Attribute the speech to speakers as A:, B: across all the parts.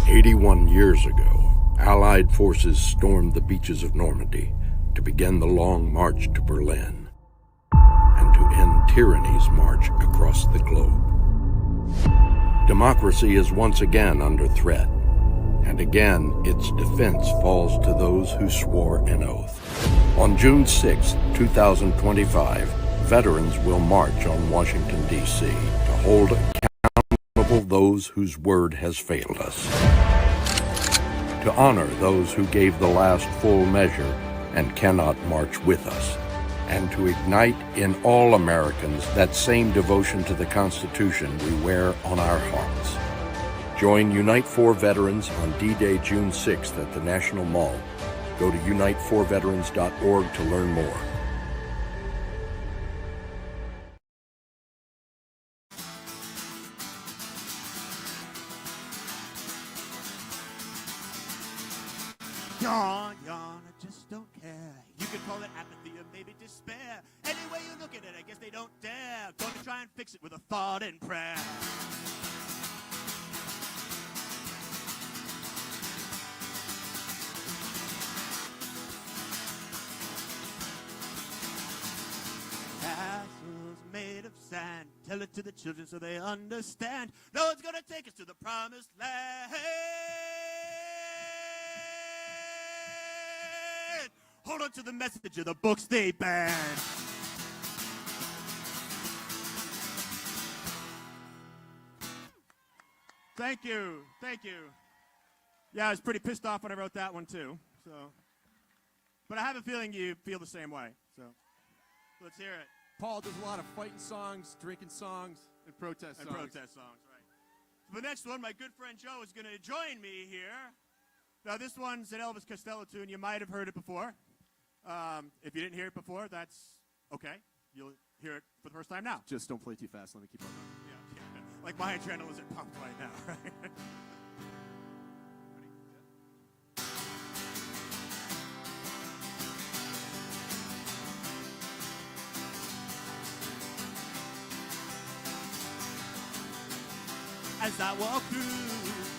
A: 81 years ago, Allied forces stormed the beaches of Normandy to begin the long march to Berlin and to end tyranny's march across the globe. Democracy is once again under threat, and again its defense falls to those who swore an oath. On June 6, 2025, veterans will march on Washington, D.C. to hold accountable those whose word has failed us, to honor those who gave the last full measure and cannot march with us, and to ignite in all Americans that same devotion to the Constitution we wear on our hearts. Join Unite 4 Veterans on D-Day, June 6th at the National Mall. Go to unite4veterans.org to learn more.
B: Yawn, I just don't care. You can call it apathy or maybe despair. Any way you look at it, I guess they don't dare. Going to try and fix it with a thought and prayer. Castles made of sand. Tell it to the children so they understand. No one's gonna take us to the promised land. Hold on to the message of the books they banned. Thank you. Yeah, I was pretty pissed off when I wrote that one too. So, but I have a feeling you feel the same way. So, let's hear it.
C: Paul does a lot of fighting songs, drinking songs, and protest songs.
B: Right. The next one, my good friend Joe is going to join me here. Now, this one's an Elvis Costello tune. You might have heard it before. If you didn't hear it before, that's okay. You'll hear it for the first time now.
C: Just don't play too fast. Let me keep on going.
B: Yeah. Like my adrenaline is pumped right now, right? Ready? As I walk through this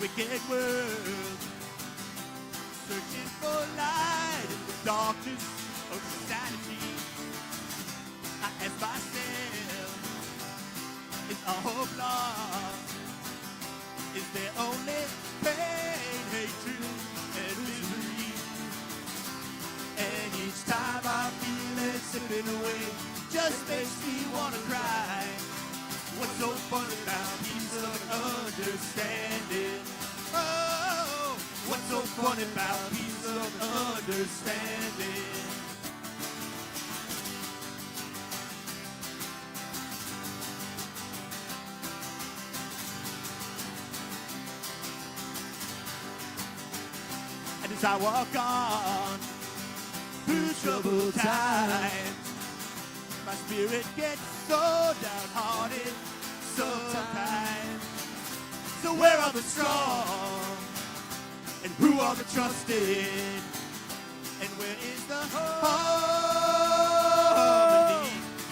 B: wicked world, searching for light in the darkness of sanity, I ask myself, is all hope lost? Is there only pain, hatred, and misery? And each time I feel it slipping away, just makes me want to cry. What's so fun about peace of understanding? Oh, what's so fun about peace of understanding? And as I walk on through troubled times, my spirit gets so downhearted sometimes. So where are the strong? And who are the trusted? And where is the harmony?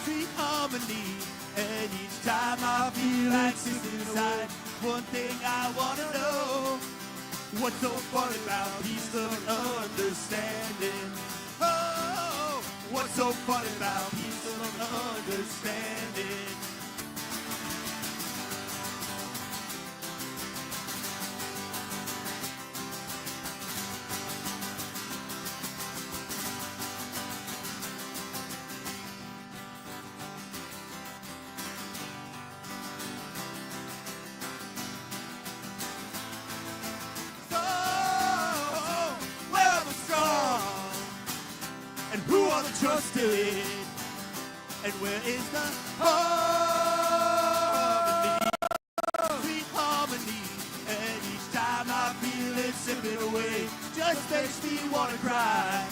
B: Sweet harmony. And each time I feel like sitting inside, one thing I want to know, what's so fun about peace of understanding? Oh, what's so fun about peace of understanding? Trusted, and where is the harmony? Sweet harmony, and each time I feel it slipping away, just makes me want to cry.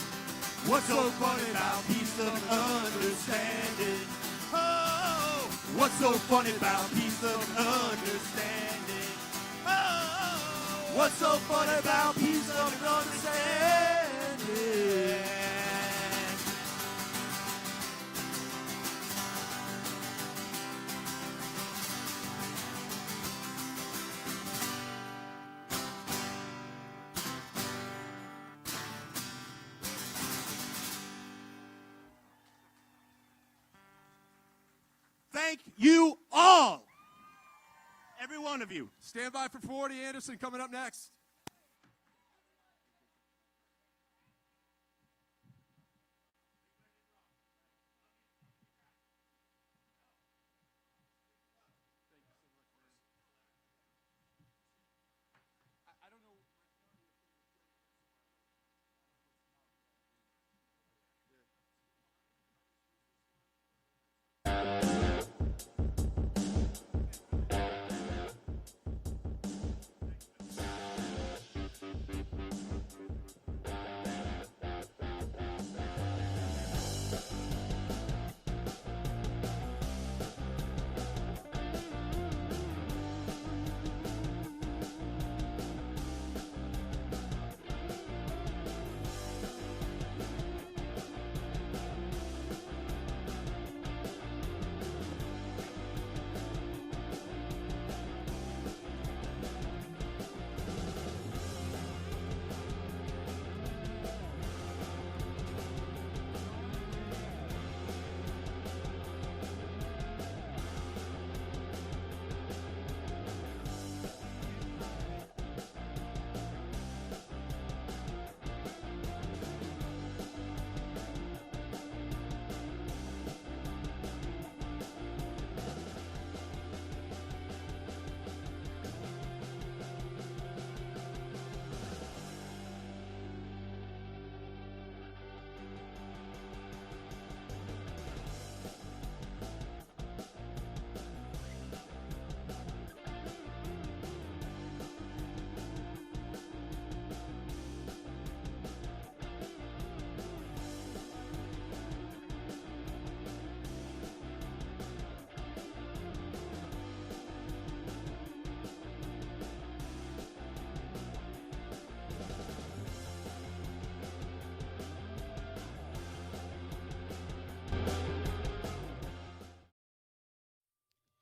B: What's so funny about peace of understanding? Oh, what's so funny about peace of understanding? Oh, what's so funny about peace of understanding? you all. Every one of you.
C: Stand by for 40 Anderson coming up next.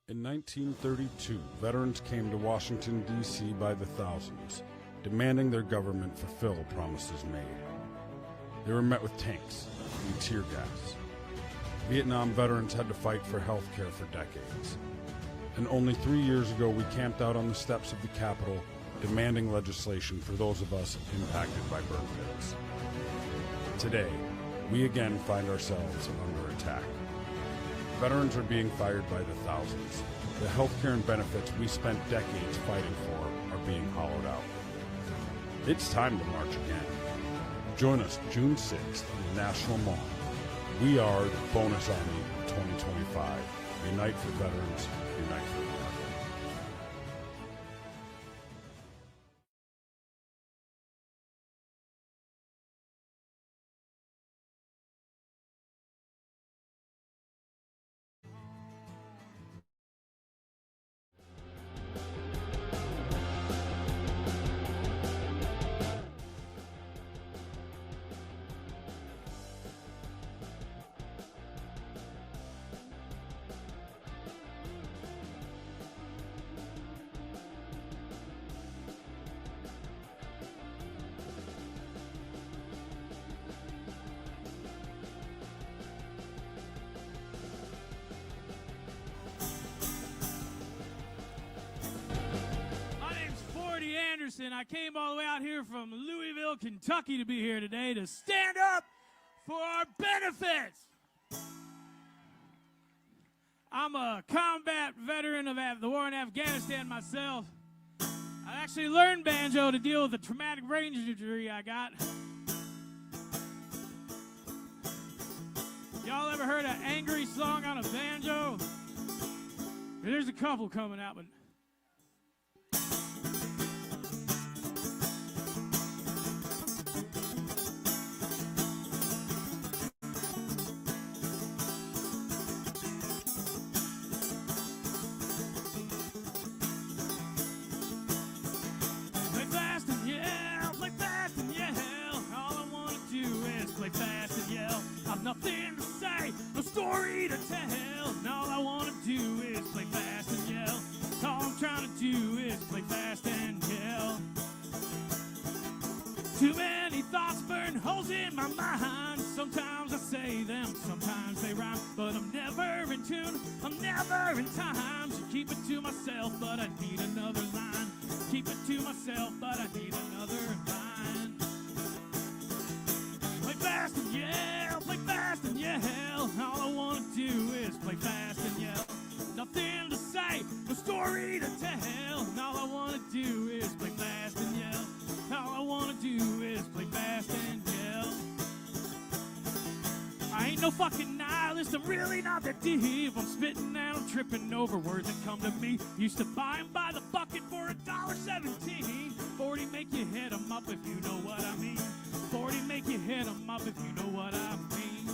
D: In 1932, veterans came to Washington, D.C. by the thousands, demanding their government fulfill promises made. They were met with tanks and tear gas. Vietnam veterans had to fight for health care for decades. And only 3 years ago, we camped out on the steps of the Capitol, demanding legislation for those of us impacted by burn pits. Today, we again find ourselves under attack. Veterans are being fired by the thousands. The health care and benefits we spent decades fighting for are being hollowed out. It's time to march again. Join us June 6th in the National Mall. We are the Bonus Army 2025. Unite for veterans, unite for America.
E: I came all the way out here from Louisville, Kentucky to be here today to stand up for our benefits. I'm a combat veteran of the war in Afghanistan myself. I actually learned banjo to deal with the traumatic brain injury I got. Y'all ever heard an angry song on a banjo? There's a couple coming out, but nothing to say, no story to tell, and all I want to do is play fast and yell. All I'm trying to do is play fast and yell. Too many thoughts burn holes in my mind. Sometimes I say them, sometimes they rhyme, but I'm never in tune. I'm never in time. Should keep it to myself, but I need another line. Keep it to myself, but I need another line. Play fast and yell, play fast and yell. All I wanna do is play fast and yell. Nothing to say, no story to tell. All I wanna do is play fast and yell. All I wanna do is play fast and yell. I ain't no fucking nihilist, I'm really not that deep. I'm spitting and I'm tripping over words that come to me. Used to buy 'em by the bucket for $1.17. 40 make you hit 'em up if you know what I mean. 40 make you hit 'em up if you know what I mean.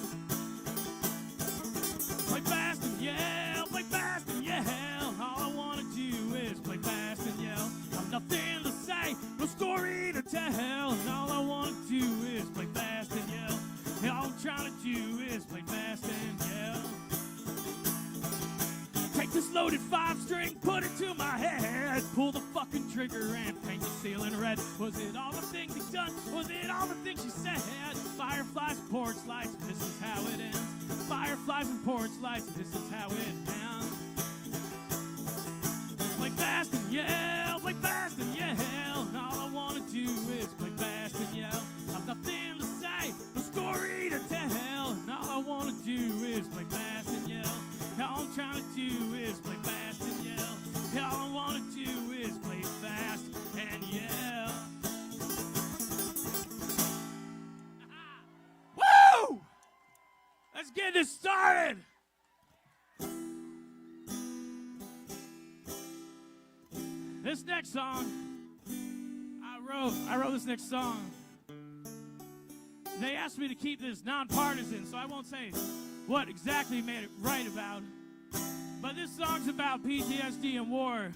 E: Play fast and yell, play fast and yell. All I wanna do is play fast and yell. I've nothing to say, no story to tell. And all I wanna do is play fast and yell. And all I'm trying to do is play fast and yell. Take this loaded 5-string, put it to my head. Pull the fucking trigger and paint the ceiling red. Was it all the things he done? Was it all the things she said? Fireflies and porch lights, this is how it ends. Fireflies and porch lights, this is how it ends. Play fast and yell, play fast and yell. And all I wanna do is play fast and yell. I've nothing to say, no story to tell. And all I wanna do is play fast and yell. All I'm trying to do is play fast and yell. All I wanna do is play fast and yell. Woo! Let's get this started. This next song, I wrote this next song. They asked me to keep this nonpartisan, so I won't say what exactly made it right about. But this song's about PTSD and war,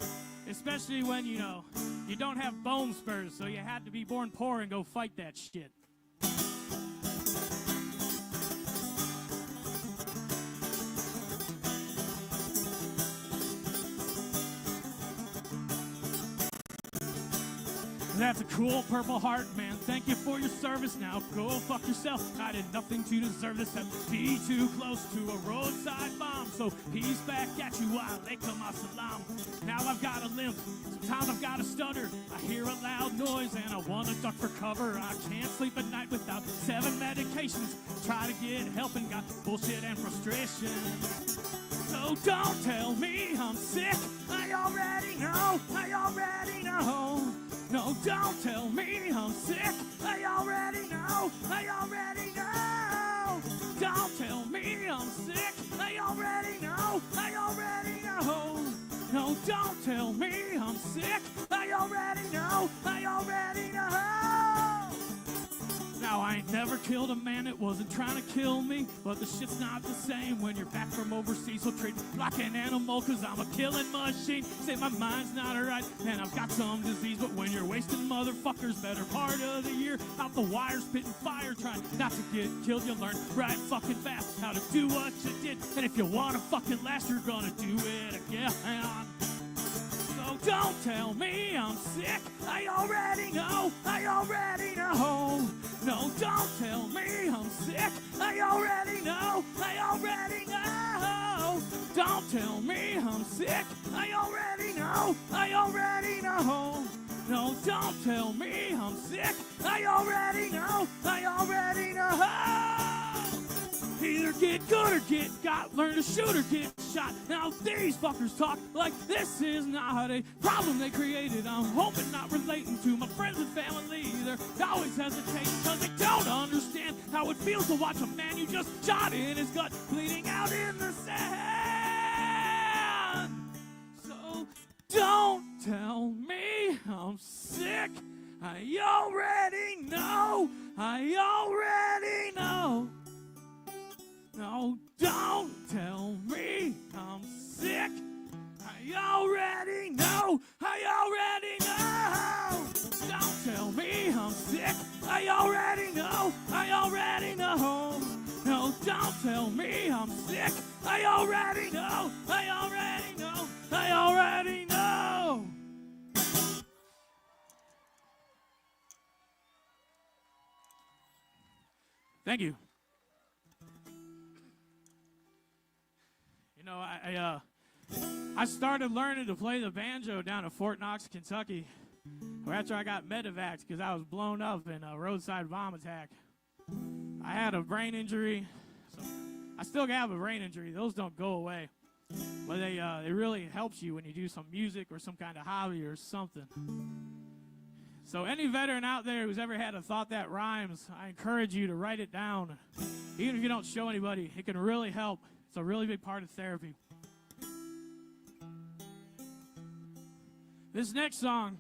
E: especially when, you know, you don't have bone spurs, so you had to be born poor and go fight that shit. That's a cool Purple Heart, man. Thank you for your service. Now go fuck yourself. I did nothing to deserve this. Have to be too close to a roadside bomb. So peace back at you, alaikum assalam. Now I've got a limp. Sometimes I've got a stutter. I hear a loud noise and I want to duck for cover. I can't sleep at night without 7 medications. Try to get help and got bullshit and frustration. So don't tell me I'm sick. I already know. I already know. No, don't tell me I'm sick. I already know. I already know. Don't tell me I'm sick. I already know. I already know. No, don't tell me I'm sick. I already know. I already know. Now, I ain't never killed a man that wasn't trying to kill me, but the shit's not the same when you're back from overseas. So treat me like an animal, cause I'm a killing machine. Say my mind's not right, and I've got some disease, but when you're wasting motherfuckers better part of the year, out the wire spitting fire, trying not to get killed, you learn right fucking fast how to do what you did. And if you wanna fucking last, you're gonna do it again. So don't tell me I'm sick. I already know. I already know. No, don't tell me I'm sick. I already know. I already know. Don't tell me I'm sick. I already know. I already know. No, don't tell me I'm sick. I already know. I already know. Either get good or get got, learn to shoot or get shot. Now these fuckers talk like this is not a problem they created. I'm hoping not relating to my friends and family either. They always hesitate because they don't understand how it feels to watch a man you just shot in his gut bleeding out in the sand. So don't tell me I'm sick. I already know. I already know. No, don't tell me I'm sick. I already know. I already know. Don't tell me I'm sick. I already know. I already know. No, don't tell me I'm sick. I already know. I already know. I already know. Thank you. You know, I started learning to play the banjo down at Fort Knox, Kentucky, after I got medevaced because I was blown up in a roadside bomb attack. I had a brain injury. So I still have a brain injury. Those don't go away. But it really helps you when you do some music or some kind of hobby or something. So any veteran out there who's ever had a thought that rhymes, I encourage you to write it down. Even if you don't show anybody, it can really help. It's a really big part of therapy. This next song,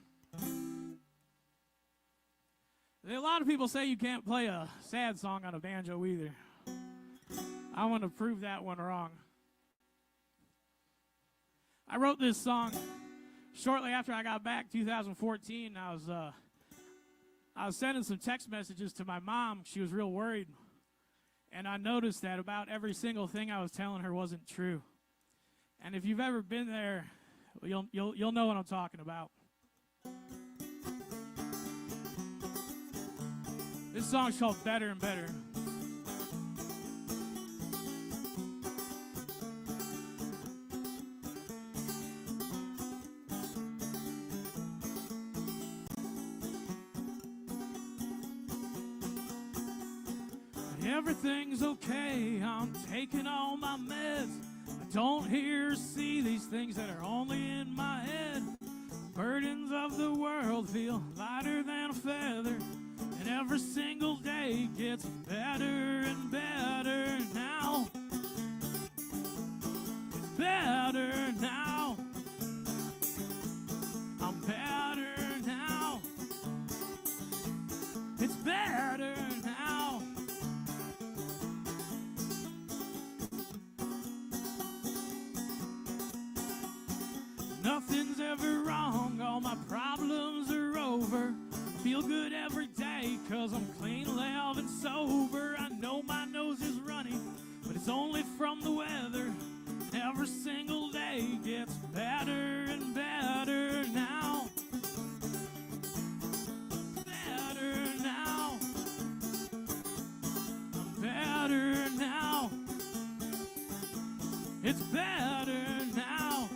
E: a lot of people say you can't play a sad song on a banjo either. I want to prove that one wrong. I wrote this song shortly after I got back, 2014. I was sending some text messages to my mom. She was real worried. And I noticed that about every single thing I was telling her wasn't true. And if you've ever been there, you'll know what I'm talking about. This song's called Better and Better. Everything's okay, I'm taking all my meds. I don't hear or see these things that are only in my head. Burdens of the world feel lighter than a feather, and every single day gets better and better now. It's better now. I'm better now. It's better now. Nothing's ever wrong, all my problems are over. Feel good every day, cause I'm clean, loud, and sober. I know my nose is runny, but it's only from the weather. Every single day gets better and better now. Better now. I'm better now. It's better now.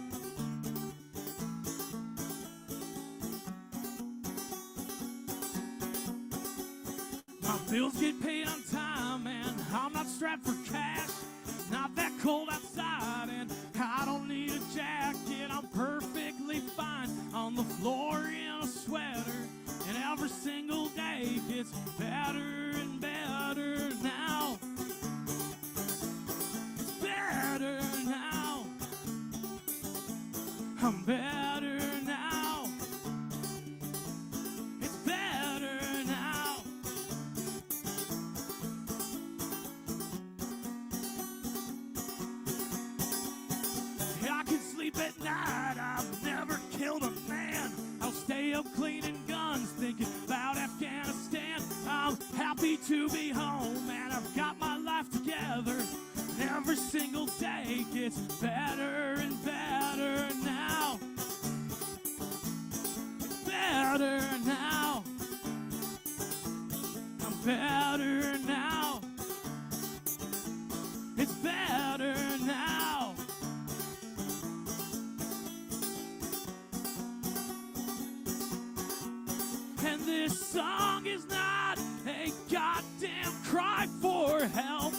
E: My bills get paid on time, and I'm not strapped for cash. Not that cold outside, and I don't need a jacket. I'm perfectly fine on the floor in a sweater, and every single day gets better and better now. It's better now. I'm better now. It's better now. I can sleep at night, I've never killed a man. I'll stay up cleaning guns, thinking about Afghanistan. I'm happy to be home, and I've got my life together. And every single day gets better and better now. It's better now. I'm better now. It's better now. And this song is not a goddamn cry for help.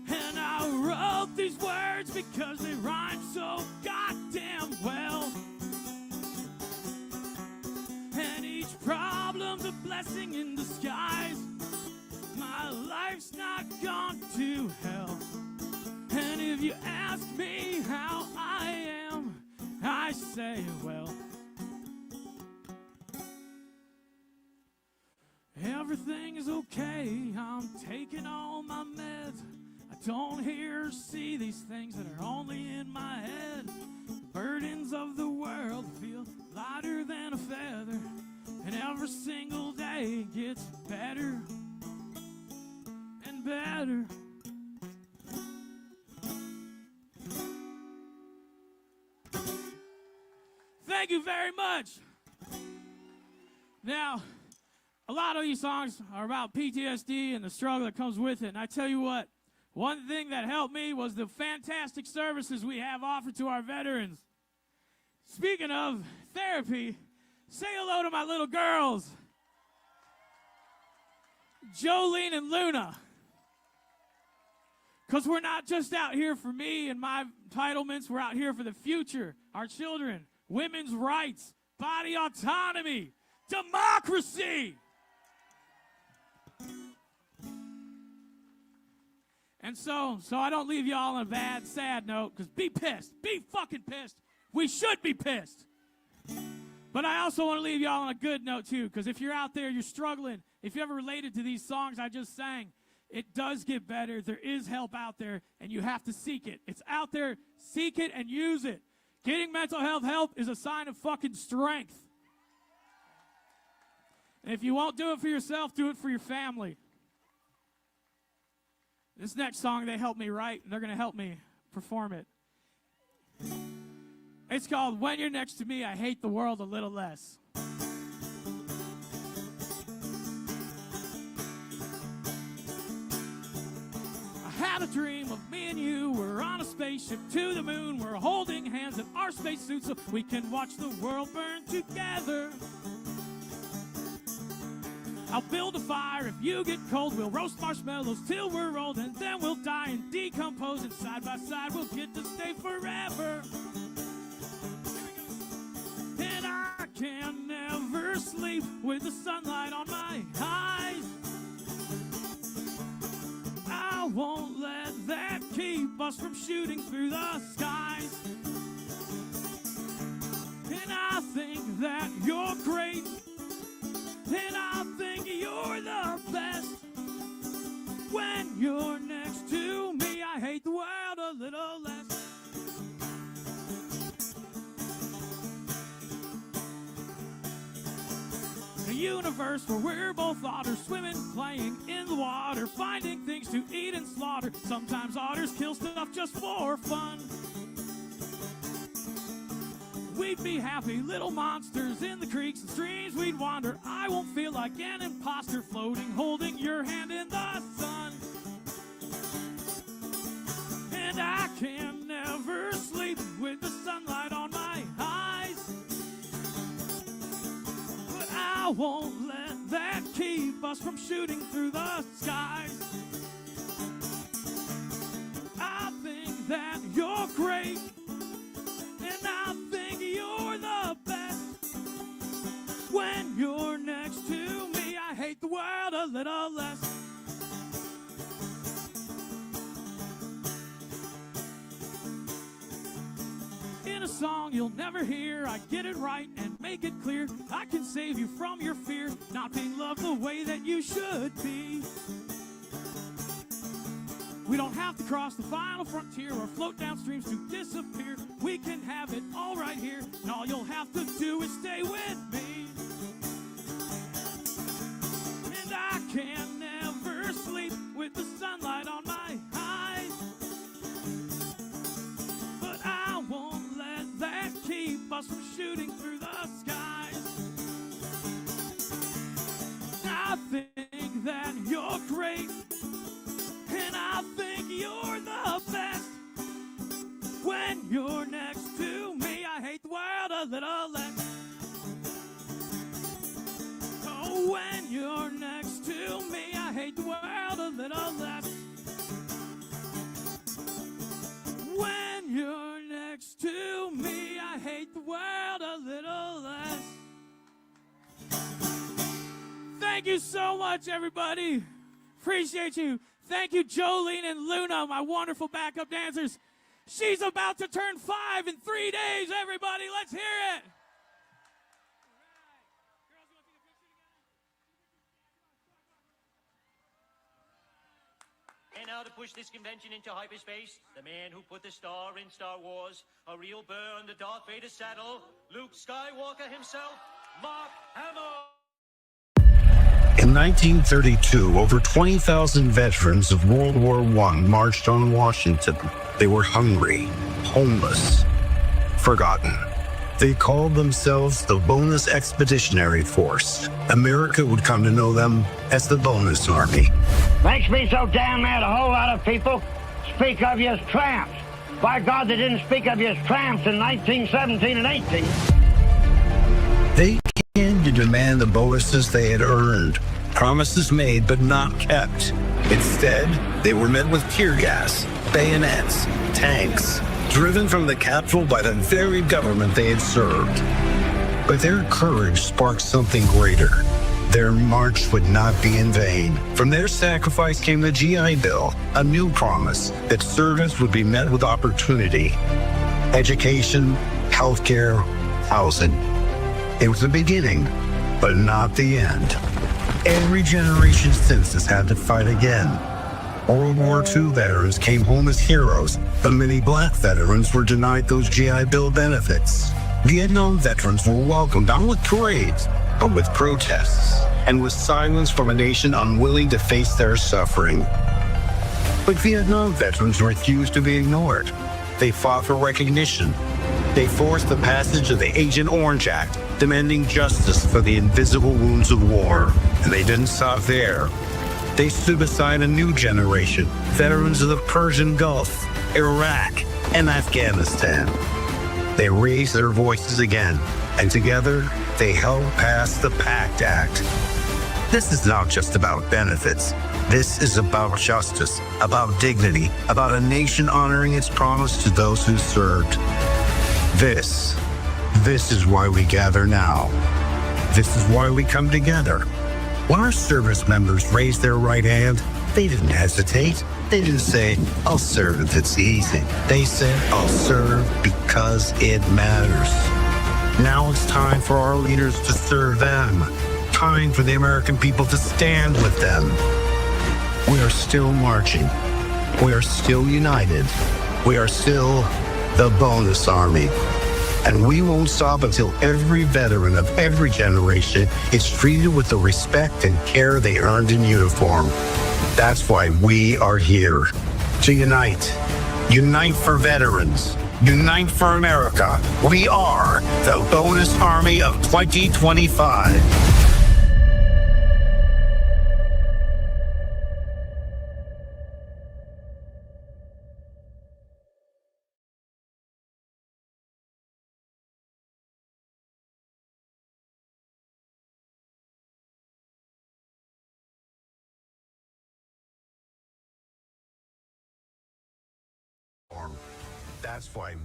E: And I wrote these words because they rhyme so goddamn well. And each problem's a blessing in disguise. My life's not gone to hell. And if you ask me how I am, I say, well, everything is okay, I'm taking all my meds. I don't hear or see these things that are only in my head. The burdens of the world feel lighter than a feather, and every single day gets better and better. Thank you very much. Now, a lot of these songs are about PTSD and the struggle that comes with it. And I tell you what, One thing that helped me was the fantastic services we have offered to our veterans. Speaking of therapy, say hello to my little girls, Jolene and Luna. Because we're not just out here for me and my entitlements, we're out here for the future, our children, women's rights, body autonomy, democracy. And so I don't leave y'all on a bad, sad note, because be pissed. Be fucking pissed. We should be pissed. But I also want to leave y'all on a good note, too, because if you're out there, you're struggling, if you ever related to these songs I just sang, it does get better. There is help out there, and you have to seek it. It's out there. Seek it and use it. Getting mental health help is a sign of fucking strength. And if you won't do it for yourself, do it for your family. This next song they helped me write, and they're going to help me perform it. It's called When You're Next to Me, I Hate the World a Little Less. I had a dream of me and you. We're on a spaceship to the moon. We're holding hands in our spacesuits so we can watch the world burn together. I'll build a fire if you get cold. We'll roast marshmallows till we're old, and then we'll die and decompose, and side by side we'll get to stay forever. And I can never sleep with the sunlight on my eyes. I won't let that keep us from shooting through the skies. And I think that you're great, and I think you're the best. When you're next to me, I hate the world a little less. A universe where we're both otters, swimming, playing in the water, finding things to eat and slaughter. Sometimes otters kill stuff just for fun. We'd be happy little monsters in the creeks and streams we'd wander. I won't feel like an imposter floating, holding your hand in the sun. And I can never sleep with the sunlight on my eyes. But I won't let that keep us from shooting through the skies. I think that you're great, and I think you're the best. When you're next to me, I hate the world a little less. In a song you'll never hear, I get it right and make it clear. I can save you from your fear, not being loved the way that you should be. We don't have to cross the final frontier or float down streams to disappear. We can have it all right here, and all you'll have to do is stay with me. And I can never sleep with the sunlight on my eyes. But I won't let that keep us from shooting through the skies. I think that you're great, and I think you're the best. When you're next to me, I hate the world a little less. Oh, when you're next to me, I hate the world a little less. When you're next to me, I hate the world a little less. Thank you so much, everybody. Appreciate you. Thank you, Jolene and Luna, my wonderful backup dancers. She's about to turn 5 in 3 days, everybody. Let's hear it.
F: And now to push this convention into hyperspace, the man who put the star in Star Wars, a real burr on the Darth Vader saddle, Luke Skywalker himself, Mark Hamill.
G: In 1932, over 20,000 veterans of World War I marched on Washington. They were hungry, homeless, forgotten. They called themselves the Bonus Expeditionary Force. America would come to know them as the Bonus Army.
H: Makes me so damn mad a whole lot of people speak of you as tramps. By God, they didn't speak of you as tramps in 1917 and 18.
G: They came to demand the bonuses they had earned. Promises made but not kept. Instead, they were met with tear gas, bayonets, tanks, driven from the capital by the very government they had served. But their courage sparked something greater. Their march would not be in vain. From their sacrifice came the GI Bill, a new promise that service would be met with opportunity. Education, healthcare, housing. It was the beginning, but not the end. Every generation since has had to fight again. World War II veterans came home as heroes, but many black veterans were denied those GI Bill benefits. Vietnam veterans were welcomed not with parades, but with protests, and with silence from a nation unwilling to face their suffering. But Vietnam veterans refused to be ignored. They fought for recognition. They forced the passage of the Agent Orange Act, demanding justice for the invisible wounds of war. And they didn't stop there. They stood beside a new generation, veterans of the Persian Gulf, Iraq, and Afghanistan. They raised their voices again, and together they held past the PACT Act. This is not just about benefits. This is about justice, about dignity, about a nation honoring its promise to those who served. This is why we gather now. This is why we come together. When our service members raised their right hand, they didn't hesitate. They didn't say, I'll serve if it's easy. They said, I'll serve because it matters. Now it's time for our leaders to serve them. Time for the American people to stand with them. We are still marching. We are still united. We are still the Bonus Army. And we won't stop until every veteran of every generation is treated with the respect and care they earned in uniform. That's why we are here. To unite. Unite for veterans. Unite for America. We are the Bonus Army of 2025. That's why.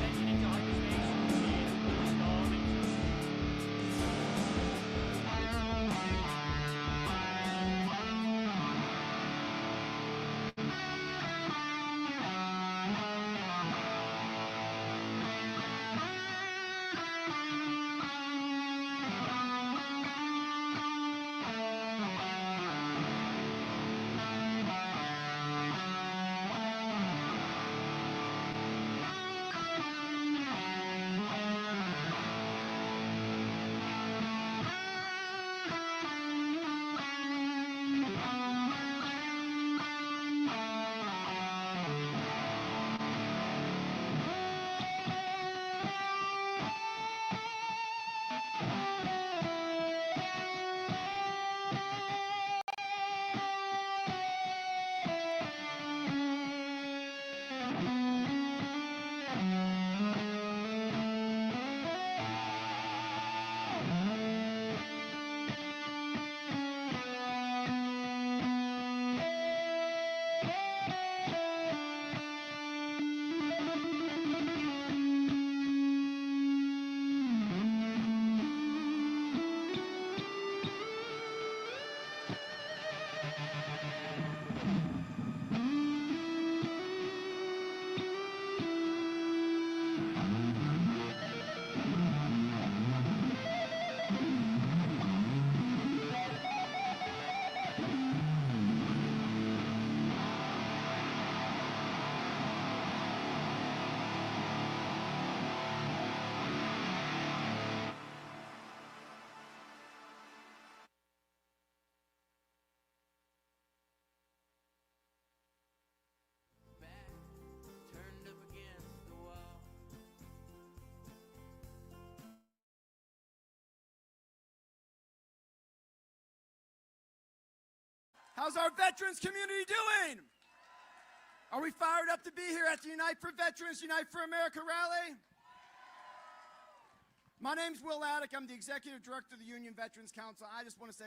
F: Attention into hyperspace.
I: How's our veterans community doing? Are we fired up to be here at the Unite for Veterans, Unite for America rally? My name's Will Attic. I'm the Executive Director of the Union Veterans Council. I just want to say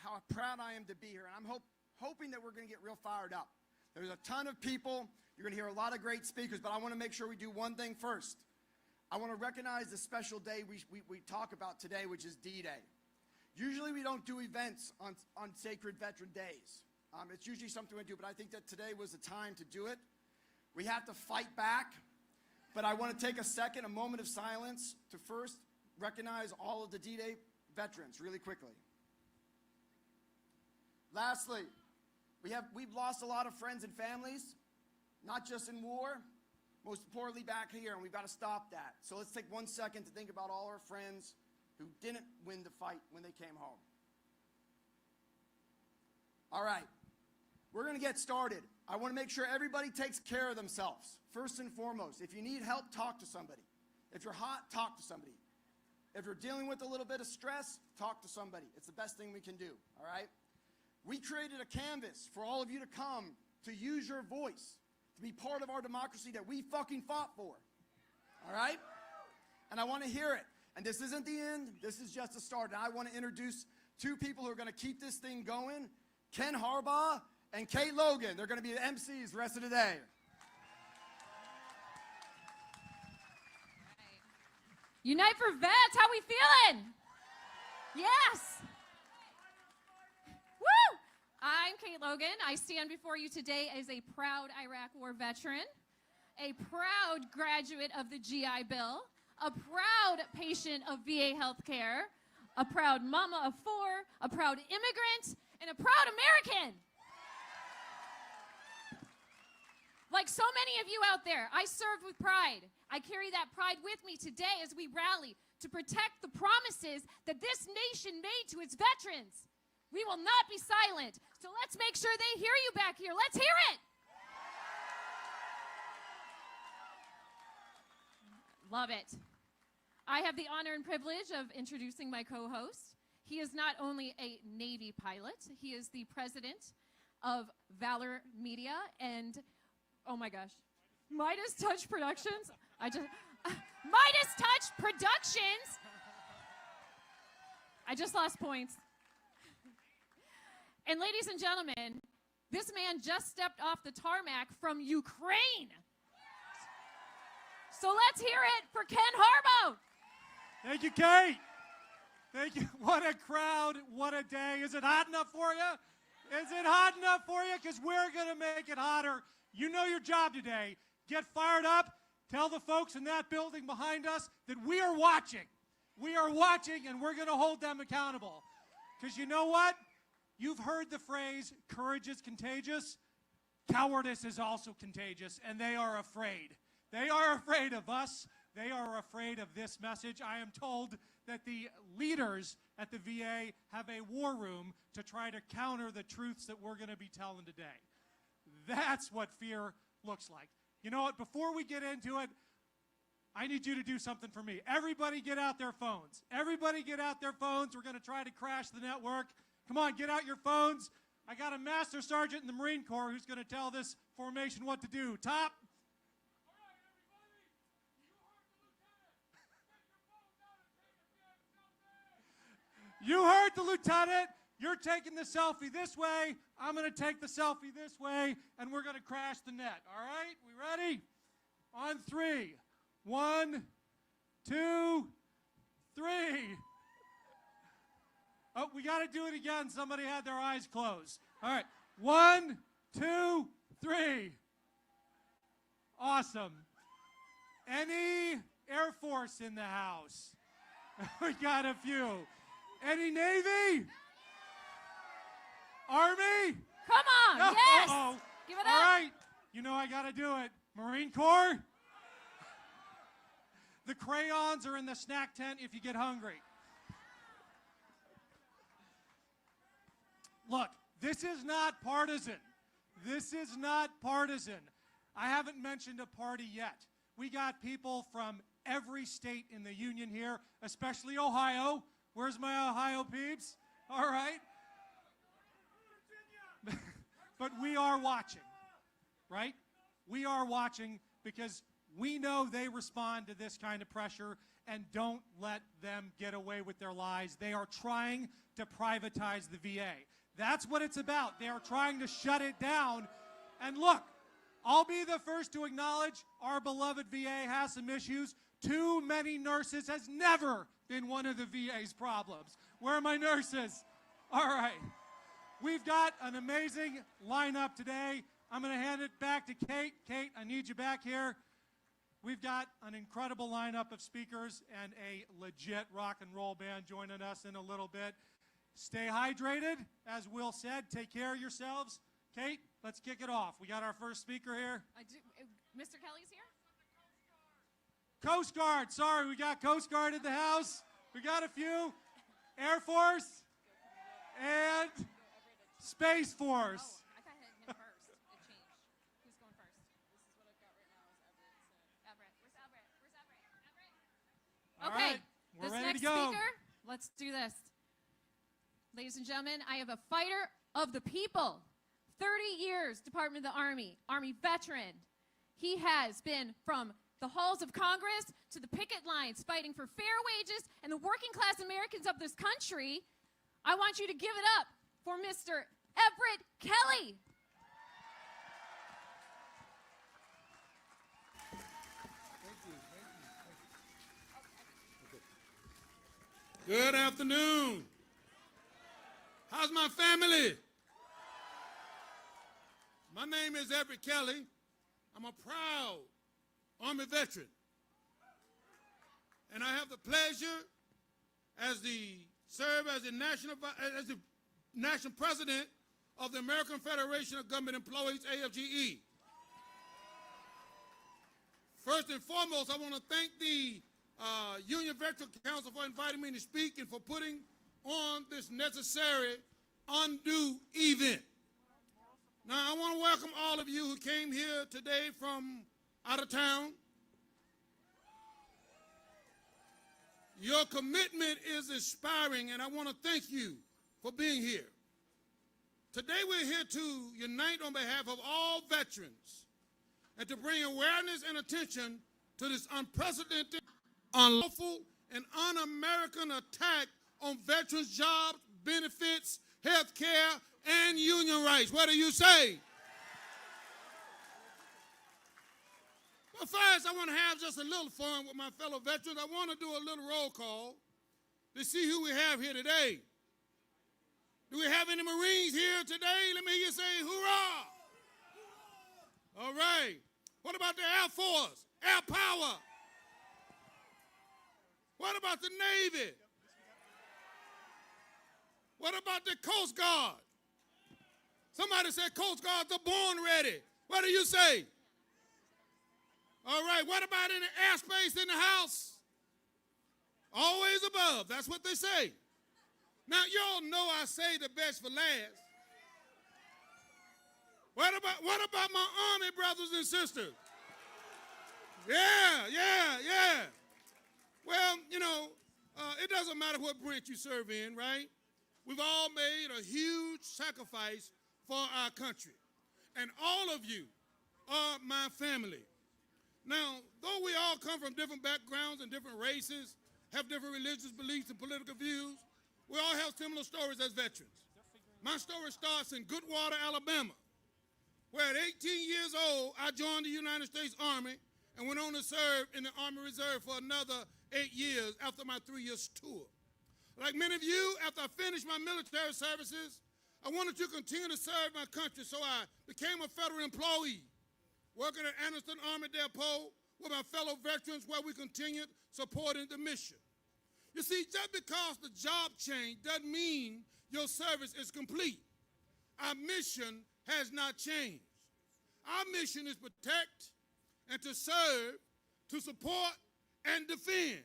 I: how proud I am to be here, and I'm hoping that we're going to get real fired up. There's a ton of people. You're going to hear a lot of great speakers, but I want to make sure we do one thing first. I want to recognize the special day we talk about today, which is D-Day. Usually we don't do events on sacred veteran days. It's usually something we do, but I think that today was the time to do it. We have to fight back, but I want to take a second, a moment of silence, to first recognize all of the D-Day veterans really quickly. Lastly, we've lost a lot of friends and families, not just in war, most importantly back here, and we've got to stop that. So let's take 1 second to think about all our friends who didn't win the fight when they came home. All right, we're going to get started. I want to make sure everybody takes care of themselves, first and foremost. If you need help, talk to somebody. If you're hot, talk to somebody. If you're dealing with a little bit of stress, talk to somebody. It's the best thing we can do, all right? We created a canvas for all of you to come, to use your voice, to be part of our democracy that we fucking fought for, all right? And I want to hear it. And this isn't the end. This is just a start. And I want to introduce two people who are going to keep this thing going, Ken Harbaugh and Kate Logan. They're going to be the MCs the rest of the day.
J: Unite for Vets, how we feeling? Yes. Woo! I'm Kate Logan. I stand before you today as a proud Iraq War veteran, a proud graduate of the GI Bill, a proud patient of VA healthcare, a proud mama of 4, a proud immigrant, and a proud American. Like so many of you out there, I served with pride. I carry that pride with me today as we rally to protect the promises that this nation made to its veterans. We will not be silent. So let's make sure they hear you back here. Let's hear it. Love it. I have the honor and privilege of introducing my co-host. He is not only a Navy pilot, he is the president of VALOR Media and, oh my gosh, Midas Touch Productions. Midas Touch Productions. I just lost points. And ladies and gentlemen, this man just stepped off the tarmac from Ukraine. So let's hear it for Ken Harbaugh.
C: Thank you, Kate. Thank you. What a crowd. What a day. Is it hot enough for you? Is it hot enough for you? Because we're going to make it hotter. You know your job today. Get fired up. Tell the folks in that building behind us that we are watching. We are watching, and we're going to hold them accountable. Because you know what? You've heard the phrase, courage is contagious. Cowardice is also contagious, and they are afraid. They are afraid of us. They are afraid of this message. I am told that the leaders at the VA have a war room to try to counter the truths that we're going to be telling today. That's what fear looks like. You know what? Before we get into it, I need you to do something for me. Everybody get out their phones. Everybody get out their phones. We're going to try to crash the network. Come on, get out your phones. I got a master sergeant in the Marine Corps who's going to tell this formation what to do. Top. You heard the lieutenant. You're taking the selfie this way. I'm going to take the selfie this way, and we're going to crash the net. All right? We ready? On 3. 1, 2, 3. Oh, we got to do it again. Somebody had their eyes closed. All right. 1, 2, 3. Awesome. Any Air Force in the house? We got a few. Any Navy? Army?
J: Come on,
C: No.
J: yes.
C: Uh-oh.
J: Give it
C: All
J: up.
C: right. You know I got to do it. Marine Corps? The crayons are in the snack tent if you get hungry. Look, this is not partisan. This is not partisan. I haven't mentioned a party yet. We got people from every state in the Union here, especially Ohio. Where's my Ohio peeps? All right. But we are watching, right? We are watching because we know they respond to this kind of pressure, and don't let them get away with their lies. They are trying to privatize the VA. That's what it's about. They are trying to shut it down. And look, I'll be the first to acknowledge our beloved VA has some issues. Too many nurses has never been one of the VA's problems. Where are my nurses? All right. We've got an amazing lineup today. I'm going to hand it back to Kate. Kate, I need you back here. We've got an incredible lineup of speakers and a legit rock and roll band joining us in a little bit. Stay hydrated, as Will said. Take care of yourselves. Kate, let's kick it off. We got our first speaker here.
J: Mr. Kelly's here?
C: Coast Guard. Sorry, we got Coast Guard in the house. We got a few. Air Force and Space Force.
J: I thought I had him first. It changed. Who's going first? This is what I've got right now is Everett. Where's Everett? Where's Everett?
C: All
J: Okay.
C: right, we're
J: This
C: ready
J: next
C: to go.
J: speaker, let's do this. Ladies and gentlemen, I have a fighter of the people. 30 years, Department of the Army veteran. He has been from the halls of Congress to the picket lines fighting for fair wages and the working class Americans of this country. I want you to give it up for Mr. Everett Kelley.
K: Good afternoon. How's my family? My name is Everett Kelley. I'm a proud Army veteran. And I have the pleasure serve as the national president of the American Federation of Government Employees, AFGE. First and foremost, I want to thank the Union Veteran Council for inviting me to speak and for putting on this necessary undue event. Now, I want to welcome all of you who came here today from out of town. Your commitment is inspiring, and I want to thank you for being here. Today, we're here to unite on behalf of all veterans and to bring awareness and attention to this unprecedented, unlawful, and un-American attack on veterans' jobs, benefits, health care, and union rights. What do you say? But first, I want to have just a little fun with my fellow veterans. I want to do a little roll call to see who we have here today. Do we have any Marines here today? Let me hear you say hoorah. All right. What about the Air Force? Air Power. What about the Navy? What about the Coast Guard? Somebody said Coast Guards are born ready. What do you say? All right, what about in the airspace in the house? Always above, that's what they say. Now, y'all know I say the best for last. What about my Army brothers and sisters? Yeah. Well, you know, it doesn't matter what branch you serve in, right? We've all made a huge sacrifice for our country. And all of you are my family. Now, though we all come from different backgrounds and different races, have different religious beliefs and political views, we all have similar stories as veterans. My story starts in Goodwater, Alabama, where at 18 years old, I joined the United States Army and went on to serve in the Army Reserve for another 8 years after my 3-year tour. Like many of you, after I finished my military services, I wanted to continue to serve my country, so I became a federal employee, working at Anderson Army Depot with my fellow veterans where we continued supporting the mission. You see, just because the job changed doesn't mean your service is complete. Our mission has not changed. Our mission is protect and to serve, to support and defend,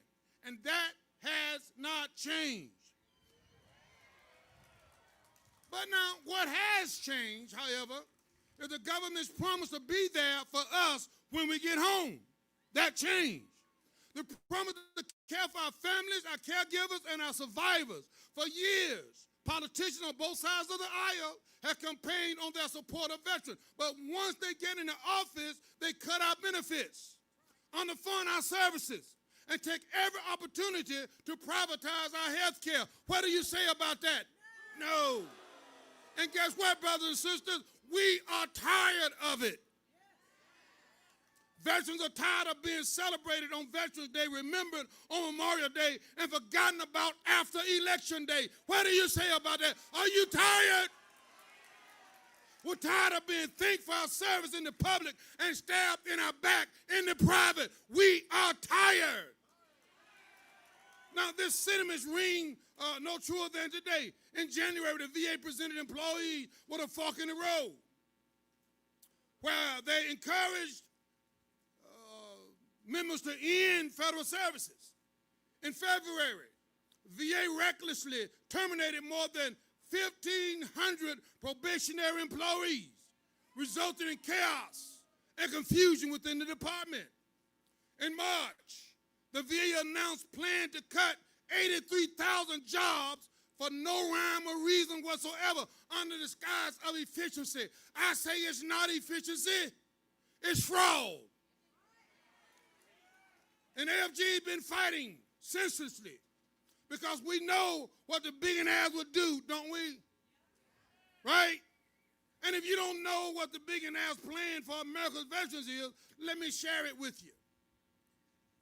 K: and that has not changed. But now, what has changed, however, is the government's promise to be there for us when we get home. That changed. The promise to care for our families, our caregivers, and our survivors For years, politicians on both sides of the aisle have campaigned on their support of veterans. But once they get into office, they cut our benefits, underfund our services, and take every opportunity to privatize our health care. What do you say about that? No. And guess what, brothers and sisters? We are tired of it. Veterans are tired of being celebrated on Veterans Day, remembered on Memorial Day, and forgotten about after Election Day. What do you say about that? Are you tired? We're tired of being thanked for our service in the public and stabbed in our back in the private. We are tired. Now, this sentiments ring no truer than today. In January, the VA presented employees with a fork in the road, where they encouraged members to end federal services. In February, VA recklessly terminated more than 1,500 probationary employees, resulting in chaos and confusion within the department. In March, the VA announced plans to cut 83,000 jobs for no rhyme or reason whatsoever under the disguise of efficiency. I say it's not efficiency, it's fraud. And AFG has been fighting senselessly because we know what the billionaires would do, don't we? Right? And if you don't know what the billionaires' plan for America's veterans is, let me share it with you.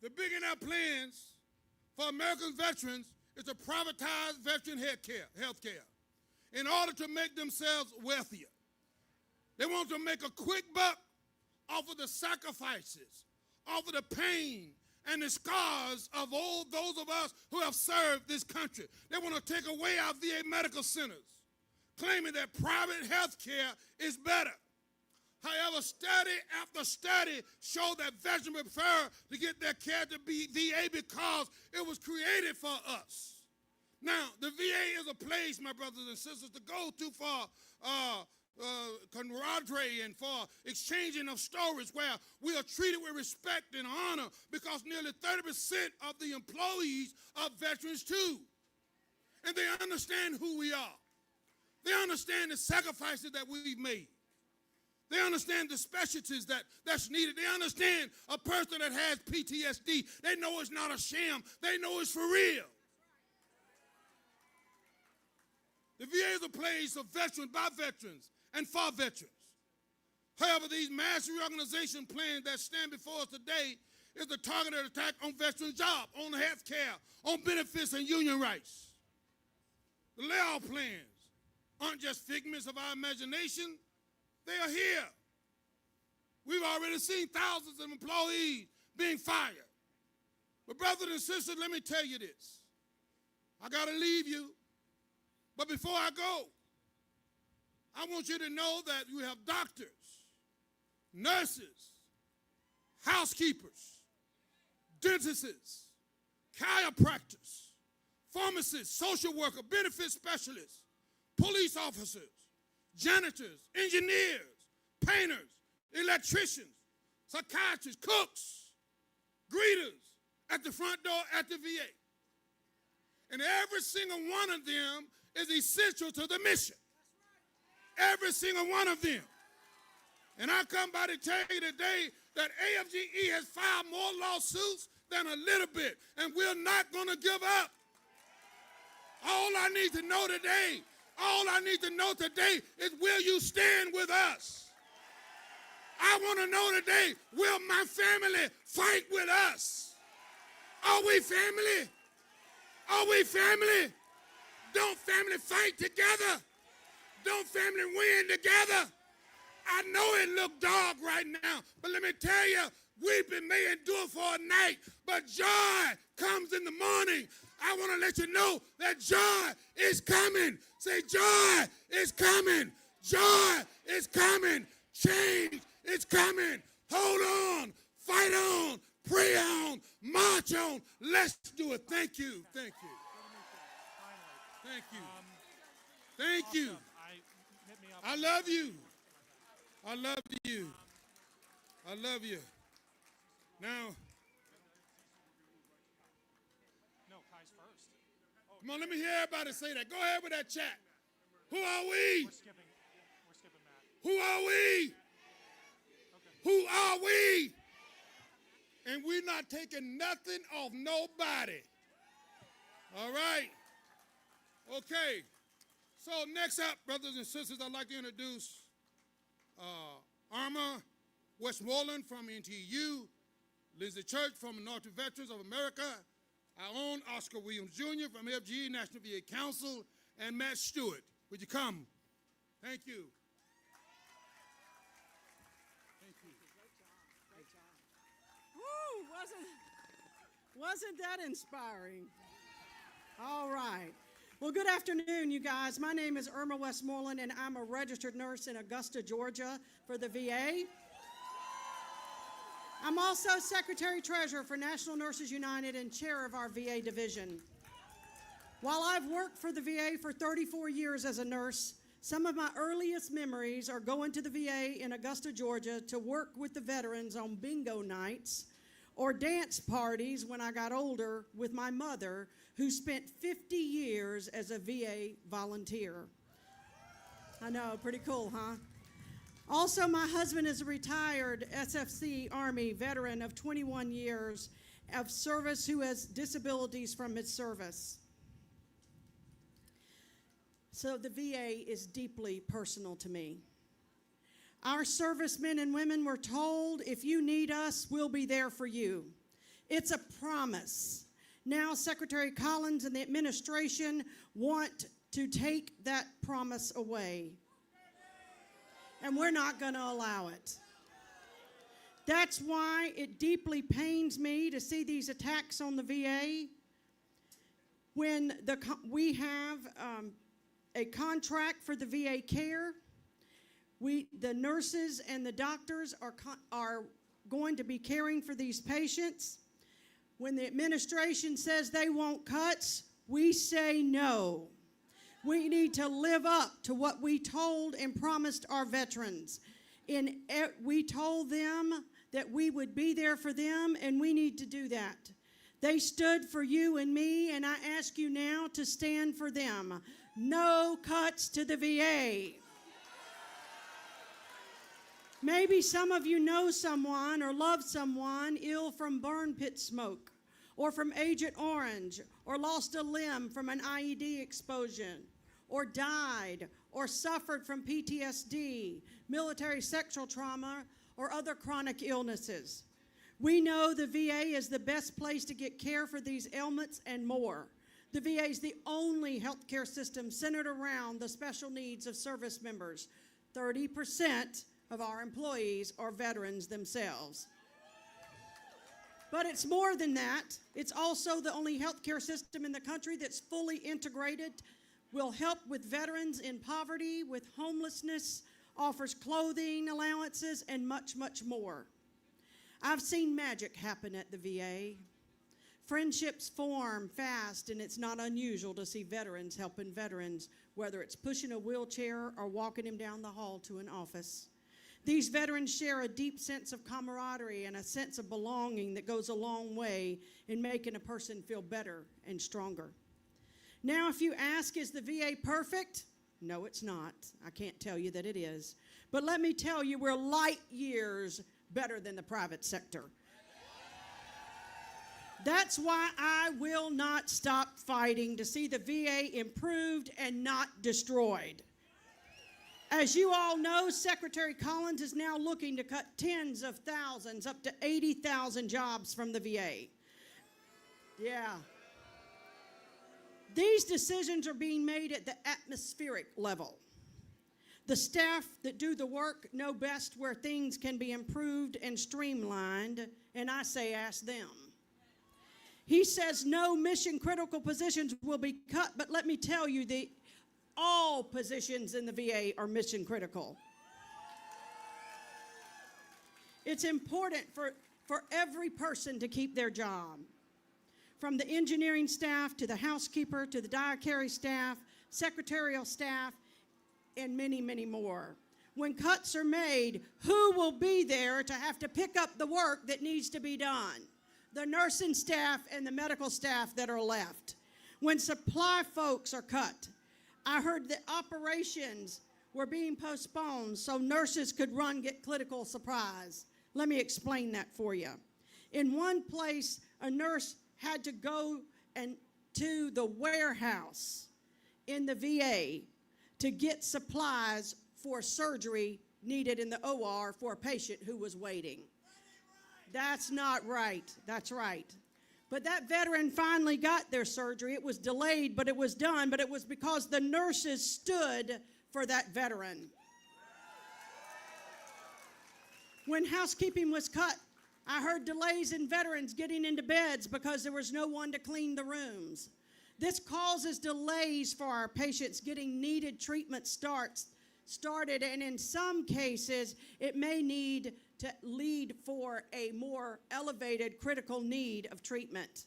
K: The billionaire plans for American veterans is to privatize veteran health care in order to make themselves wealthier. They want to make a quick buck off of the sacrifices, off of the pain, and the scars of all those of us who have served this country. They want to take away our VA medical centers, claiming that private health care is better. However, study after study showed that veterans prefer to get their care to be VA because it was created for us. Now, the VA is a place, my brothers and sisters, to go to for camaraderie and for exchanging of stories where we are treated with respect and honor because nearly 30% of the employees are veterans too. And they understand who we are. They understand the sacrifices that we've made. They understand the specialties that's needed. They understand a person that has PTSD. They know it's not a sham. They know it's for real. The VA is a place of veterans, by veterans, and for veterans. However, these mass reorganization plans that stand before us today is a targeted attack on veterans' jobs, on health care, on benefits and union rights. The layoff plans aren't just figments of our imagination. They are here. We've already seen thousands of employees being fired. But brothers and sisters, let me tell you this. I got to leave you. But before I go, I want you to know that you have doctors, nurses, housekeepers, dentists, chiropractors, pharmacists, social workers, benefit specialists, police officers, janitors, engineers, painters, electricians, psychiatrists, cooks, greeters at the front door at the VA. And every single one of them is essential to the mission. Every single one of them. And I come by to tell you today that AFGE has filed more lawsuits than a little bit, and we're not going to give up. All I need to know today is, will you stand with us? I want to know today, will my family fight with us? Are we family? Are we family? Don't family fight together? Don't family win together? I know it look dark right now, but let me tell you, weeping may endure for a night, but joy comes in the morning. I want to let you know that joy is coming. Say, joy is coming. Joy is coming. Change is coming. Hold on. Fight on. Pray on. March on. Let's do it. Thank you. Thank you. Thank you. Thank you. I love you. I love you. I love you. Now.
C: No, Kai's first. Oh,
K: Come on, let me hear everybody say that. Go ahead with that chat. Who are we?
C: We're skipping Matt.
K: Who are we? Who are we? And we're not taking nothing off nobody. All right. Okay. So next up, brothers and sisters, I'd like to introduce Arma Westmoreland from NTU, Lindsay Church from North Veterans of America, our own Oscar Williams Jr. from FGE National VA Council, and Matt Stewart. Would you come? Thank you. Thank you.
L: Great job. Woo, wasn't that inspiring? All right. Well, good afternoon, you guys. My name is Irma Westmoreland, and I'm a registered nurse in Augusta, Georgia for the VA. I'm also Secretary-Treasurer for National Nurses United and chair of our VA division. While I've worked for the VA for 34 years as a nurse, some of my earliest memories are going to the VA in Augusta, Georgia to work with the veterans on bingo nights or dance parties when I got older with my mother, who spent 50 years as a VA volunteer. I know, pretty cool, huh? Also, my husband is a retired SFC Army veteran of 21 years of service who has disabilities from his service. So the VA is deeply personal to me. Our servicemen and women were told, if you need us, we'll be there for you. It's a promise. Now Secretary Collins and the administration want to take that promise away. And we're not going to allow it. That's why it deeply pains me to see these attacks on the VA when we have a contract for the VA care. The nurses and the doctors are going to be caring for these patients. When the administration says they want cuts, we say no. We need to live up to what we told and promised our veterans. We told them that we would be there for them, and we need to do that. They stood for you and me, and I ask you now to stand for them. No cuts to the VA. Maybe some of you know someone or love someone ill from burn pit smoke, or from Agent Orange, or lost a limb from an IED explosion, or died, or suffered from PTSD, military sexual trauma, or other chronic illnesses. We know the VA is the best place to get care for these ailments and more. The VA is the only healthcare system centered around the special needs of service members. 30% of our employees are veterans themselves. But it's more than that. It's also the only healthcare system in the country that's fully integrated, will help with veterans in poverty, with homelessness, offers clothing allowances, and much, much more. I've seen magic happen at the VA. Friendships form fast, and it's not unusual to see veterans helping veterans, whether it's pushing a wheelchair or walking him down the hall to an office. These veterans share a deep sense of camaraderie and a sense of belonging that goes a long way in making a person feel better and stronger. Now, if you ask, is the VA perfect? No, it's not. I can't tell you that it is. But let me tell you, we're light years better than the private sector. That's why I will not stop fighting to see the VA improved and not destroyed. As you all know, Secretary Collins is now looking to cut tens of thousands, up to 80,000 jobs from the VA. Yeah. These decisions are being made at the atmospheric level. The staff that do the work know best where things can be improved and streamlined, and I say ask them. He says no mission-critical positions will be cut, but let me tell you, all positions in the VA are mission-critical. It's important for every person to keep their job. From the engineering staff to the housekeeper to the dietary staff, secretarial staff, and many, many more. When cuts are made, who will be there to have to pick up the work that needs to be done? The nursing staff and the medical staff that are left. when supply folks are cut. I heard that operations were being postponed so nurses could get clinical supplies. Let me explain that for you. In one place, a nurse had to go to the warehouse in the VA to get supplies for surgery needed in the OR for a patient who was waiting. That's not right. That's right. But that veteran finally got their surgery. It was delayed, but it was done. But it was because the nurses stood for that veteran. When housekeeping was cut, I heard delays in veterans getting into beds because there was no one to clean the rooms. This causes delays for our patients getting needed treatment started, and in some cases, it may need to lead for a more elevated critical need of treatment.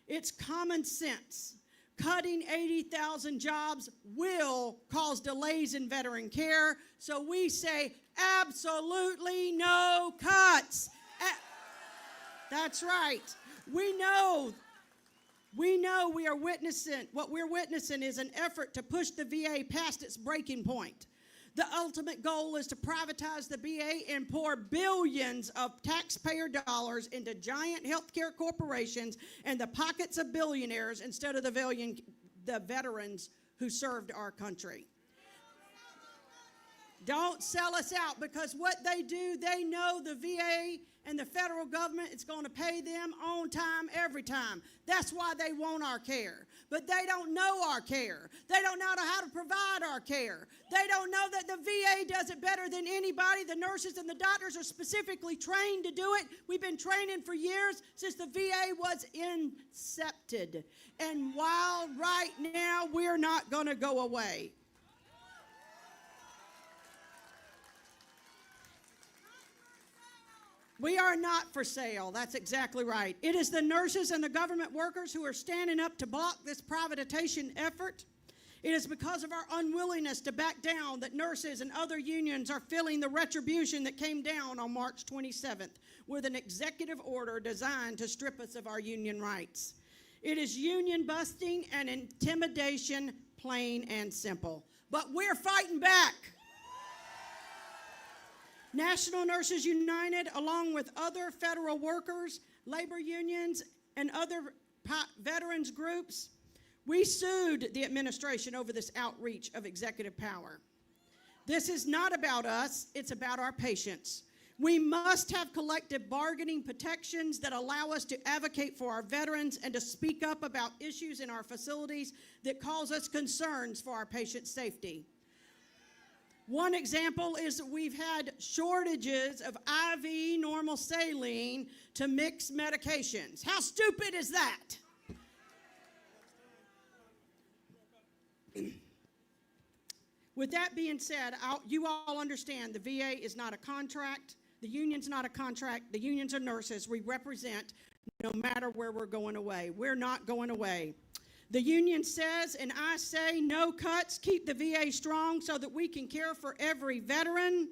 L: It's common sense. Cutting 80,000 jobs will cause delays in veteran care, so we say absolutely no cuts. That's right. We know we are witnessing, what we're witnessing is an effort to push the VA past its breaking point. The ultimate goal is to privatize the VA and pour billions of taxpayer dollars into giant healthcare corporations and the pockets of billionaires instead of the veterans who served our country. Don't sell us out, because what they do, they know the VA and the federal government is going to pay them on time every time. That's why they want our care. But they don't know our care. They don't know how to provide our care. They don't know that the VA does it better than anybody. The nurses and the doctors are specifically trained to do it. We've been training for years since the VA was incepted. And while right now we're not going to go away. We are not for sale. That's exactly right. It is the nurses and the government workers who are standing up to block this privatization effort. It is because of our unwillingness to back down that nurses and other unions are feeling the retribution that came down on March 27th with an executive order designed to strip us of our union rights. It is union busting and intimidation, plain and simple. But we're fighting back. National Nurses United, along with other federal workers, labor unions, and other veterans groups, we sued the administration over this outreach of executive power. This is not about us, it's about our patients. We must have collective bargaining protections that allow us to advocate for our veterans and to speak up about issues in our facilities that cause us concerns for our patients' safety. One example is that we've had shortages of IV normal saline to mix medications. How stupid is that? With that being said, you all understand the VA is not a contract. The union's not a contract. The unions are nurses. We represent no matter where we're going away. We're not going away. The union says, and I say, no cuts, keep the VA strong so that we can care for every veteran.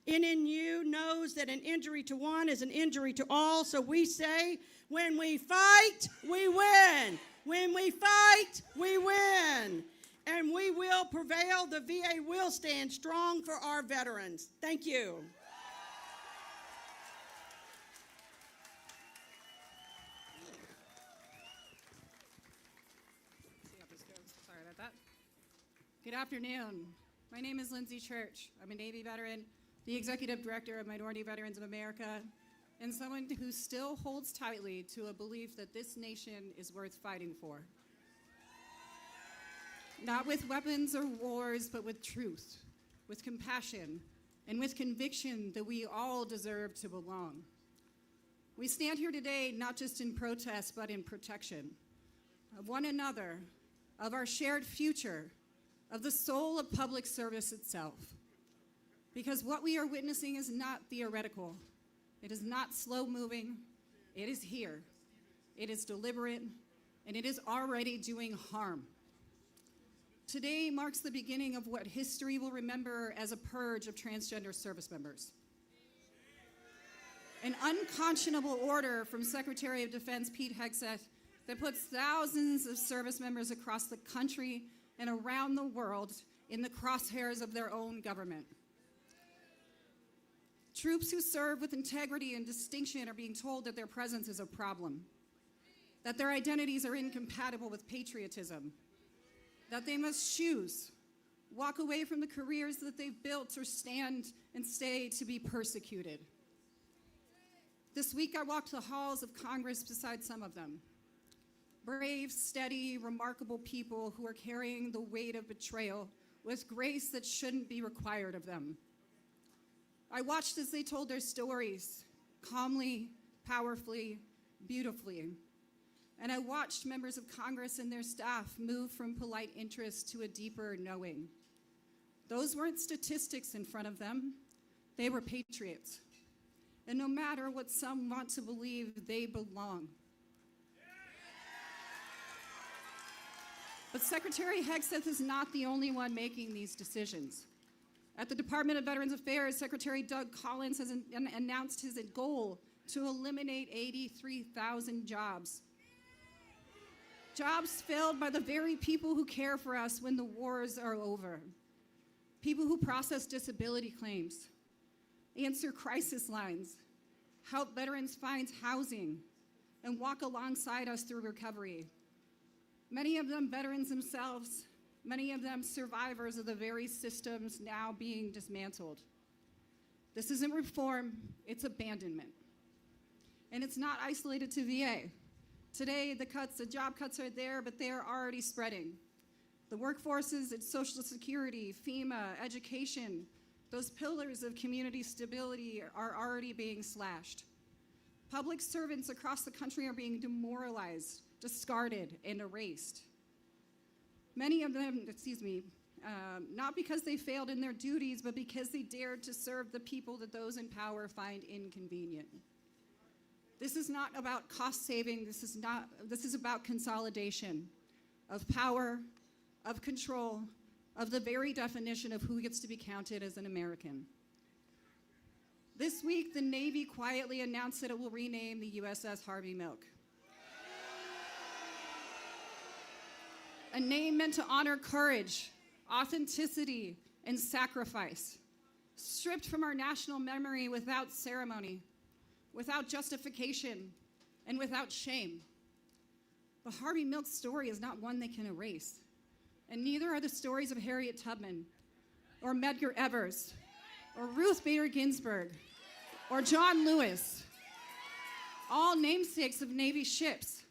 L: NNU knows that an injury to one is an injury to all, so we say, when we fight, we win. When we fight, we win. And we will prevail. The VA will stand strong for our veterans. Thank you.
M: Good afternoon. My name is Lindsay Church. I'm a Navy veteran, the Executive Director of Minority Veterans of America, and someone who still holds tightly to a belief that this nation is worth fighting for. Not with weapons or wars, but with truth, with compassion, and with conviction that we all deserve to belong. We stand here today not just in protest, but in protection of one another, of our shared future, of the soul of public service itself. Because what we are witnessing is not theoretical. It is not slow-moving. It is here. It is deliberate, and it is already doing harm. Today marks the beginning of what history will remember as a purge of transgender service members. An unconscionable order from Secretary of Defense Pete Hegseth that puts thousands of service members across the country and around the world in the crosshairs of their own government. Troops who serve with integrity and distinction are being told that their presence is a problem, that their identities are incompatible with patriotism, that they must choose, walk away from the careers that they've built, or stand and stay to be persecuted. This week I walked the halls of Congress beside some of them. Brave, steady, remarkable people who are carrying the weight of betrayal with grace that shouldn't be required of them. I watched as they told their stories, calmly, powerfully, beautifully. And I watched members of Congress and their staff move from polite interest to a deeper knowing. Those weren't statistics in front of them. They were patriots. And no matter what some want to believe, they belong. But Secretary Hegseth is not the only one making these decisions. At the Department of Veterans Affairs, Secretary Doug Collins has announced his goal to eliminate 83,000 jobs. Jobs filled by the very people who care for us when the wars are over. People who process disability claims, answer crisis lines, help veterans find housing, and walk alongside us through recovery. Many of them veterans themselves, many of them survivors of the very systems now being dismantled. This isn't reform, it's abandonment. And it's not isolated to VA. Today, the job cuts are there, but they are already spreading. The workforces in Social Security, FEMA, education, those pillars of community stability are already being slashed. Public servants across the country are being demoralized, discarded, and erased. Many of them, not because they failed in their duties, but because they dared to serve the people that those in power find inconvenient. This is not about cost saving, this is about consolidation of power, of control, of the very definition of who gets to be counted as an American. This week, the Navy quietly announced that it will rename the USS Harvey Milk. A name meant to honor courage, authenticity, and sacrifice, stripped from our national memory without ceremony, without justification, and without shame. The Harvey Milk story is not one they can erase, and neither are the stories of Harriet Tubman, or Medgar Evers, or Ruth Bader Ginsburg, or John Lewis, all namesakes of Navy ships.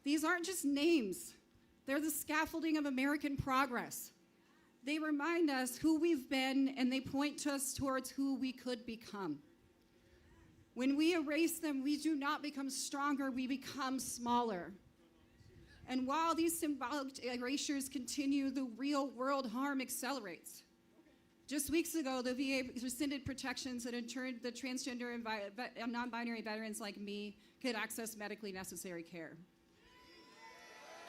M: These aren't just names. They're the scaffolding of American progress. They remind us who we've been, and they point us towards who we could become. When we erase them, we do not become stronger, we become smaller. And while these symbolic erasures continue, the real world harm accelerates. Just weeks ago, the VA rescinded protections that ensured that transgender and non-binary veterans like me could access medically necessary care.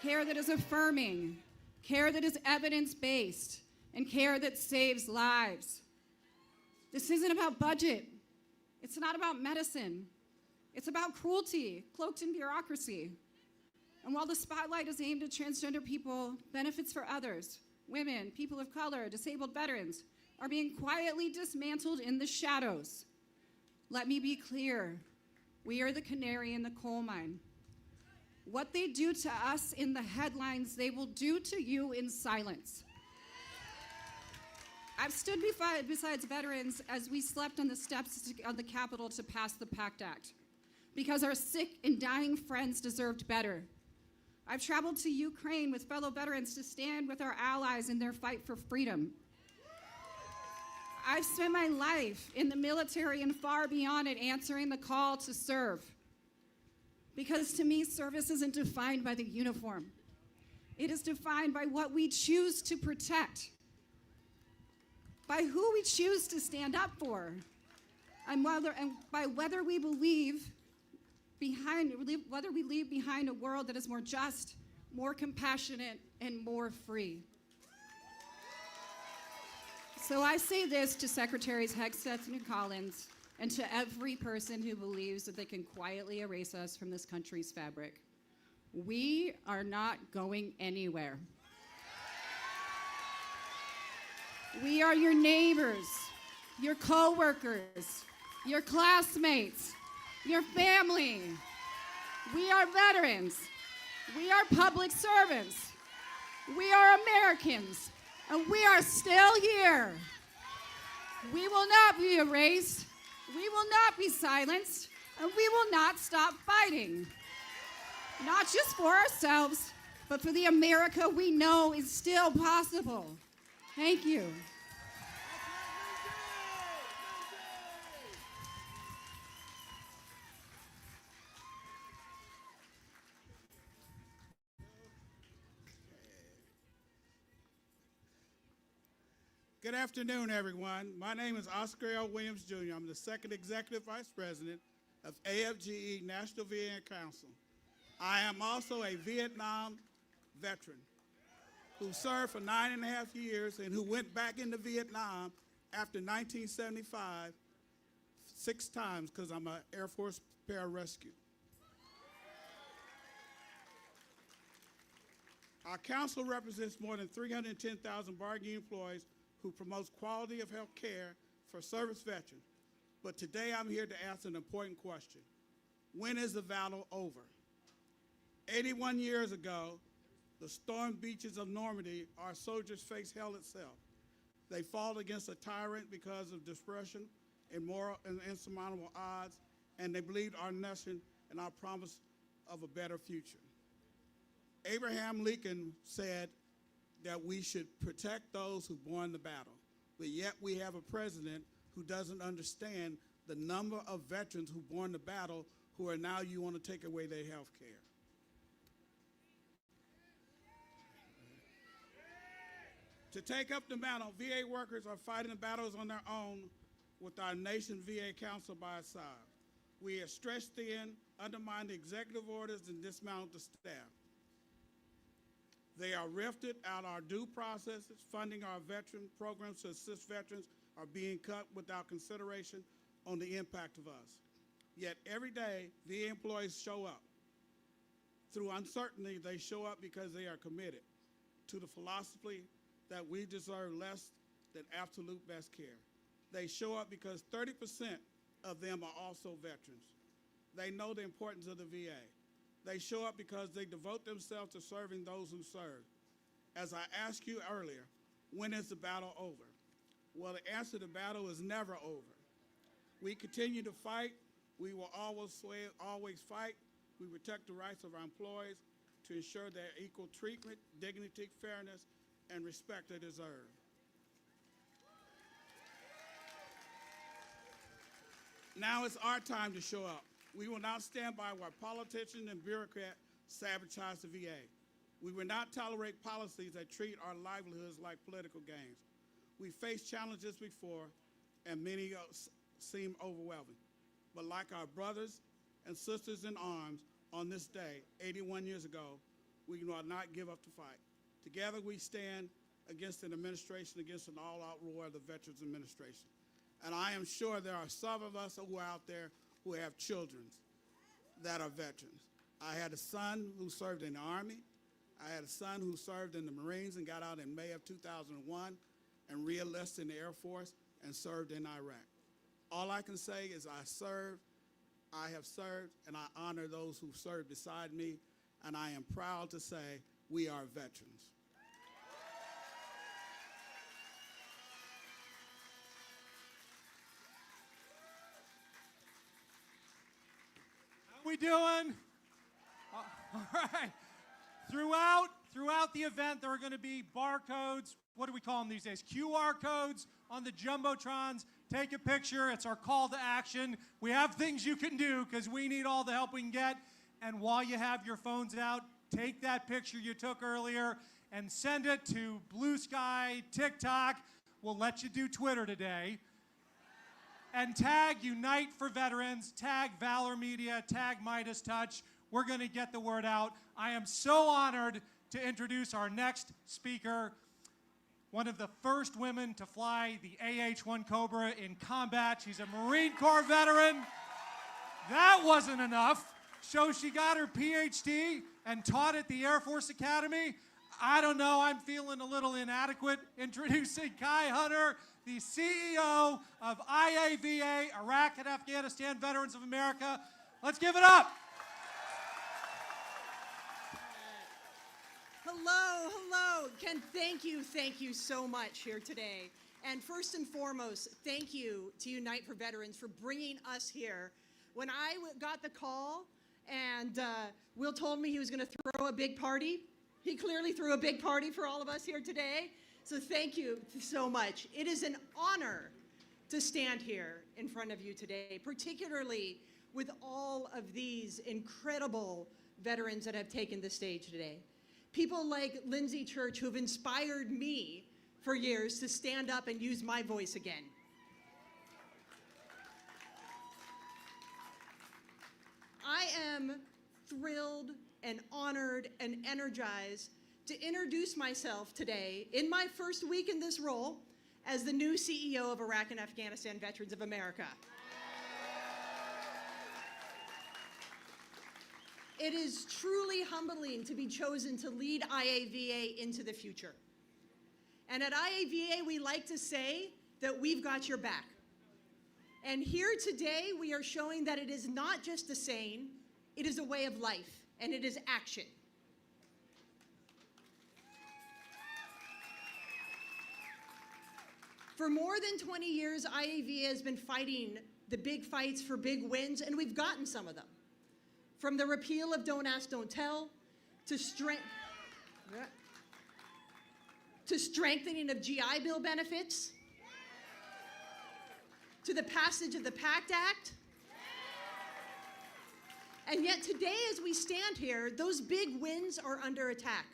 M: Care that is affirming, care that is evidence-based, and care that saves lives. This isn't about budget. It's not about medicine. It's about cruelty, cloaked in bureaucracy. And while the spotlight is aimed at transgender people, benefits for others, women, people of color, disabled veterans, are being quietly dismantled in the shadows. Let me be clear. We are the canary in the coal mine. What they do to us in the headlines, they will do to you in silence. I've stood beside veterans as we slept on the steps of the Capitol to pass the PACT Act, because our sick and dying friends deserved better. I've traveled to Ukraine with fellow veterans to stand with our allies in their fight for freedom. I've spent my life in the military and far beyond it answering the call to serve. Because to me, service isn't defined by the uniform. It is defined by what we choose to protect, by who we choose to stand up for, and by whether we leave behind a world that is more just, more compassionate, and more free. So I say this to Secretaries Hegseth and Collins, and to every person who believes that they can quietly erase us from this country's fabric. We are not going anywhere. We are your neighbors, your co-workers, your classmates, your family. We are veterans. We are public servants. We are Americans, and we are still here. We will not be erased. We will not be silenced, and we will not stop fighting. Not just for ourselves, but for the America we know is still possible. Thank you.
K: Good afternoon, everyone. My name is Oscar L. Williams, Jr. I'm the second Executive Vice President of AFGE National VA Council. I am also a Vietnam veteran who served for 9.5 years and who went back into Vietnam after 1975 6 times because I'm an Air Force pararescue. Our council represents more than 310,000 bargaining employees who promotes quality of health care for service veterans. But today I'm here to ask an important question. When is the VALOR over? 81 years ago, the stormed beaches of Normandy, our soldiers faced hell itself. They fought against a tyrant because of depression and moral and insurmountable odds, and they believed our nation and our promise of a better future. Abraham Lincoln said that we should protect those who won the battle, but yet we have a president who doesn't understand the number of veterans who won the battle who are now you want to take away their health care. To take up the battle, VA workers are fighting the battles on their own with our nation VA council by our side. We are stretched thin, undermine the executive orders, and dismount the staff. They are rifted out our due processes, funding our veteran programs to assist veterans are being cut without consideration on the impact of us. Yet every day, VA employees show up. Through uncertainty, they show up because they are committed to the philosophy that we deserve less than absolute best care. They show up because 30% of them are also veterans. They know the importance of the VA. They show up because they devote themselves to serving those who serve. As I asked you earlier, when is the battle over? Well, the answer to the battle is never over. We continue to fight. We will always fight. We protect the rights of our employees to ensure their equal treatment, dignity, fairness, and respect they deserve. Now it's our time to show up. We will not stand by while politicians and bureaucrats sabotage the VA. We will not tolerate policies that treat our livelihoods like political games. We faced challenges before, and many seem overwhelming. But like our brothers and sisters in arms on this day, 81 years ago, we will not give up the fight. Together we stand against an administration, against an all-out war of the Veterans Administration. And I am sure there are some of us who are out there who have children that are veterans. I had a son who served in the Army. I had a son who served in the Marines and got out in May of 2001 and re-enlisted in the Air Force and served in Iraq. All I can say is I have served, and I honor those who served beside me, and I am proud to say we are veterans.
C: How we doing? All right. Throughout the event, there are going to be barcodes. What do we call them these days? QR codes on the jumbotrons. Take a picture. It's our call to action. We have things you can do because we need all the help we can get. And while you have your phones out, take that picture you took earlier and send it to Blue Sky, TikTok. We'll let you do Twitter today. And tag Unite for Veterans, tag Valor Media, tag Midas Touch. We're going to get the word out. I am so honored to introduce our next speaker, one of the first women to fly the AH-1 Cobra in combat. She's a Marine Corps veteran. That wasn't enough. So she got her PhD and taught at the Air Force Academy. I don't know, I'm feeling a little inadequate. Introducing Kai Hunter, the CEO of IAVVA, Iraq and Afghanistan Veterans of America. Let's give it up.
N: Hello, hello. Ken, thank you so much here today. And first and foremost, thank you to Unite for Veterans for bringing us here. When I got the call and Will told me he was going to throw a big party, he clearly threw a big party for all of us here today. So thank you so much. It is an honor to stand here in front of you today, particularly with all of these incredible veterans that have taken the stage today. People like Lindsay Church, who have inspired me for years to stand up and use my voice again. I am thrilled and honored and energized to introduce myself today in my first week in this role as the new CEO of Iraq and Afghanistan Veterans of America. It is truly humbling to be chosen to lead IAVVA into the future. And at IAVVA, we like to say that we've got your back. And here today, we are showing that it is not just a saying, it is a way of life, and it is action. For more than 20 years, IAVVA has been fighting the big fights for big wins, and we've gotten some of them. From the repeal of Don't Ask, Don't Tell, to strengthening of GI Bill benefits, to the passage of the PACT Act. And yet today, as we stand here, those big wins are under attack.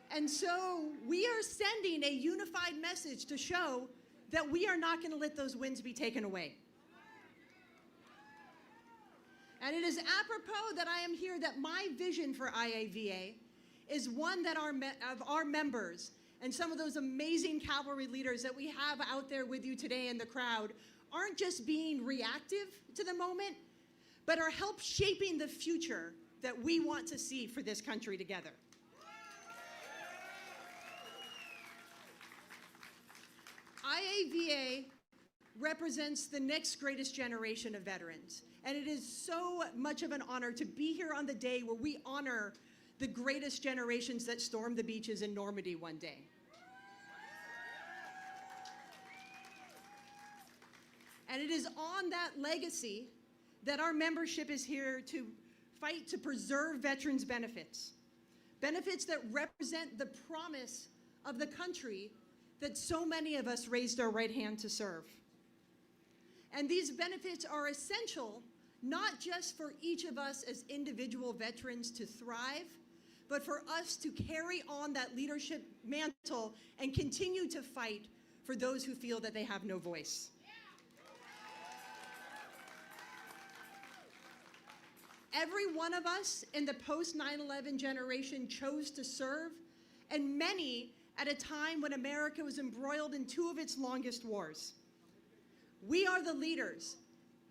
N: And so we are sending a unified message to show that we are not going to let those wins be taken away. And it is apropos that I am here that my vision for IAVVA is one that of our members and some of those amazing cavalry leaders that we have out there with you today in the crowd aren't just being reactive to the moment, but are help shaping the future that we want to see for this country together. IAVVA represents the next greatest generation of veterans. And it is so much of an honor to be here on the day where we honor the greatest generations that stormed the beaches in Normandy one day. And it is on that legacy that our membership is here to fight to preserve veterans' benefits. Benefits that represent the promise of the country that so many of us raised our right hand to serve. And these benefits are essential not just for each of us as individual veterans to thrive, but for us to carry on that leadership mantle and continue to fight for those who feel that they have no voice. Every one of us in the post-9/11 generation chose to serve, and many at a time when America was embroiled in two of its longest wars. We are the leaders.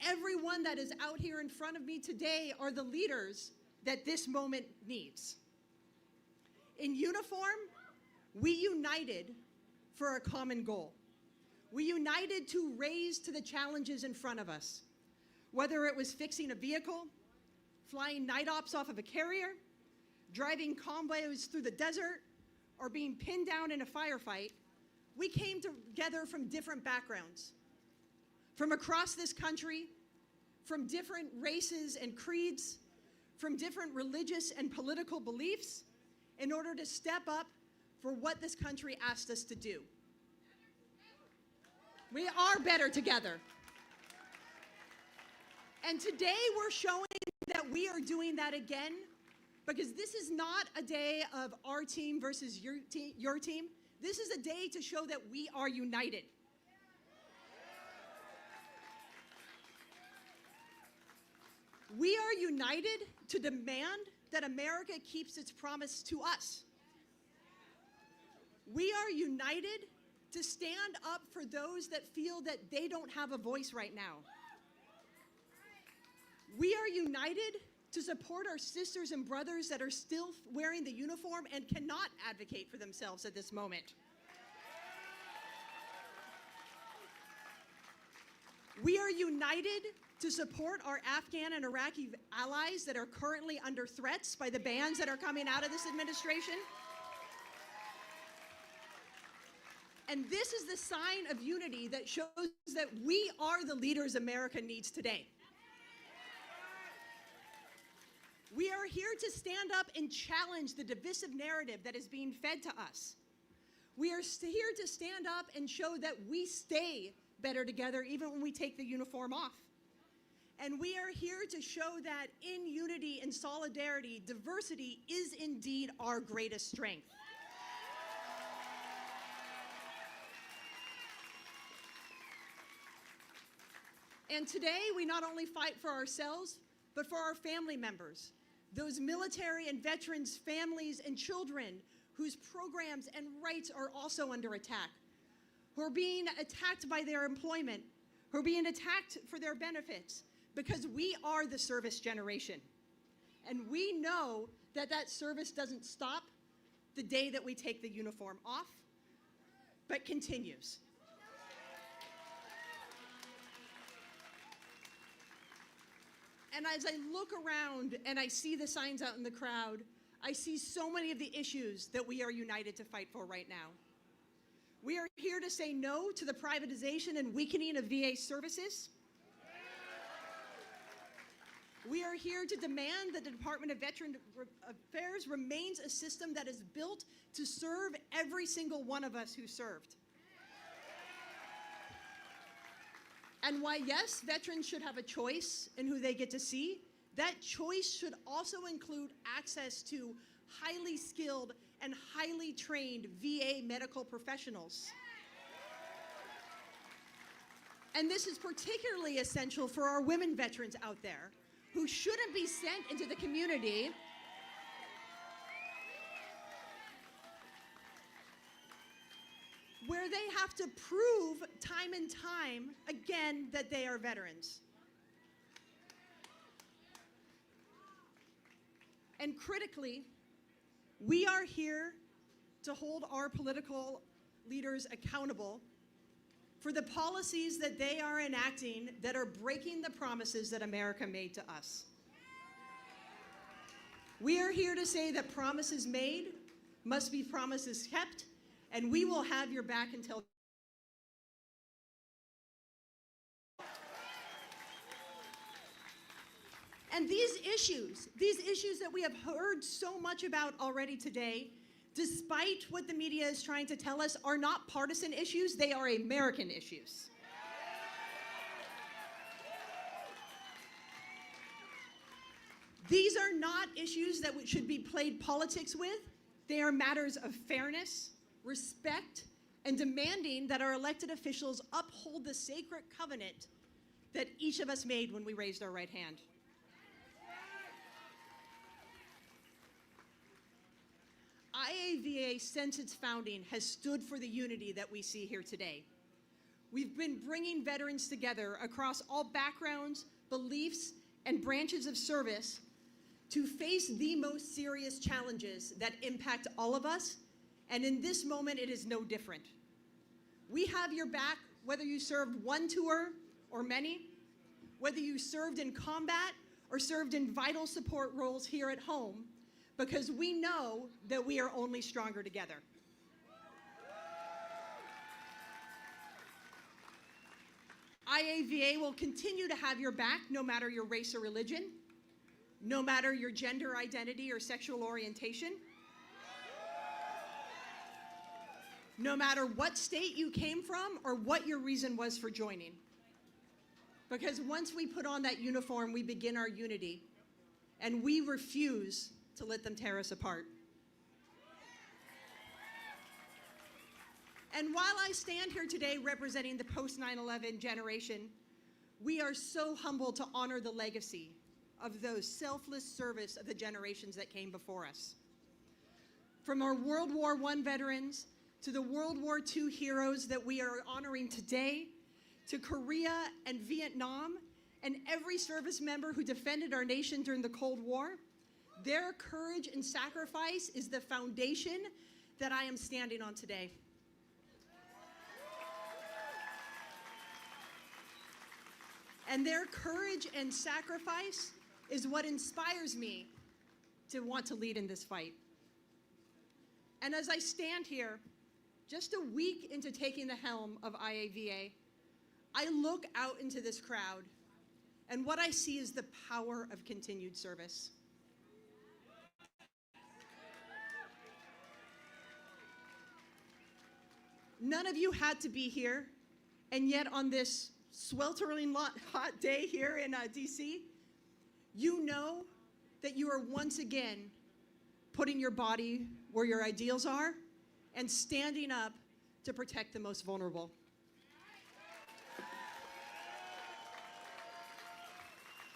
N: Everyone that is out here in front of me today are the leaders that this moment needs. In uniform, we united for a common goal. We united to raise to the challenges in front of us, whether it was fixing a vehicle, flying night ops off of a carrier, driving convoys through the desert, or being pinned down in a firefight. We came together from different backgrounds, from across this country, from different races and creeds, from different religious and political beliefs, in order to step up for what this country asked us to do. We are better together. And today we're showing that we are doing that again, because this is not a day of our team versus your team. This is a day to show that we are united. We are united to demand that America keeps its promise to us. We are united to stand up for those that feel that they don't have a voice right now. We are united to support our sisters and brothers that are still wearing the uniform and cannot advocate for themselves at this moment. We are united to support our Afghan and Iraqi allies that are currently under threats by the bans that are coming out of this administration. And this is the sign of unity that shows that we are the leaders America needs today. We are here to stand up and challenge the divisive narrative that is being fed to us. We are here to stand up and show that we stay better together even when we take the uniform off. And we are here to show that in unity and solidarity, diversity is indeed our greatest strength. And today, we not only fight for ourselves, but for our family members, those military and veterans' families and children whose programs and rights are also under attack, who are being attacked by their employment, who are being attacked for their benefits, because we are the service generation. And we know that that service doesn't stop the day that we take the uniform off, but continues. And as I look around and I see the signs out in the crowd, I see so many of the issues that we are united to fight for right now. We are here to say no to the privatization and weakening of VA services. We are here to demand that the Department of Veterans Affairs remains a system that is built to serve every single one of us who served. And why, yes, veterans should have a choice in who they get to see, that choice should also include access to highly skilled and highly trained VA medical professionals. And this is particularly essential for our women veterans out there who shouldn't be sent into the community where they have to prove time and time again that they are veterans. And critically, we are here to hold our political leaders accountable for the policies that they are enacting that are breaking the promises that America made to us. We are here to say that promises made must be promises kept, and we will have your back until and these issues that we have heard so much about already today, despite what the media is trying to tell us, are not partisan issues, they are American issues. These are not issues that should be played politics with. They are matters of fairness, respect, and demanding that our elected officials uphold the sacred covenant that each of us made when we raised our right hand. IAVVA, since its founding, has stood for the unity that we see here today. We've been bringing veterans together across all backgrounds, beliefs, and branches of service to face the most serious challenges that impact all of us, and in this moment, it is no different. We have your back, whether you served one tour or many, whether you served in combat or served in vital support roles here at home, because we know that we are only stronger together. IAVVA will continue to have your back no matter your race or religion, no matter your gender identity or sexual orientation, no matter what state you came from or what your reason was for joining. Because once we put on that uniform, we begin our unity, and we refuse to let them tear us apart. And while I stand here today representing the post-9/11 generation, we are so humbled to honor the legacy of those selfless service of the generations that came before us. From our World War I veterans to the World War II heroes that we are honoring today, to Korea and Vietnam, and every service member who defended our nation during the Cold War. Their courage and sacrifice is the foundation that I am standing on today. And their courage and sacrifice is what inspires me to want to lead in this fight. And as I stand here, just a week into taking the helm of IAVVA, I look out into this crowd, and what I see is the power of continued service. None of you had to be here, and yet on this sweltering hot day here in DC, you know that you are once again putting your body where your ideals are and standing up to protect the most vulnerable.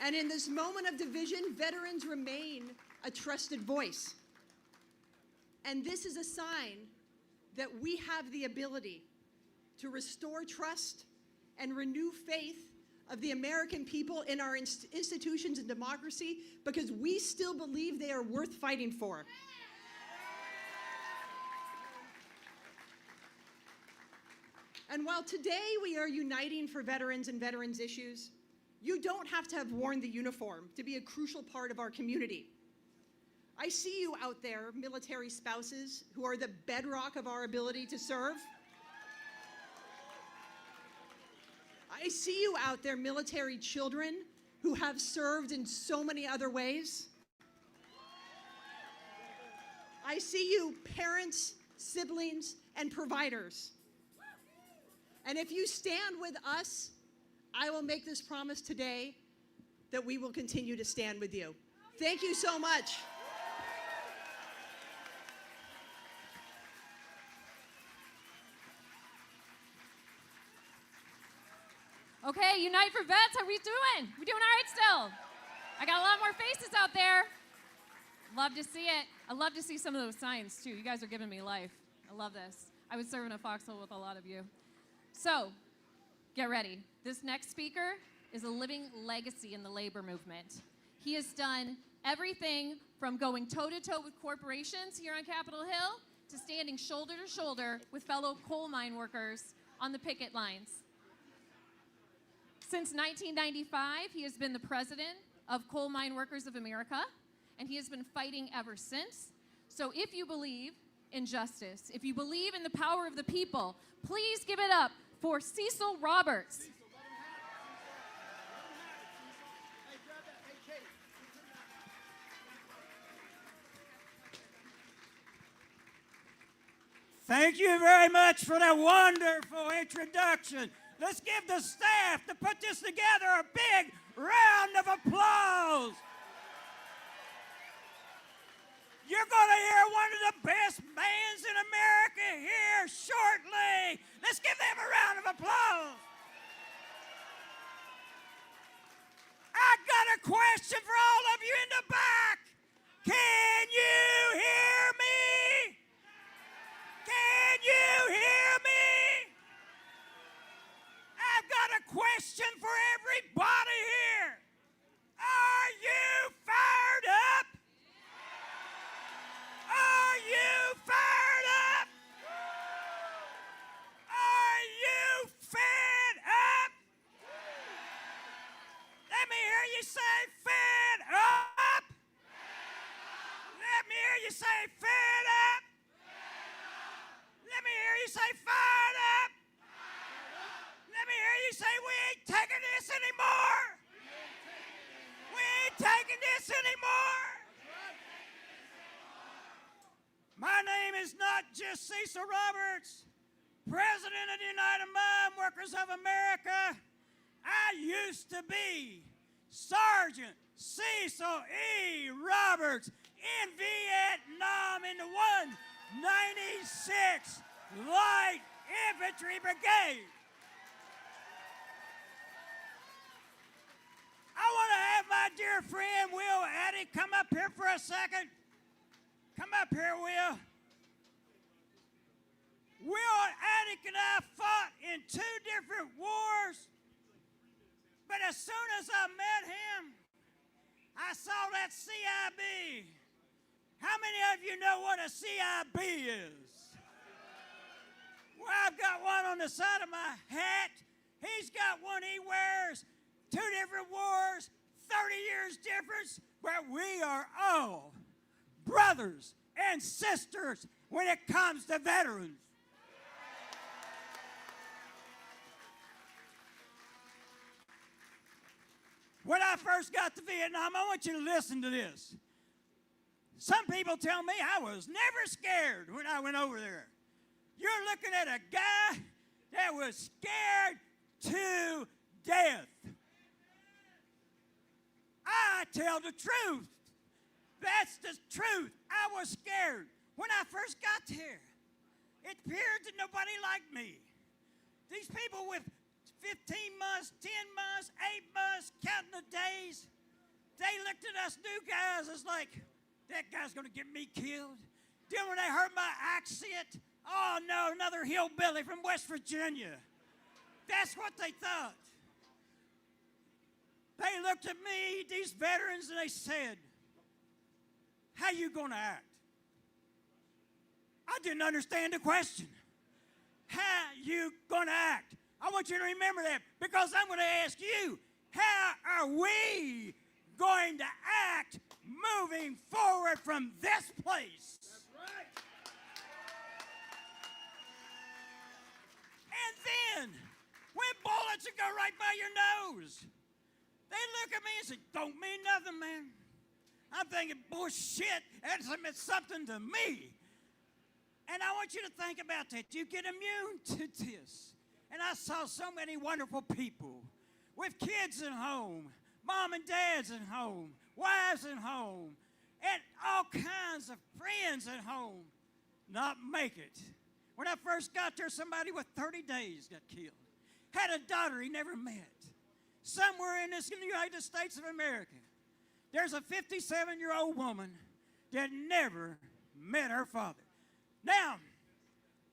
N: And in this moment of division, veterans remain a trusted voice. And this is a sign that we have the ability to restore trust and renew faith of the American people in our institutions and democracy, because we still believe they are worth fighting for. And while today we are uniting for veterans and veterans issues, you don't have to have worn the uniform to be a crucial part of our community. I see you out there, military spouses, who are the bedrock of our ability to serve. I see you out there, military children, who have served in so many other ways. I see you, parents, siblings, and providers. And if you stand with us, I will make this promise today that we will continue to stand with you. Thank you so much.
J: Okay, Unite for Vets, how we doing? We doing all right still? I got a lot more faces out there. Love to see it. I love to see some of those signs too. You guys are giving me life. I love this. I would serve in a foxhole with a lot of you. So, get ready. This next speaker is a living legacy in the labor movement. He has done everything from going toe-to-toe with corporations here on Capitol Hill to standing shoulder to shoulder with fellow coal mine workers on the picket lines. Since 1995, he has been the president of Coal Mine Workers of America, and he has been fighting ever since. So if you believe in justice, if you believe in the power of the people, please give it up for Cecil Roberts.
O: Thank you very much for that wonderful introduction. Let's give the staff to put this together a big round of applause. You're going to hear one of the best bands in America here shortly. Let's give them a round of applause. I got a question for all of you in the back. Can you hear me? Can you hear me? I've got a question for everybody here. Are you fired up? Are you fired up? Are you fed up? Let me hear you say fed up. Let me hear you say fed up. Let me hear you say fired up. Let me hear you say we ain't taking this anymore. We ain't taking this anymore. My name is not just Cecil Roberts, President of the United Mine Workers of America. I used to be Sergeant Cecil E. Roberts in Vietnam in the 196th Light Infantry Brigade. I want to have my dear friend Will Addy come up here for a second. Come up here, Will. Will Attic and I fought in 2 different wars, but as soon as I met him, I saw that CIB. How many of you know what a CIB is? Well, I've got one on the side of my hat. He's got one he wears. 2 different wars, 30 years difference, but we are all brothers and sisters when it comes to veterans. When I first got to Vietnam, I want you to listen to this. Some people tell me I was never scared when I went over there. You're looking at a guy that was scared to death. I tell the truth. That's the truth. I was scared. When I first got here, it appeared that nobody liked me. These people with 15 months, 10 months, 8 months, counting the days, they looked at us new guys as like, that guy's gonna get me killed. Then when they heard my accent, oh no, another hillbilly from West Virginia. That's what they thought. They looked at me, these veterans, and they said, how you gonna act? I didn't understand the question. How you gonna act? I want you to remember that because I'm gonna ask you, how are we going to act moving forward from this place? That's right. And then, when bullets would go right by your nose, they look at me and say, don't mean nothing, man. I'm thinking, bullshit, that's something to me. And I want you to think about that. You get immune to this. And I saw so many wonderful people with kids at home, mom and dads at home, wives at home, and all kinds of friends at home not make it. When I first got there, somebody with 30 days got killed. Had a daughter he never met. Somewhere in the United States of America, there's a 57-year-old woman that never met her father. Now,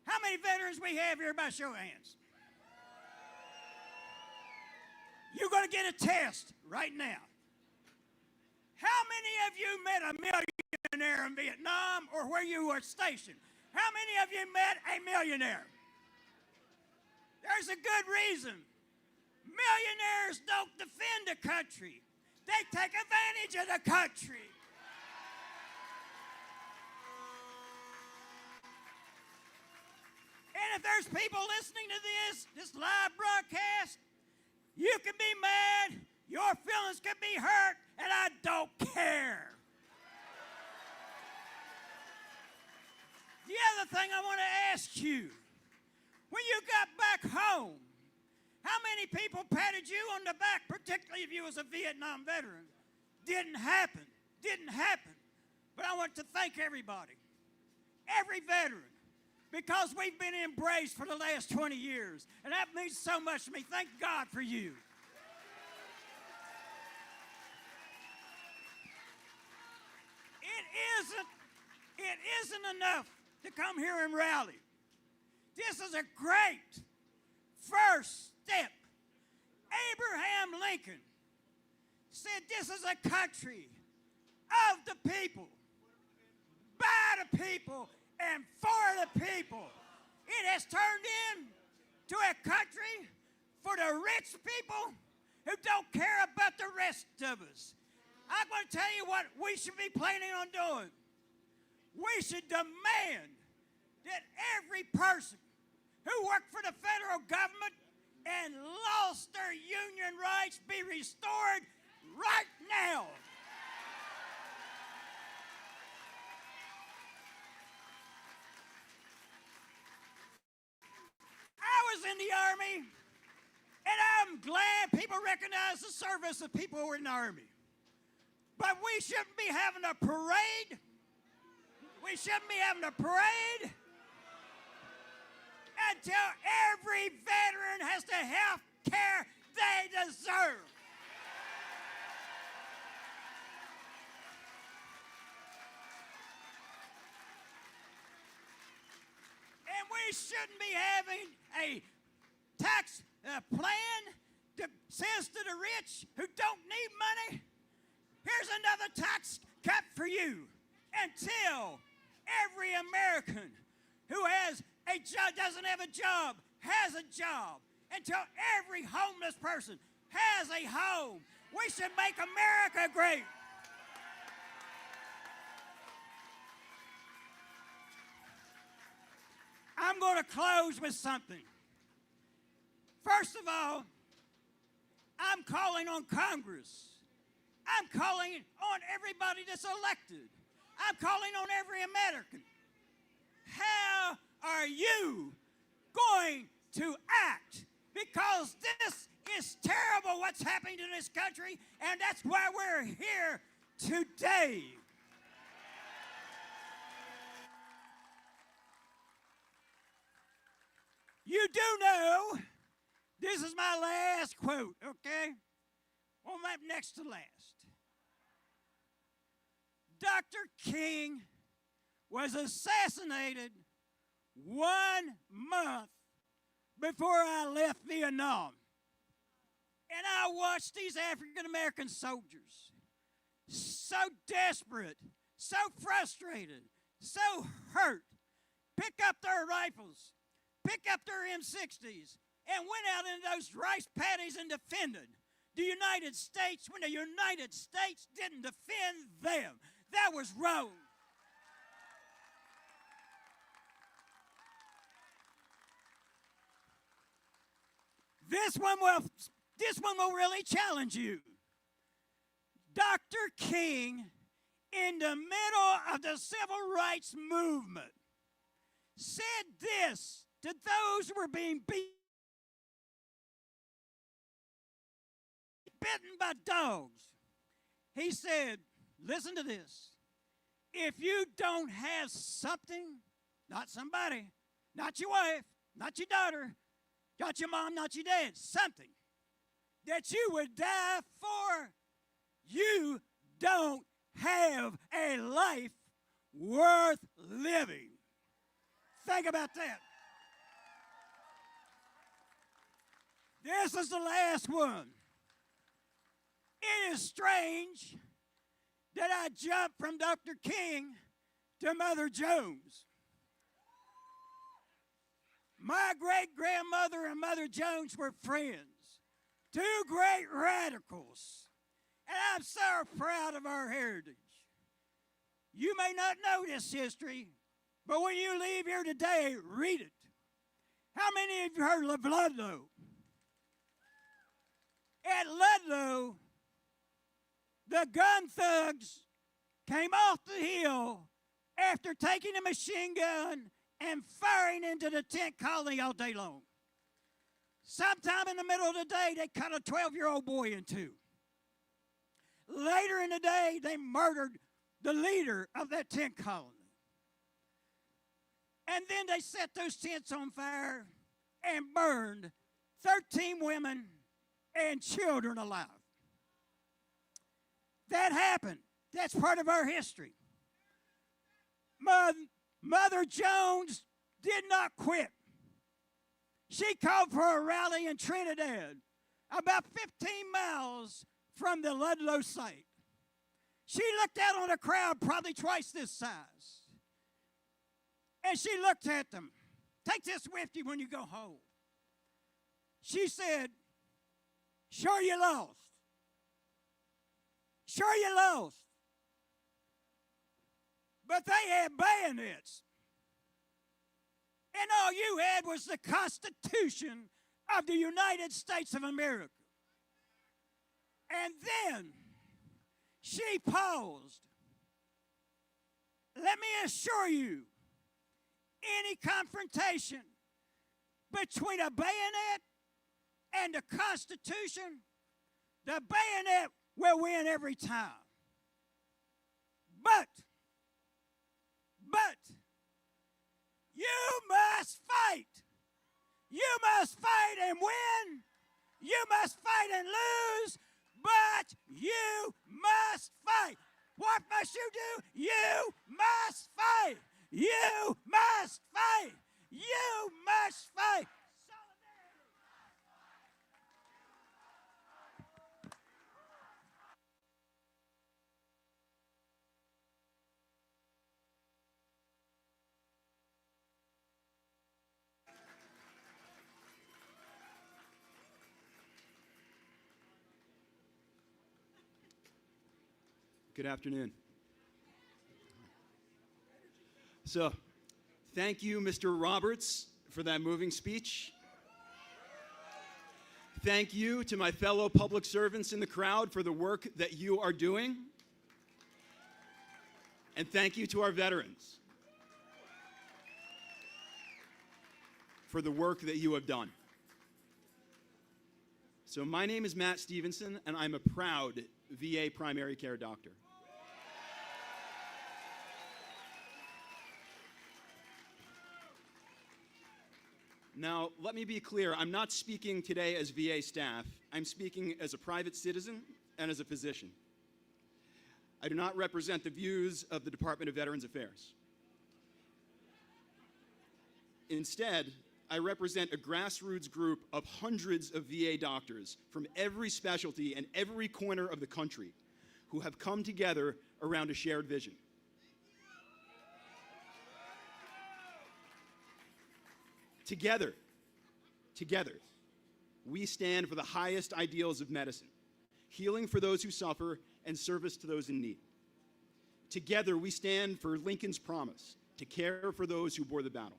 O: how many veterans we have here by show of hands? You're going to get a test right now. How many of you met a millionaire in Vietnam or where you were stationed? How many of you met a millionaire? There's a good reason. Millionaires don't defend the country. They take advantage of the country. And if there's people listening to this live broadcast, you can be mad, your feelings can be hurt, and I don't care. The other thing I want to ask you, when you got back home, how many people patted you on the back, particularly if you was a Vietnam veteran? Didn't happen. But I want to thank everybody, every veteran, because we've been embraced for the last 20 years. And that means so much to me. Thank God for you. It isn't enough to come here and rally. This is a great first step. Abraham Lincoln said this is a country of the people, by the people, and for the people. It has turned into a country for the rich people who don't care about the rest of us. I'm going to tell you what we should be planning on doing. We should demand that every person who worked for the federal government and lost their union rights be restored right now. I was in the Army, and I'm glad people recognize the service of people who were in the Army. But we shouldn't be having a parade. We shouldn't be having a parade until every veteran has the health care they deserve. And we shouldn't be having a tax plan that says to the rich who don't need money, here's another tax cut for you, until every American who has a job, doesn't have a job, has a job, until every homeless person has a home. We should make America great. I'm going to close with something. First of all, I'm calling on Congress. I'm calling on everybody that's elected. I'm calling on every American. How are you going to act? Because this is terrible what's happening to this country, and that's why we're here today. You do know, this is my last quote, okay? Well, I'm next to last. Dr. King was assassinated 1 month before I left Vietnam. And I watched these African American soldiers, so desperate, so frustrated, so hurt, pick up their rifles, pick up their M60s, and went out into those rice paddies and defended the United States when the United States didn't defend them. That was wrong. This one will really challenge you. Dr. King, in the middle of the civil rights movement, said this to those who were being bitten by dogs. He said, listen to this. If you don't have something, not somebody, not your wife, not your daughter, not your mom, not your dad, something that you would die for, you don't have a life worth living. Think about that. This is the last one. It is strange that I jumped from Dr. King to Mother Jones. My great-grandmother and Mother Jones were friends, 2 great radicals, and I'm so proud of our heritage. You may not know this history, but when you leave here today, read it. How many of you heard of Ludlow? At Ludlow, the gun thugs came off the hill after taking a machine gun and firing into the tent colony all day long. Sometime in the middle of the day, they cut a 12-year-old boy in 2. Later in the day, they murdered the leader of that tent colony. And then they set those tents on fire and burned 13 women and children alive. That happened. That's part of our history. Mother Jones did not quit. She called for a rally in Trinidad, about 15 miles from the Ludlow site. She looked out on a crowd probably twice this size. And she looked at them. Take this with you when you go home. She said, sure you lost. Sure you lost. But they had bayonets. And all you had was the Constitution of the United States of America. And then she paused. Let me assure you, any confrontation between a bayonet and the Constitution, the bayonet will win every time. But you must fight. You must fight and win. You must fight and lose, but you must fight. What must you do? You must fight. You must fight. You must fight.
P: Good afternoon. So, thank you, Mr. Roberts, for that moving speech. Thank you to my fellow public servants in the crowd for the work that you are doing. And thank you to our veterans for the work that you have done. So my name is Matt Stevenson, and I'm a proud VA primary care doctor. Now, let me be clear, I'm not speaking today as VA staff. I'm speaking as a private citizen and as a physician. I do not represent the views of the Department of Veterans Affairs. Instead, I represent a grassroots group of hundreds of VA doctors from every specialty and every corner of the country who have come together around a shared vision. Together, we stand for the highest ideals of medicine, healing for those who suffer and service to those in need. Together, we stand for Lincoln's promise to care for those who bore the battle.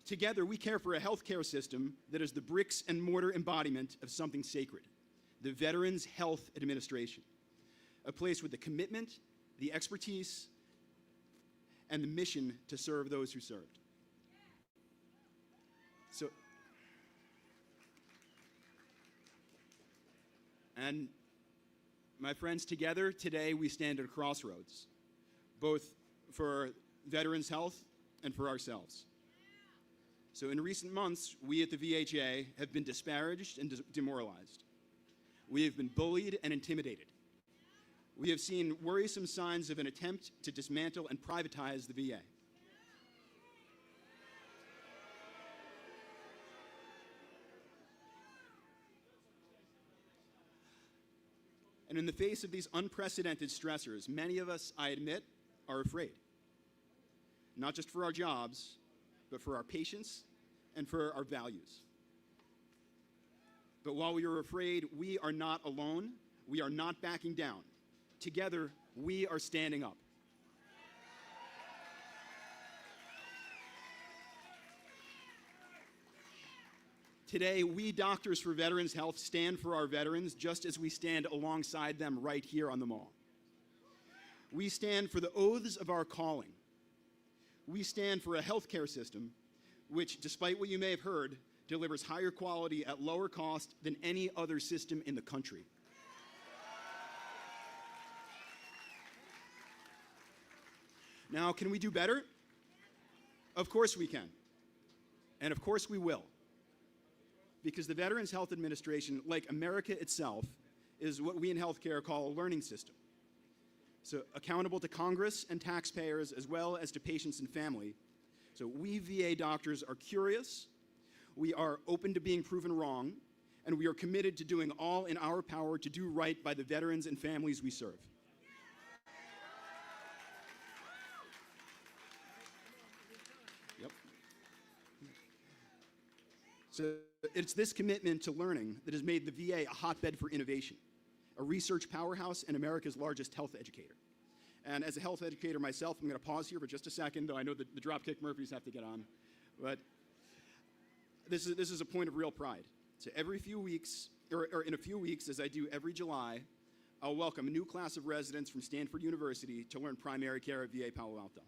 P: Together, we care for a healthcare system that is the bricks and mortar embodiment of something sacred, the Veterans Health Administration, a place with the commitment, the expertise, and the mission to serve those who served. And my friends, together today we stand at a crossroads, both for veterans' health and for ourselves. So in recent months, we at the VHA have been disparaged and demoralized. We have been bullied and intimidated. We have seen worrisome signs of an attempt to dismantle and privatize the VA. And in the face of these unprecedented stressors, many of us, I admit, are afraid. Not just for our jobs, but for our patients and for our values. But while we are afraid, we are not alone. We are not backing down. Together, we are standing up. Today, we Doctors for Veterans Health stand for our veterans just as we stand alongside them right here on the Mall. We stand for the oaths of our calling. We stand for a healthcare system which, despite what you may have heard, delivers higher quality at lower cost than any other system in the country. Now, can we do better? Of course we can. And of course we will. Because the Veterans Health Administration, like America itself, is what we in healthcare call a learning system. So accountable to Congress and taxpayers as well as to patients and family. So we VA doctors are curious, we are open to being proven wrong, and we are committed to doing all in our power to do right by the veterans and families we serve. Yep. So it's this commitment to learning that has made the VA a hotbed for innovation, a research powerhouse, and America's largest health educator. And as a health educator myself, I'm going to pause here for just a second, though I know that the Dropkick Murphys have to get on. But this is a point of real pride. So every few weeks, or in a few weeks, as I do every July, I'll welcome a new class of residents from Stanford University to learn primary care at VA Palo Alto.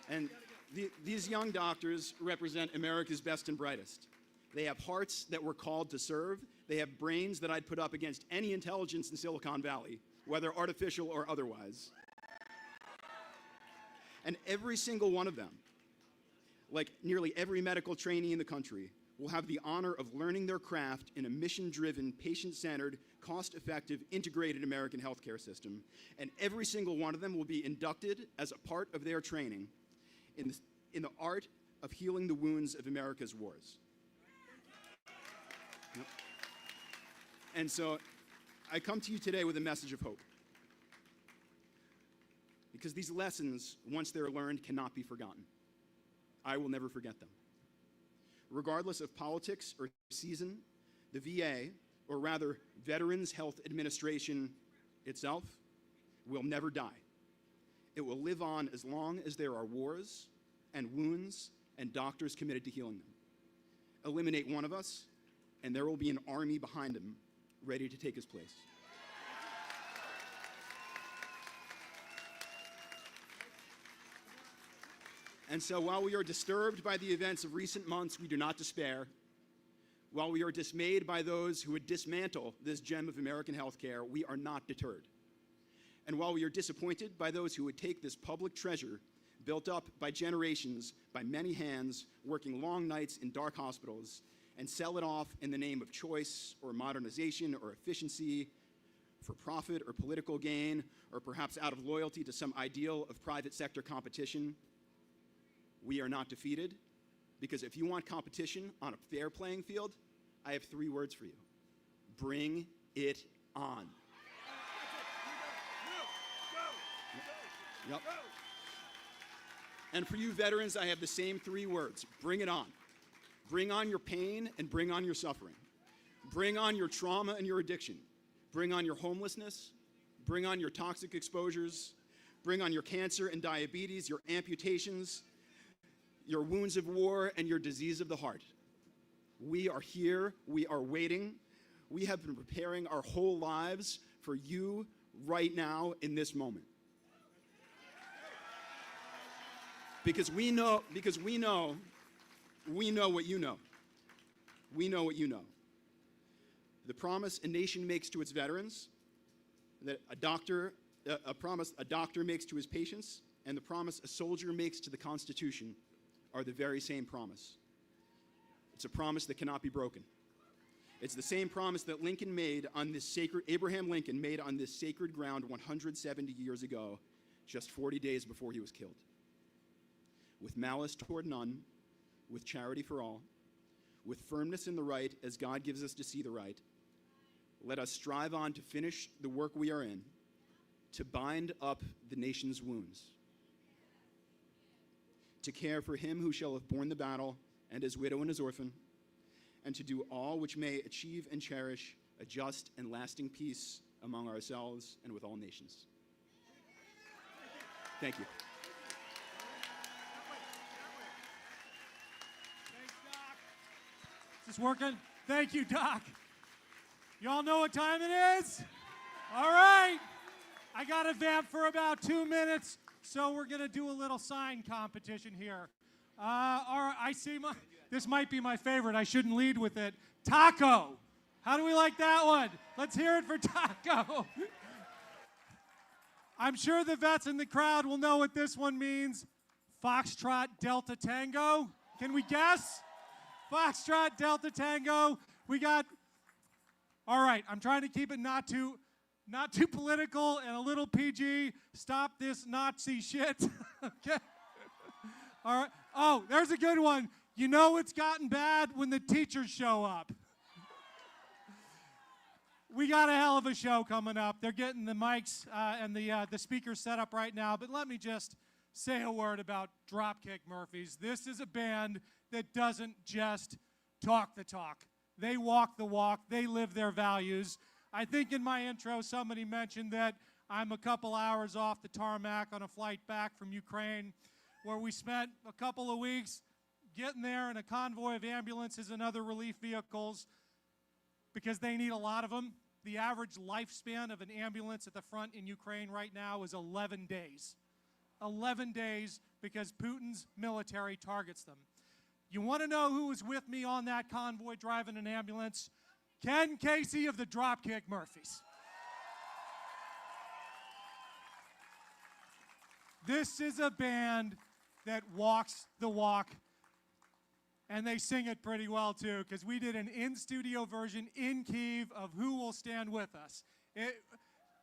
P: And these young doctors represent America's best and brightest. They have hearts that were called to serve. They have brains that I'd put up against any intelligence in Silicon Valley, whether artificial or otherwise. And every single one of them, like nearly every medical trainee in the country, will have the honor of learning their craft in a mission-driven, patient-centered, cost-effective, integrated American healthcare system, and every single one of them will be inducted as a part of their training in the art of healing the wounds of America's wars. Yep. And so I come to you today with a message of hope. Because these lessons, once they're learned, cannot be forgotten. I will never forget them. Regardless of politics or season, the VA, or rather Veterans Health Administration itself, will never die. It will live on as long as there are wars and wounds and doctors committed to healing them. Eliminate one of us, and there will be an army behind him ready to take his place. And so while we are disturbed by the events of recent months, we do not despair. While we are dismayed by those who would dismantle this gem of American healthcare, we are not deterred. And while we are disappointed by those who would take this public treasure built up by generations, by many hands, working long nights in dark hospitals, and sell it off in the name of choice or modernization or efficiency, for profit or political gain, or perhaps out of loyalty to some ideal of private sector competition, we are not defeated, because if you want competition on a fair playing field, I have 3 words for you. Bring it on. Yep. And for you veterans, I have the same 3 words. Bring it on. Bring on your pain and bring on your suffering. Bring on your trauma and your addiction. Bring on your homelessness. Bring on your toxic exposures. Bring on your cancer and diabetes, your amputations, your wounds of war, and your disease of the heart. We are here. We are waiting. We have been preparing our whole lives for you right now in this moment. Because we know what you know. We know what you know. The promise a nation makes to its veterans, that a promise a doctor makes to his patients, and the promise a soldier makes to the Constitution are the very same promise. It's a promise that cannot be broken. It's the same promise that Abraham Lincoln made on this sacred ground 170 years ago, just 40 days before he was killed. With malice toward none, with charity for all, with firmness in the right as God gives us to see the right, let us strive on to finish the work we are in, to bind up the nation's wounds, to care for him who shall have borne the battle and his widow and his orphan, and to do all which may achieve and cherish a just and lasting peace among ourselves and with all nations. Thank you.
C: Thanks, Doc. Is this working? Thank you, Doc. You all know what time it is? All right. I got to vamp for about 2 minutes, so we're going to do a little sign competition here. All right, I see this might be my favorite. I shouldn't lead with it. Taco. How do we like that one? Let's hear it for Taco. I'm sure the vets in the crowd will know what this one means. Foxtrot Delta Tango. Can we guess? Foxtrot Delta Tango. We got, all right, I'm trying to keep it not too political and a little PG. Stop this Nazi shit. Okay. All right. Oh, there's a good one. You know it's gotten bad when the teachers show up. We got a hell of a show coming up. They're getting the mics and the speakers set up right now. But let me just say a word about Dropkick Murphys. This is a band that doesn't just talk the talk. They walk the walk. They live their values. I think in my intro somebody mentioned that I'm a couple hours off the tarmac on a flight back from Ukraine, where we spent a couple of weeks getting there in a convoy of ambulances and other relief vehicles because they need a lot of them. The average lifespan of an ambulance at the front in Ukraine right now is 11 days. 11 days because Putin's military targets them. You want to know who was with me on that convoy driving an ambulance? Ken Casey of the Dropkick Murphys. This is a band that walks the walk. And they sing it pretty well, too, because we did an in-studio version in Kyiv of Who Will Stand With Us.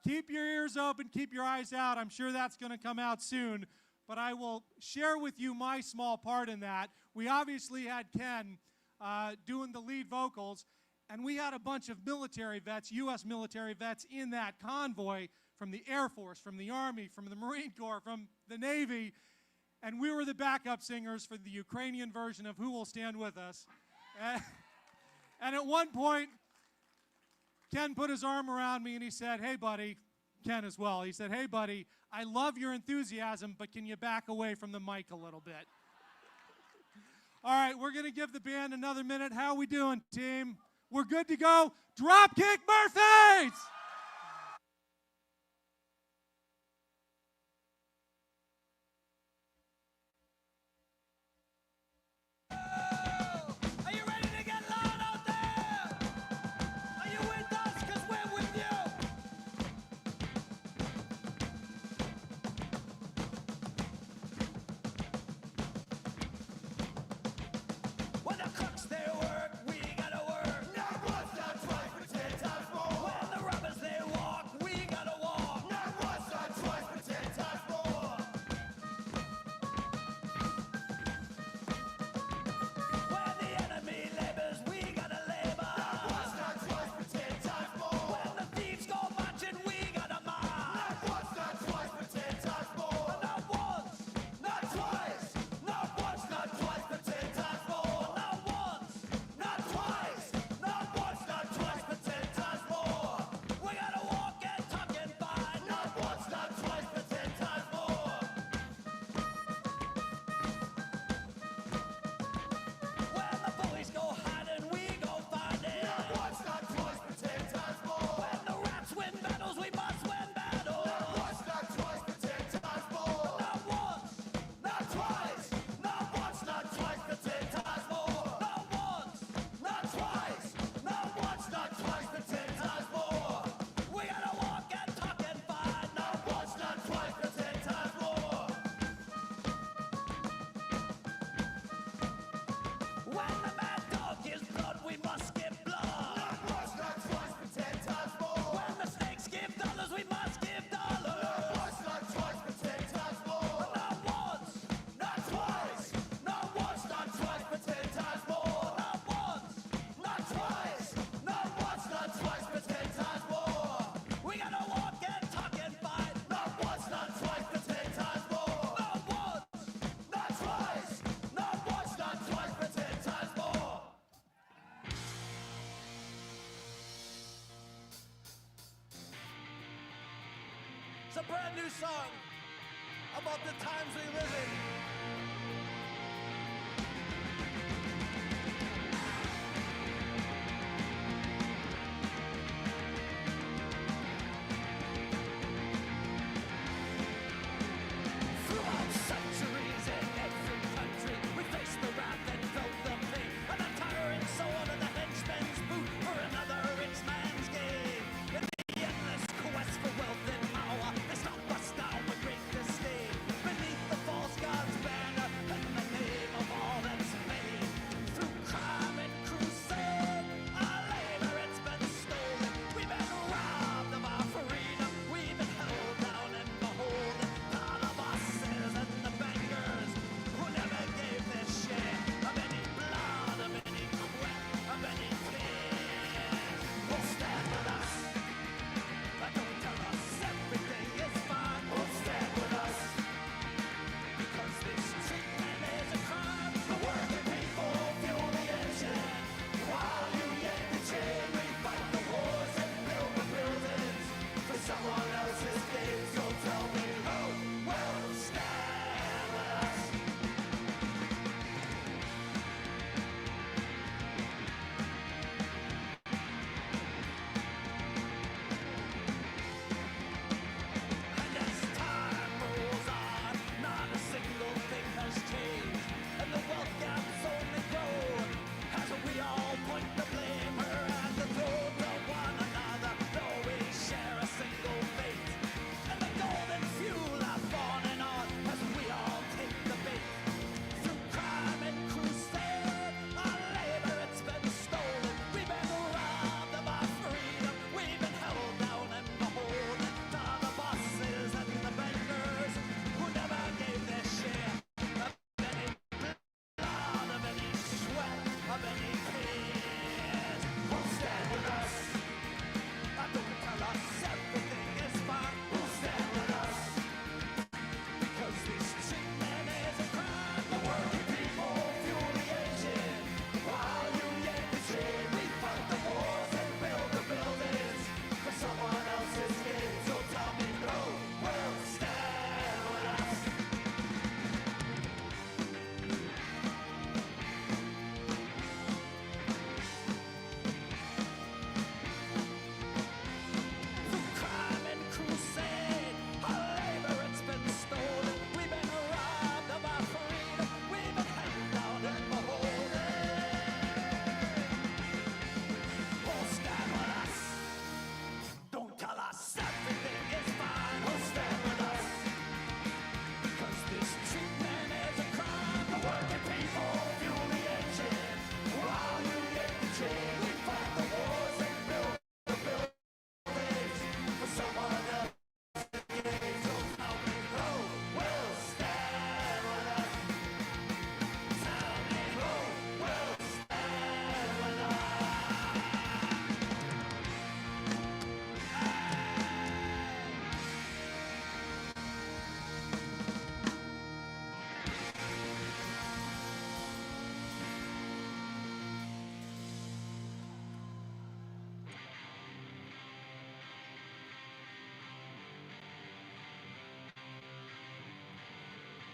C: Keep your ears open, keep your eyes out. I'm sure that's going to come out soon. But I will share with you my small part in that. We obviously had Ken doing the lead vocals, and we had a bunch of military vets, U.S. military vets, in that convoy from the Air Force, from the Army, from the Marine Corps, from the Navy, and we were the backup singers for the Ukrainian version of Who Will Stand With Us. And at one point, Ken put his arm around me and he said, hey, buddy, Ken as well, he said, hey, buddy, I love your enthusiasm, but can you back away from the mic a little bit? All right, we're going to give the band another minute. How are we doing, team? We're good to go. Dropkick Murphys!
O: Are you ready to get loud out there? Are you with us? Because we're with you. When the cooks they work, we gotta work. Not once, not twice, but 10 times more. When the robbers they walk, we gotta walk. Not once, not twice, but 10 times more. When the enemy labors, we gotta labor. Not once, not twice, but 10 times more. When the thieves go marching, we gotta march. Not once, not twice, but 10 times more. Not once, not twice, not once, not twice, but 10 times more. Not once, not twice, not once, not twice, but 10 times more. We gotta walk and talk and fight. Not once, not twice, but 10 times more. When the bullies go hiding, we go finding. Not once, not twice, but 10 times more. When the rats win battles, we must win battles. Not once, not twice, but 10 times more. Not once, not twice, not once, not twice, but 10 times more. Not once, not twice, not once, not twice, but 10 times more. We gotta walk and talk and fight. Not once, not twice, but 10 times more. When the mad dog gives blood, we must give blood. Not once, not twice, but 10 times more. When the snakes give dollars, we must give dollars. Not once, not twice, but 10 times more. Not once, not twice, not once, not twice, but 10 times more. Not once, not twice, not once, not twice, but 10 times more. We gotta walk and talk and fight. Not once, not twice, but 10 times more. Not once, not twice, not once, not twice, but 10 times more. It's a brand new song about the times we live in. Throughout centuries in every country, we face the wrath and felt the pain, and the tyrant soul and the henchman's boot for another rich man's gain. In the endless quest for wealth and power, they stop us down with great disdain. Beneath the false gods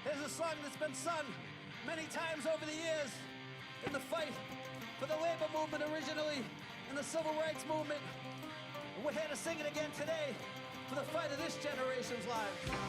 Q: There's a song that's been sung many times over the years in the fight for the labor movement originally, in the civil rights movement. And we're here to sing it again today for the fight of this generation's lives.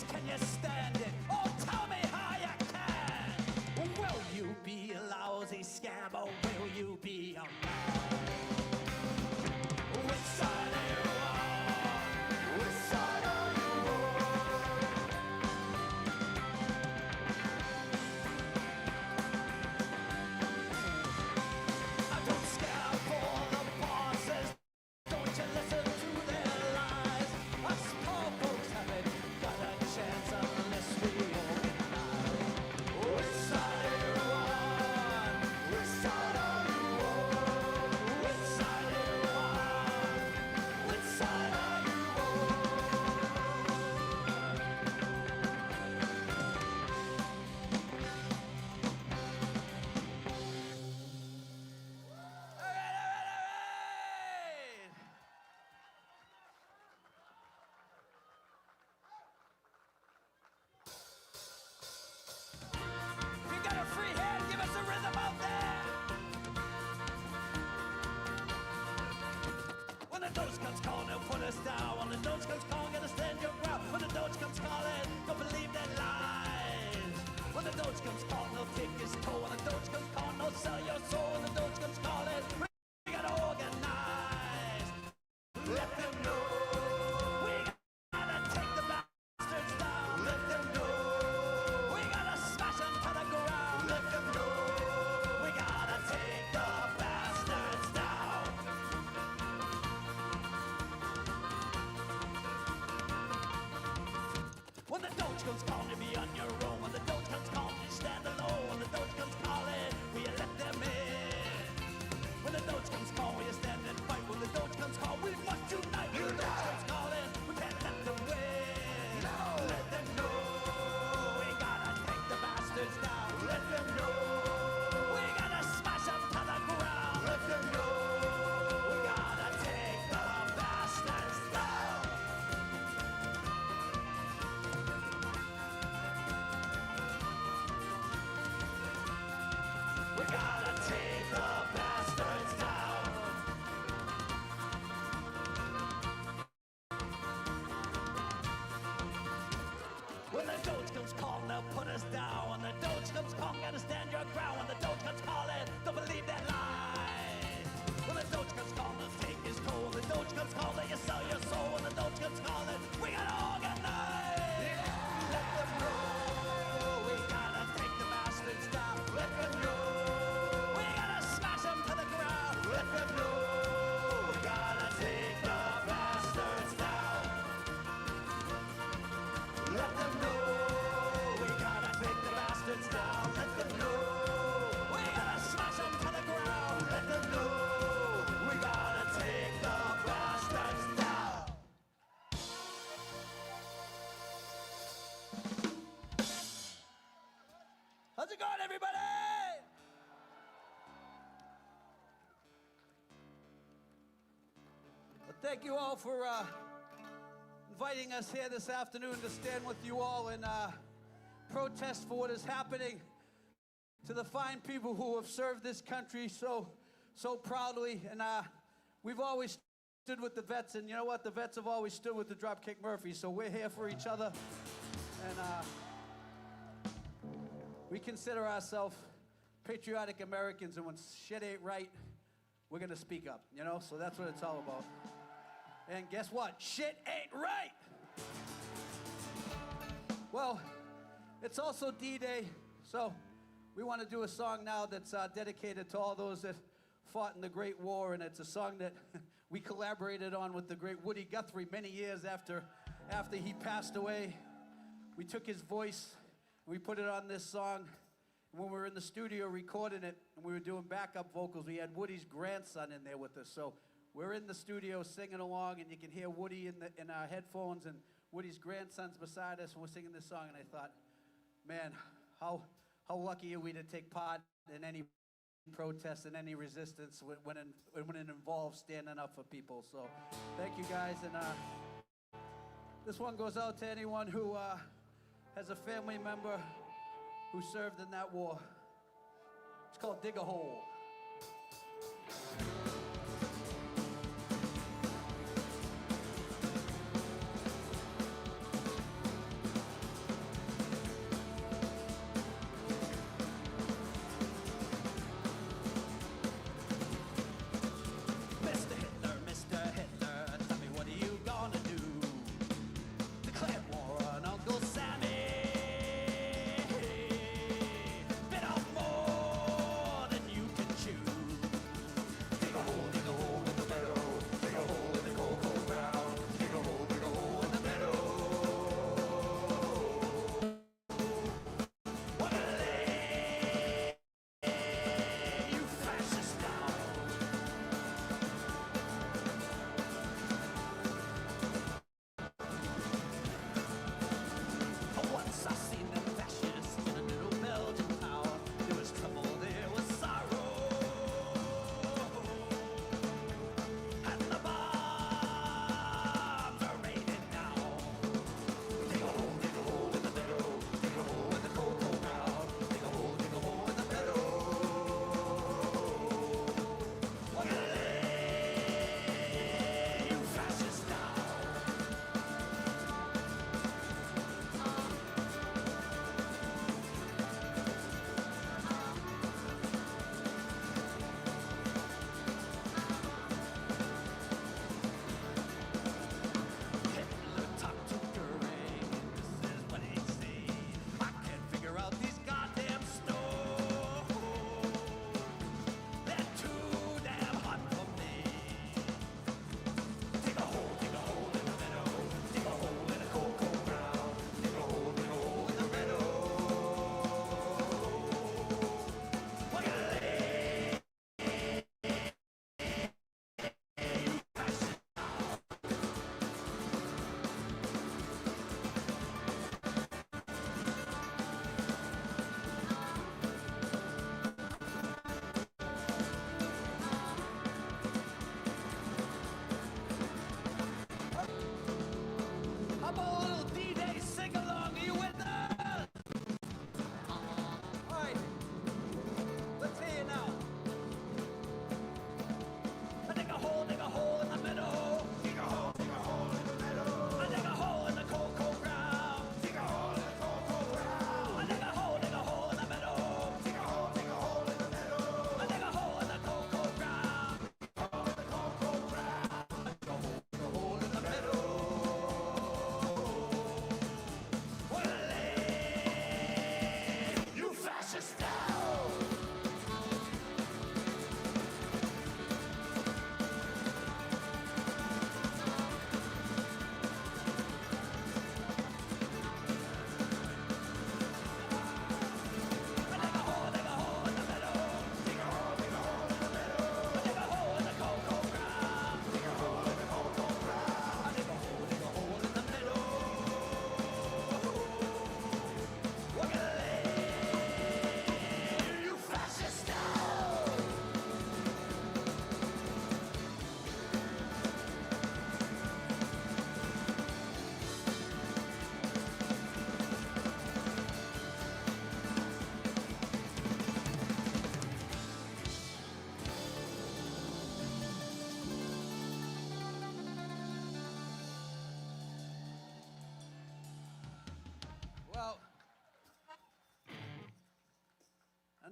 Q: Can you stand it? Oh, tell me how you can. Will you be a lousy scab or will you be a man? Which side are you on? Which side are you on? I don't scab for the bosses. Don't you listen to their lies. Us poor folks haven't got a chance unless we organize. Which side are you on? Which side are you on? Which side are you on? Which side are you If you got a free hand, give us a rhythm out there. When the Doge comes calling, they'll put us down. When the Doge comes calling, gotta stand your ground. When the Doge comes calling, don't believe their lies. When the Doge comes calling, they'll take his toe. When the Doge comes calling, they'll sell your soul. When the Doge comes calling, we gotta organize. Let them know. We gotta take the bastards down. Let them know. We gotta smash them to the ground. Let them know. We gotta take the bastards down. When the Doge comes calling, you be on your own. When the Doge comes calling, you stand alone. When the Doge comes calling, we let them in. When the Doge comes calling, we stand and fight. When the Doge comes calling, we must unite. When the Doge comes calling, we can't let them win. No, let them know. We gotta take the bastards down. Let them know. We gotta smash them to the ground. Let them know. We gotta take the bastards down. We gotta take the bastards down. When the Doge comes calling, they'll put us down. When the Doge comes calling, gotta stand your ground. When the Doge comes calling, don't believe their lies. When the Doge comes calling, they'll take his toll. When the Doge comes calling, you sell your soul. When the Doge comes calling, we gotta organize. Let them know. We gotta take the bastards down. Let them know. We gotta smash them to the ground. Let them know. We gotta take the bastards down. Let them know. We gotta take the bastards down. Let them know. We gotta smash them to the ground. Let them know. We gotta take the bastards down. How's it going, everybody? Well, thank you all for inviting us here this afternoon to stand with you all in protest for what is happening
R: to the fine people who have served this country so proudly, and we've always stood with the vets, and you know what? The vets have always stood with the Dropkick Murphys, so we're here for each other, and we consider ourselves patriotic Americans, and when shit ain't right, we're gonna speak up, you know? So that's what it's all about. And guess what? Shit ain't right! Well, it's also D-Day, so we want to do a song now that's dedicated to all those that fought in the Great War, and it's a song that we collaborated on with the great Woody Guthrie many years after he passed away. We took his voice, and we put it on this song. When we were in the studio recording it, and we were doing backup vocals, we had Woody's grandson in there with us. So we're in the studio singing along, and you can hear Woody in our headphones, and Woody's grandson's beside us, and we're singing this song, and I thought, man, how lucky are we to take part in any protest and any resistance when it involves standing up for people. So thank you guys, and this one goes out to anyone who has a family member who served in that war. It's called Dig a Hole.
Q: Bit off more than you can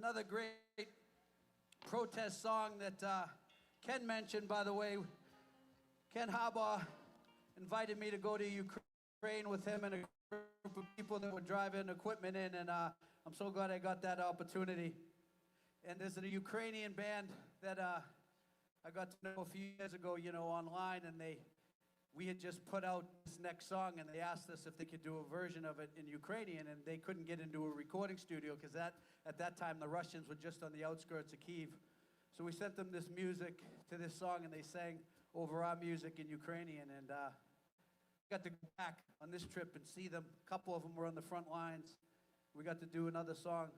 R: Another great protest song that Ken mentioned, by the way. Ken Harbaugh invited me to go to Ukraine with him and a group of people that were driving equipment in, and I'm so glad I got that opportunity. And there's a Ukrainian band that I got to know a few years ago, you know, online, and we had just put out this next song, and they asked us if they could do a version of it in Ukrainian, and they couldn't get into a recording studio because at that time the Russians were just on the outskirts of Kyiv. So we sent them this music to this song, and they sang over our music in Ukrainian, and got to go back on this trip and see them. A couple of them were on the front lines. We got to do another song,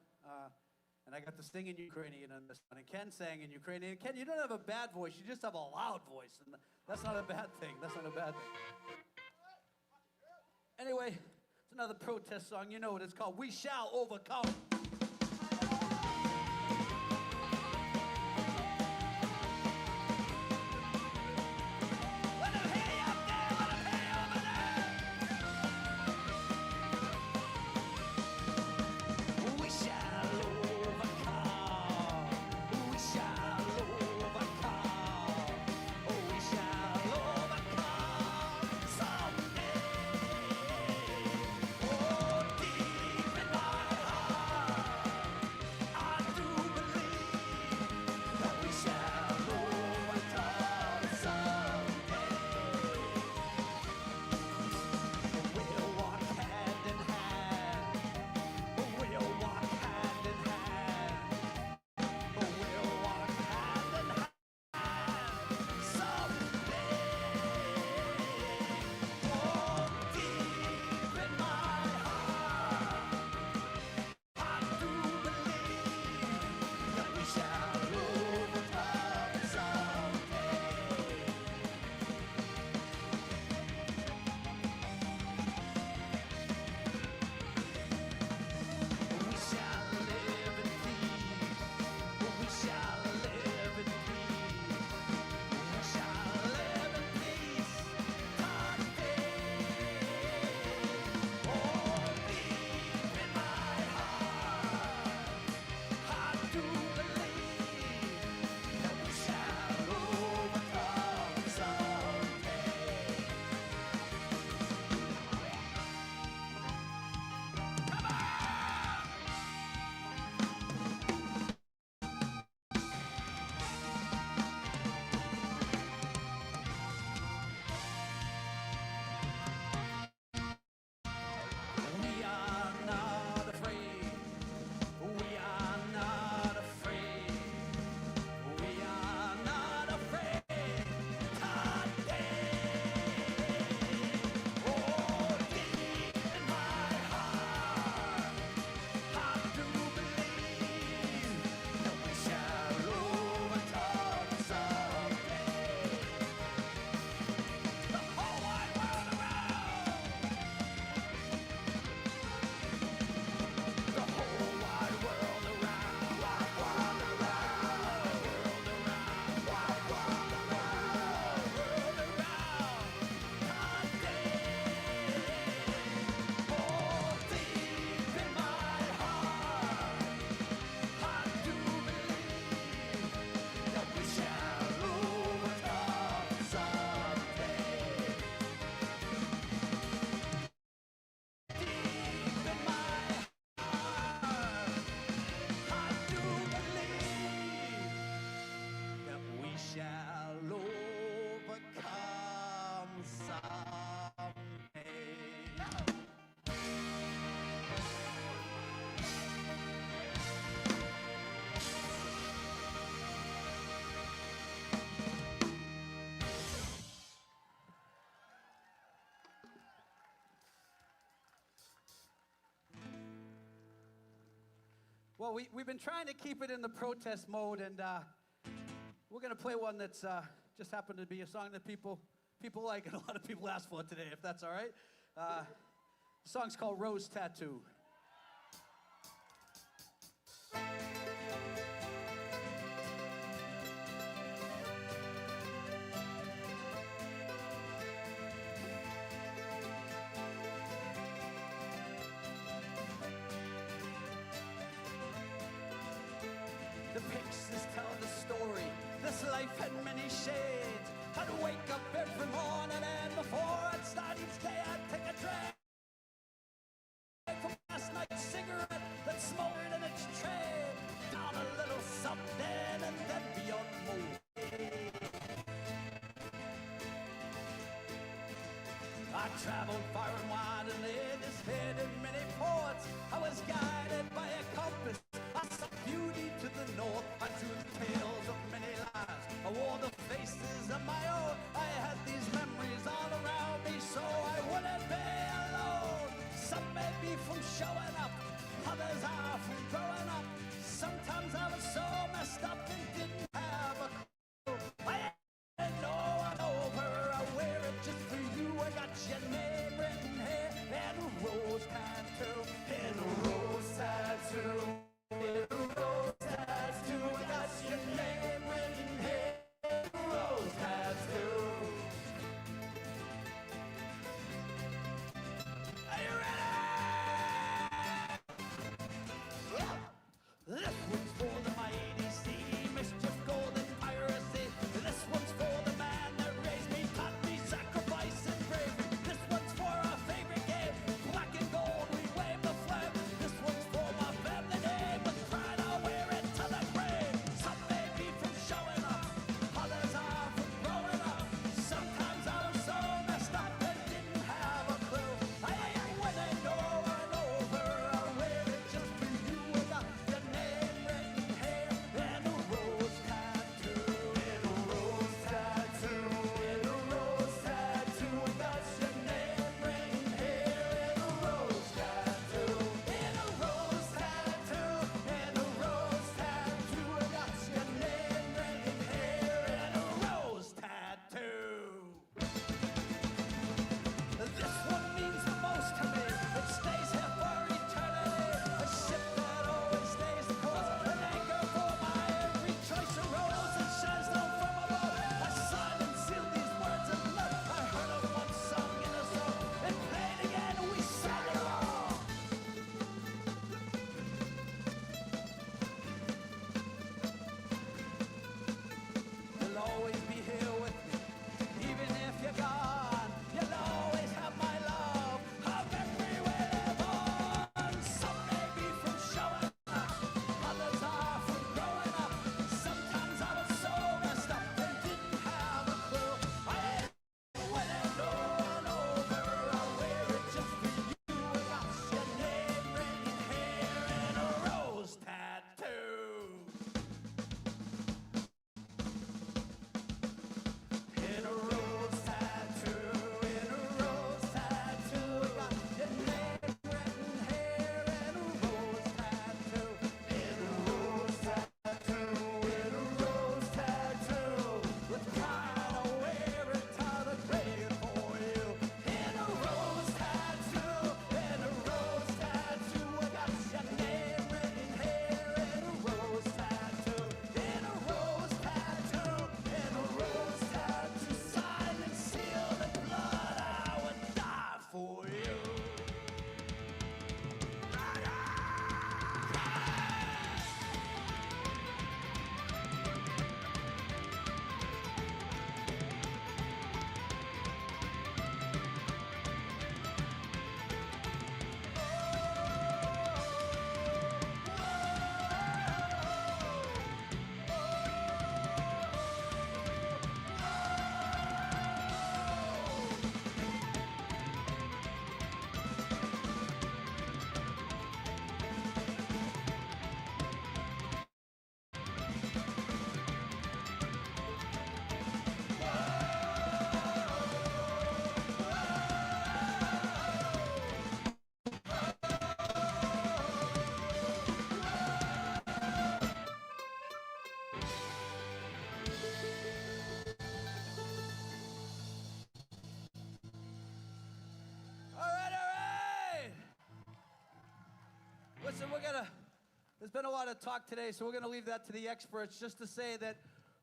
R: and I got to sing in Ukrainian on this one. And Ken sang in Ukrainian. Ken, you don't have a bad voice, you just have a loud voice, and that's not a bad thing. That's not a bad thing. Anyway, it's another protest song. You know what it's called. We Shall Overcome. Well, we've been trying to keep it in the protest mode, and we're going to play one that's just happened to be a song that people like and a lot of people asked for today, if that's all right. The song's called Rose Tattoo.
Q: life had many shades. I'd wake up every morning and before I'd start each day I'd take a drag from last night's cigarette that smoldered in its tray. Down a little something and then be on my way. I traveled far and wide and laid this head in many ports. I was guided by a compass. I saw beauty to the north. I drew the tales of many lives. I wore the faces of my own. I had these memories all around me, so I wouldn't be alone. Some may be from showing up, others are from growing up. Sometimes I was so messed up and didn't have a clue. I didn't know I'm over. I wear it just for you. I got your name written here and a rose tattoo. And a rose tattoo. And a rose tattoo. I got your name written here and a rose tattoo. Are you ready? This one's for the mighty sea, mischief, golden piracy. This one's for the man that raised me, taught me sacrifice and bravery. This one's for our favorite game, black and gold, we wave the flag. This one's for my family name, with pride I'll wear it to the grave. Some may be from showing up, others are from growing up. Sometimes I was so messed up and didn't have a clue. I ain't winning over and over, I'll wear it just for you. I got your name written here and a rose tattoo. And a rose tattoo. And a rose tattoo. I got your name written here and a rose tattoo. And a rose tattoo. And a rose tattoo. I got your name written here and a rose tattoo. This one means the most to me. It stays here for eternity. A ship that always stays the course. An anchor for my every choice. A rose that shines down from above. I signed and sealed these words of love. I heard them once sung in a song. It played again and we sang along. You'll always be here with me, even if you're gone. You'll always have my love. I'll everywhere live on. Some may be from showing up, others are from growing up. Sometimes I was so messed up and didn't have a clue. I ain't winning over and over. I'll wear it just for you. I got your name written here and a rose tattoo. In a rose tattoo, in a rose tattoo, I got your name written here and a rose tattoo. In a rose tattoo, in a rose tattoo, with pride I'll wear it to the grave for you. In a rose tattoo, in a rose tattoo, I got your name written here and a rose tattoo. In a rose tattoo, in a rose tattoo, signed and sealed in blood, I would die for you. Listen, there's been a lot of talk today, so we're gonna leave that to the experts, just to say that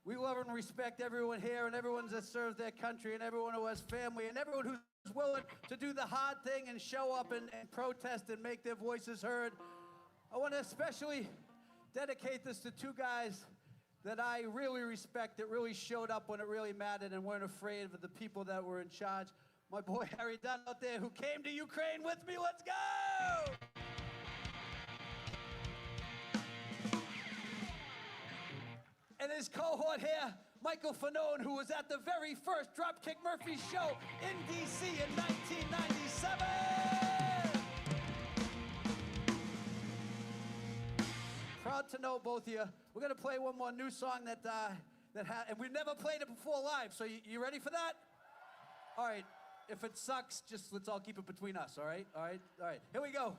Q: we love and respect everyone here and everyone that serves their country and everyone who has family and everyone who's willing to do the hard thing and show up and protest and make their voices heard. I want to especially dedicate this to two guys
R: that I really respect, that really showed up when it really mattered and weren't afraid of the people that were in charge. My boy Harry Dunn out there who came to Ukraine with me. Let's go! And his cohort here, Michael Fanone, who was at the very first Dropkick Murphys show in D.C. in 1997. Proud to know both of you. We're gonna play one more new song and we've never played it before live. So you ready for that? All right. If it sucks, just let's all keep it between us. All right. All right. All right. Here we go.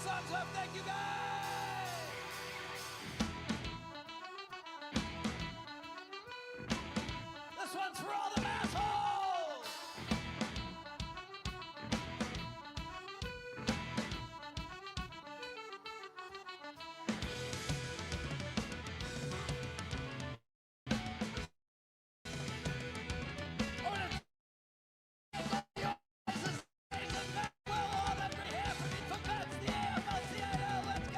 R: Songs left. Thank you, guys. This one's for all the assholes. Let's go.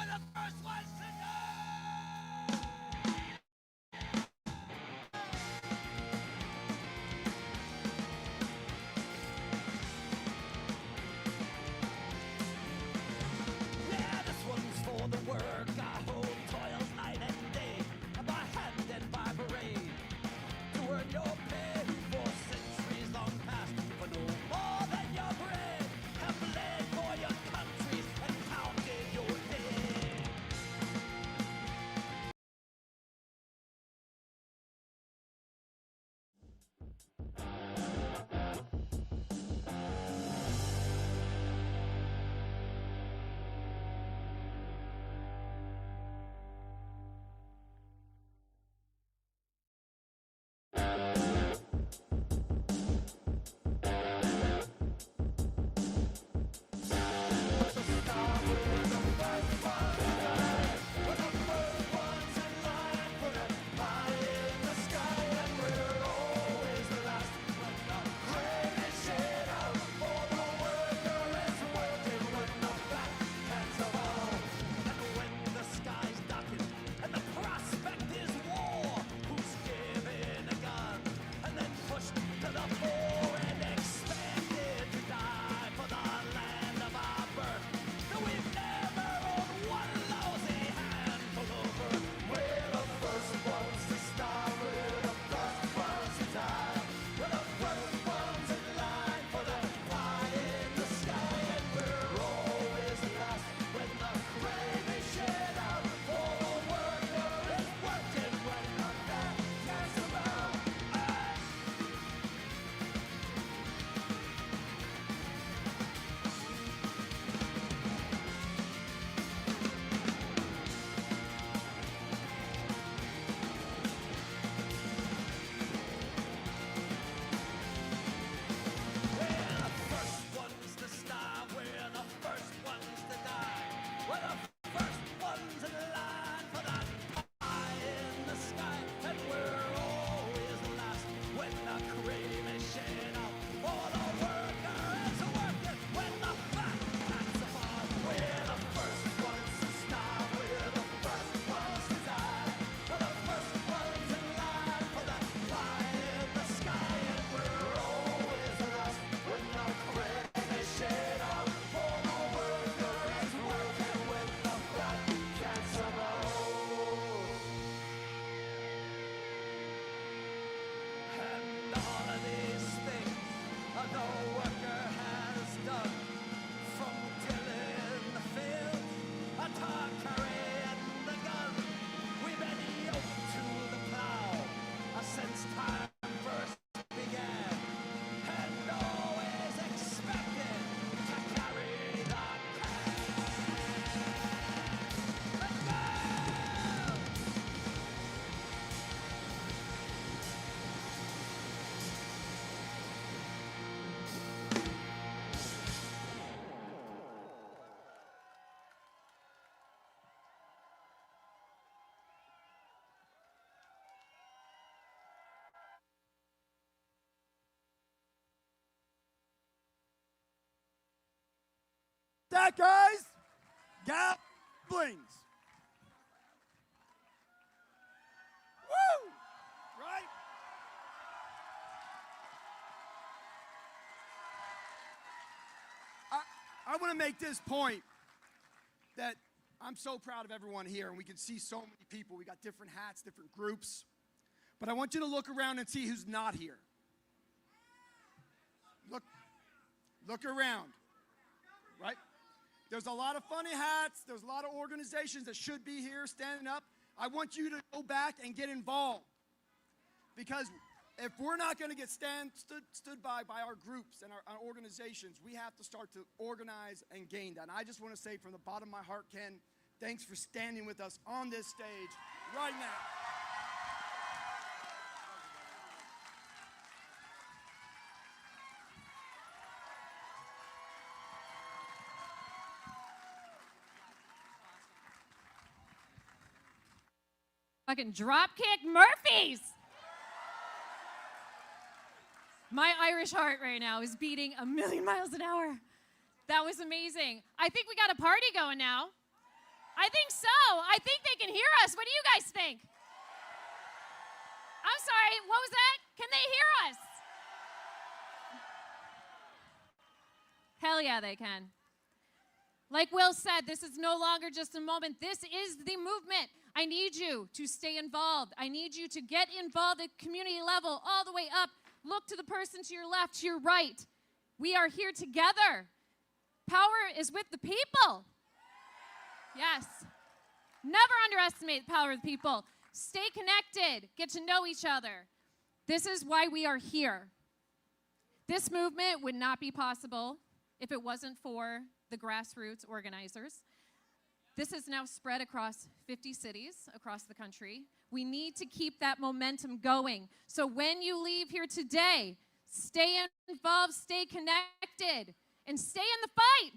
Q: the first ones to know. Yeah, this one's for the work I hold, toils night and day, by hand and by parade, to earn your pay for centuries long past, for no more than your bread, have bled for your countries and counted your dead.
I: That, guys, Gablings. Woo! Right? I want to make this point that I'm so proud of everyone here, and we can see so many people. We got different hats, different groups. But I want you to look around and see who's not here. Look around, right? There's a lot of funny hats. There's a lot of organizations that should be here standing up. I want you to go back and get involved. Because if we're not going to get stood by our groups and our organizations, we have to start to organize and gain that. And I just want to say from the bottom of my heart, Ken, thanks for standing with us on this stage right now.
J: Fucking Dropkick Murphys. My Irish heart right now is beating 1,000,000 miles an hour. That was amazing. I think we got a party going now. I think so. I think they can hear us. What do you guys think? I'm sorry, what was that? Can they hear us? Hell yeah, they can. Like Will said, this is no longer just a moment. This is the movement. I need you to stay involved. I need you to get involved at community level, all the way up. Look to the person to your left, to your right. We are here together. Power is with the people. Yes. Never underestimate the power of the people. Stay connected. Get to know each other. This is why we are here. This movement would not be possible if it wasn't for the grassroots organizers. This is now spread across 50 cities across the country. We need to keep that momentum going. So when you leave here today, stay involved, stay connected, and stay in the fight.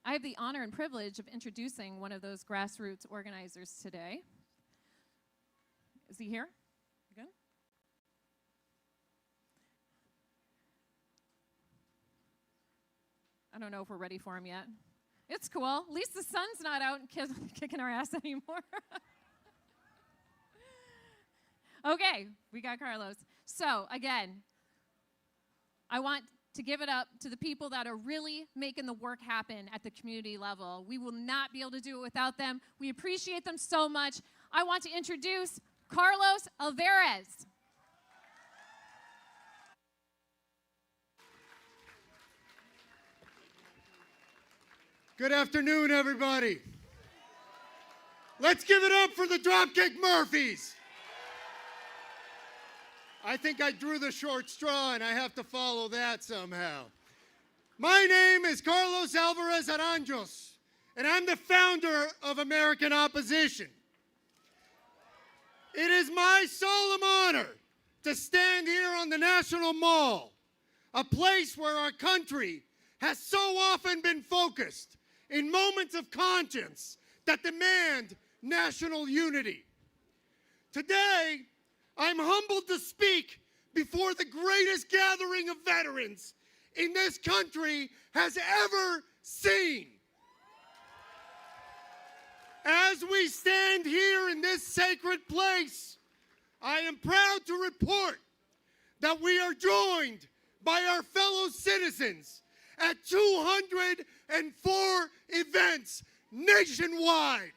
J: I have the honor and privilege of introducing one of those grassroots organizers today. Is he here? Good. I don't know if we're ready for him yet. It's cool. At least the sun's not out and kicking our ass anymore. Okay, we got Carlos. So, again, I want to give it up to the people that are really making the work happen at the community level. We will not be able to do it without them. We appreciate them so much. I want to introduce Carlos Alvarez.
S: Good afternoon, everybody. Let's give it up for the Dropkick Murphys. I think I drew the short straw, and I have to follow that somehow. My name is Carlos Alvarez Aranjos, and I'm the founder of American Opposition. It is my solemn honor to stand here on the National Mall, a place where our country has so often been focused in moments of conscience that demand national unity. Today, I'm humbled to speak before the greatest gathering of veterans in this country has ever seen. As we stand here in this sacred place, I am proud to report that we are joined by our fellow citizens at 204 events nationwide.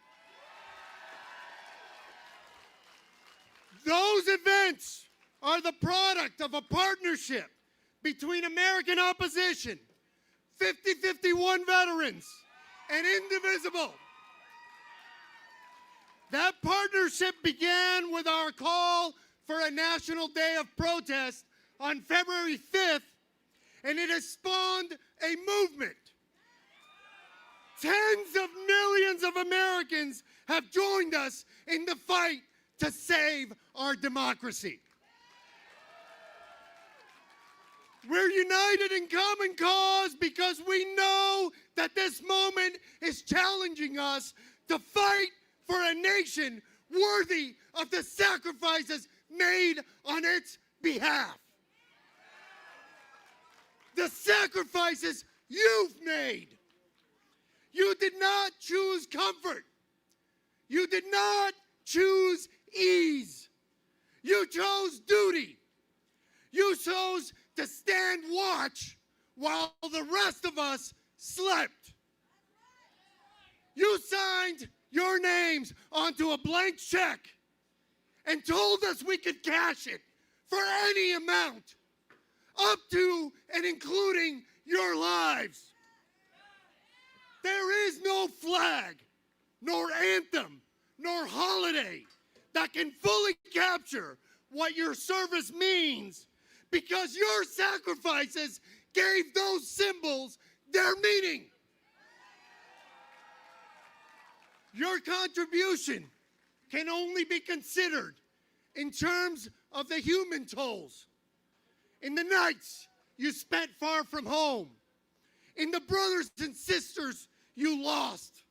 S: Those events are the product of a partnership between American Opposition, 5051 Veterans, and Indivisible. That partnership began with our call for a National Day of Protest on February 5th, and it has spawned a movement. Tens of millions of Americans have joined us in the fight to save our democracy. We're united in common cause because we know that this moment is challenging us to fight for a nation worthy of the sacrifices made on its behalf. The sacrifices you've made. You did not choose comfort. You did not choose ease. You chose duty. You chose to stand watch while the rest of us slept. You signed your names onto a blank check and told us we could cash it for any amount, up to and including your lives. There is no flag, nor anthem, nor holiday that can fully capture what your service means, because your sacrifices gave those symbols their meaning. Your contribution can only be considered in terms of the human tolls. In the nights you spent far from home, in the brothers and sisters you lost,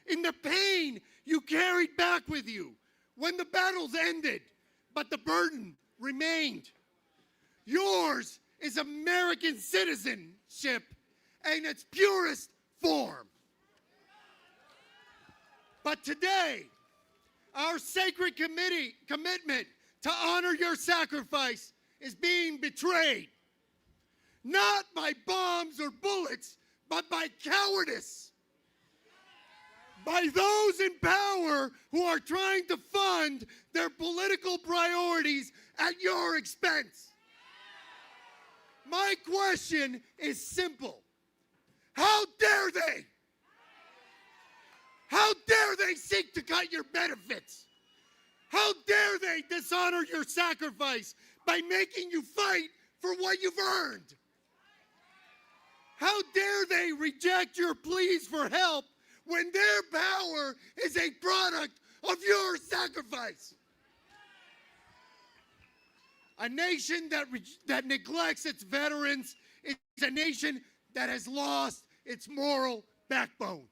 S: in the pain you carried back with you when the battles ended, but the burden remained. Yours is American citizenship in its purest form. But today, our sacred commitment to honor your sacrifice is being betrayed. Not by bombs or bullets, but by cowardice. By those in power who are trying to fund their political priorities at your expense. My question is simple. How dare they? How dare they seek to cut your benefits? How dare they dishonor your sacrifice by making you fight for what you've earned? How dare they reject your pleas for help when their power is a product of your sacrifice? A nation that neglects its veterans is a nation that has lost its moral backbone.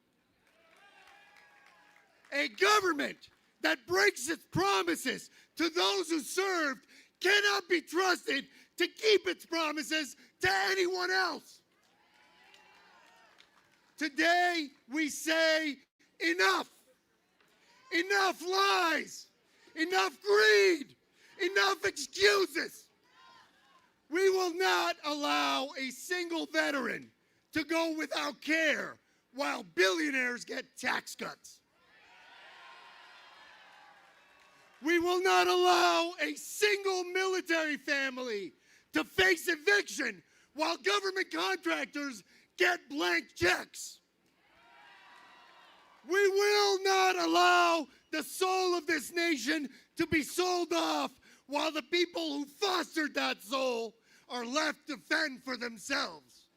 S: A government that breaks its promises to those who served cannot be trusted to keep its promises to anyone else. Today, we say enough. Enough lies. Enough greed. Enough excuses. We will not allow a single veteran to go without care while billionaires get tax cuts. We will not allow a single military family to face eviction while government contractors get blank checks. We will not allow the soul of this nation to be sold off while the people who fostered that soul are left to fend for themselves.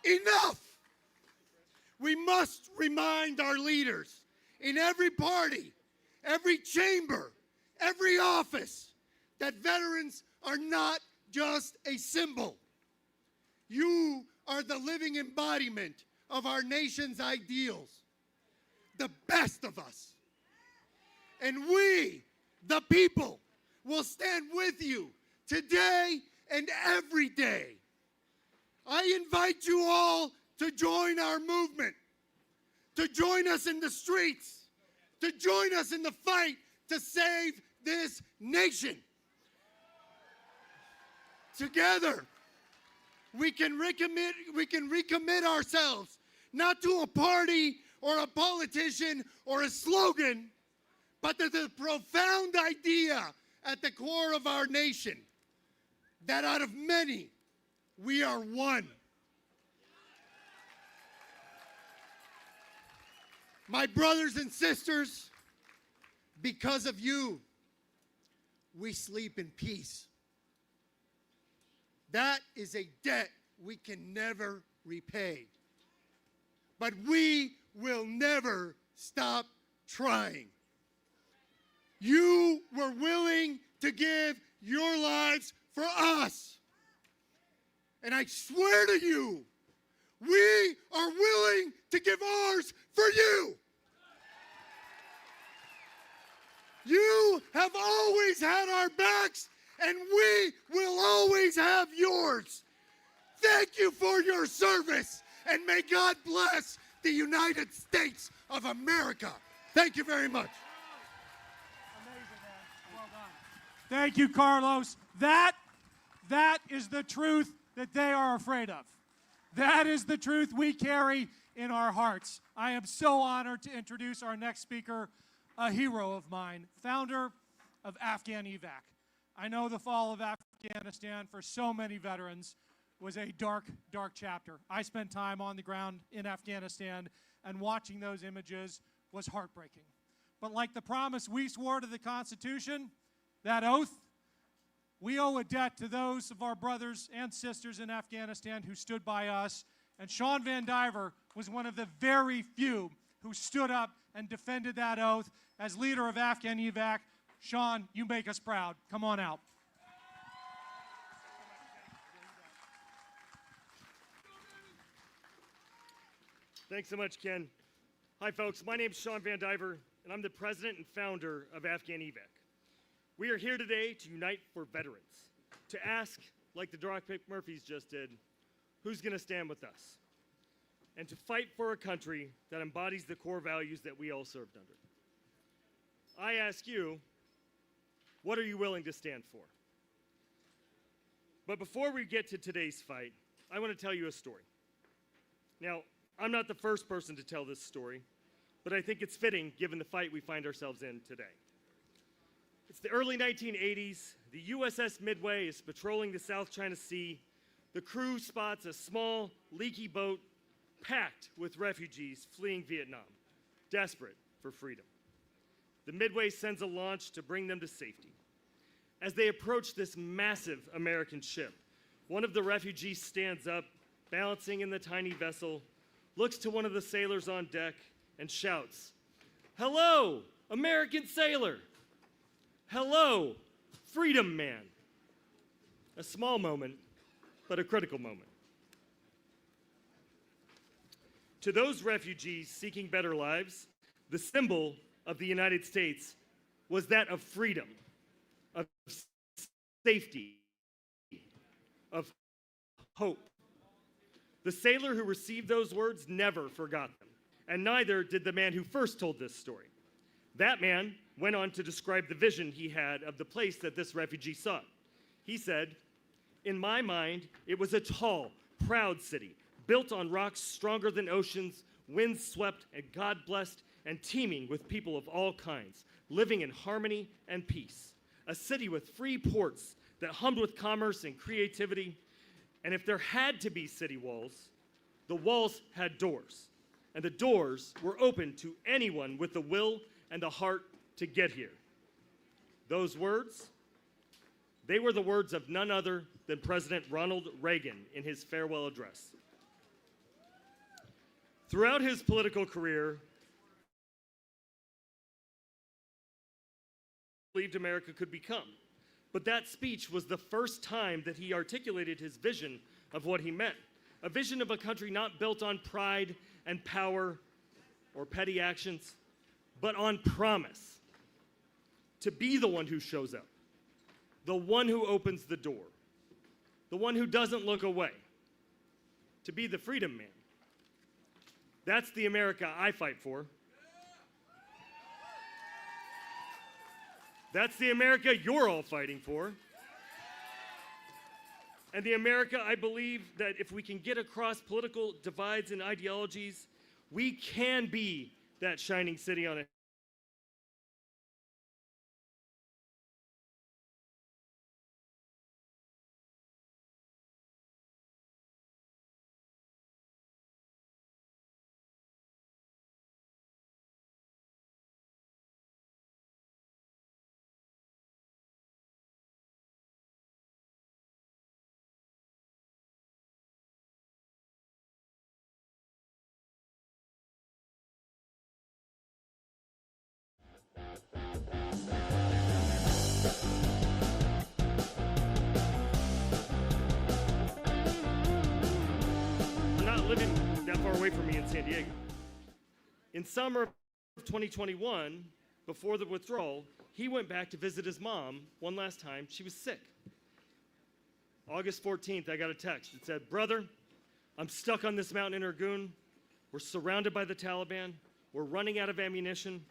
S: Enough! We must remind our leaders in every party, every chamber, every office, that veterans are not just a symbol. You are the living embodiment of our nation's ideals, the best of us. And we, the people, will stand with you today and every day. I invite you all to join our movement, to join us in the streets, to join us in the fight to save this nation. Together, we can recommit ourselves not to a party or a politician or a slogan, but to the profound idea at the core of our nation, that out of many, we are one. My brothers and sisters, because of you, we sleep in peace. That is a debt we can never repay. But we will never stop trying. You were willing to give your lives for us. And I swear to you, we are willing to give ours for you. You have always had our backs, and we will always have yours. Thank you for your service, and may God bless the United States of America. Thank you very much.
C: Amazing, man. Well done. Thank you, Carlos. That is the truth that they are afraid of. That is the truth we carry in our hearts. I am so honored to introduce our next speaker, a hero of mine, founder of Afghan EVAC. I know the fall of Afghanistan for so many veterans was a dark, dark chapter. I spent time on the ground in Afghanistan, and watching those images was heartbreaking. But like the promise we swore to the Constitution, that oath, we owe a debt to those of our brothers and sisters in Afghanistan who stood by us, and Sean Van Diver was one of the very few who stood up and defended that oath as leader of Afghan EVAC. Sean, you make us proud. Come on out.
T: Thanks so much, Ken. Hi, folks. My name is Sean Van Diver, and I'm the president and founder of Afghan EVAC. We are here today to unite for veterans, to ask, like the Dropkick Murphys just did, who's going to stand with us, and to fight for a country that embodies the core values that we all served under. I ask you, what are you willing to stand for? But before we get to today's fight, I want to tell you a story. Now, I'm not the first person to tell this story, but I think it's fitting given the fight we find ourselves in today. It's the early 1980s. The USS Midway is patrolling the South China Sea. The crew spots a small, leaky boat packed with refugees fleeing Vietnam, desperate for freedom. The Midway sends a launch to bring them to safety. As they approach this massive American ship, one of the refugees stands up, balancing in the tiny vessel, looks to one of the sailors on deck, and shouts, "Hello, American sailor! Hello, freedom man!" A small moment, but a critical moment. To those refugees seeking better lives, the symbol of the United States was that of freedom, of safety, of hope. The sailor who received those words never forgot them, and neither did the man who first told this story. That man went on to describe the vision he had of the place that this refugee sought. He said, "In my mind, it was a tall, proud city, built on rocks stronger than oceans, wind-swept and God-blessed, and teeming with people of all kinds, living in harmony and peace. A city with free ports that hummed with commerce and creativity. And if there had to be city walls, the walls had doors, and the doors were open to anyone with the will and the heart to get here." Those words, they were the words of none other than President Ronald Reagan in his farewell address. Throughout his political career, he believed America could become. But that speech was the first time that he articulated his vision of what he meant. A vision of a country not built on pride and power or petty actions, but on promise. To be the one who shows up, the one who opens the door, the one who doesn't look away. To be the freedom man. That's the America I fight for. That's the America you're all fighting for. And the America I believe that if we can get across political divides and ideologies, we can be that shining city on a living that far away from me in San Diego. In summer of 2021, before the withdrawal, he went back to visit his mom one last time. She was sick. August 14th, I got a text. It said, "Brother, I'm stuck on this mountain in Irgun. We're surrounded by the Taliban. We're running out of ammunition.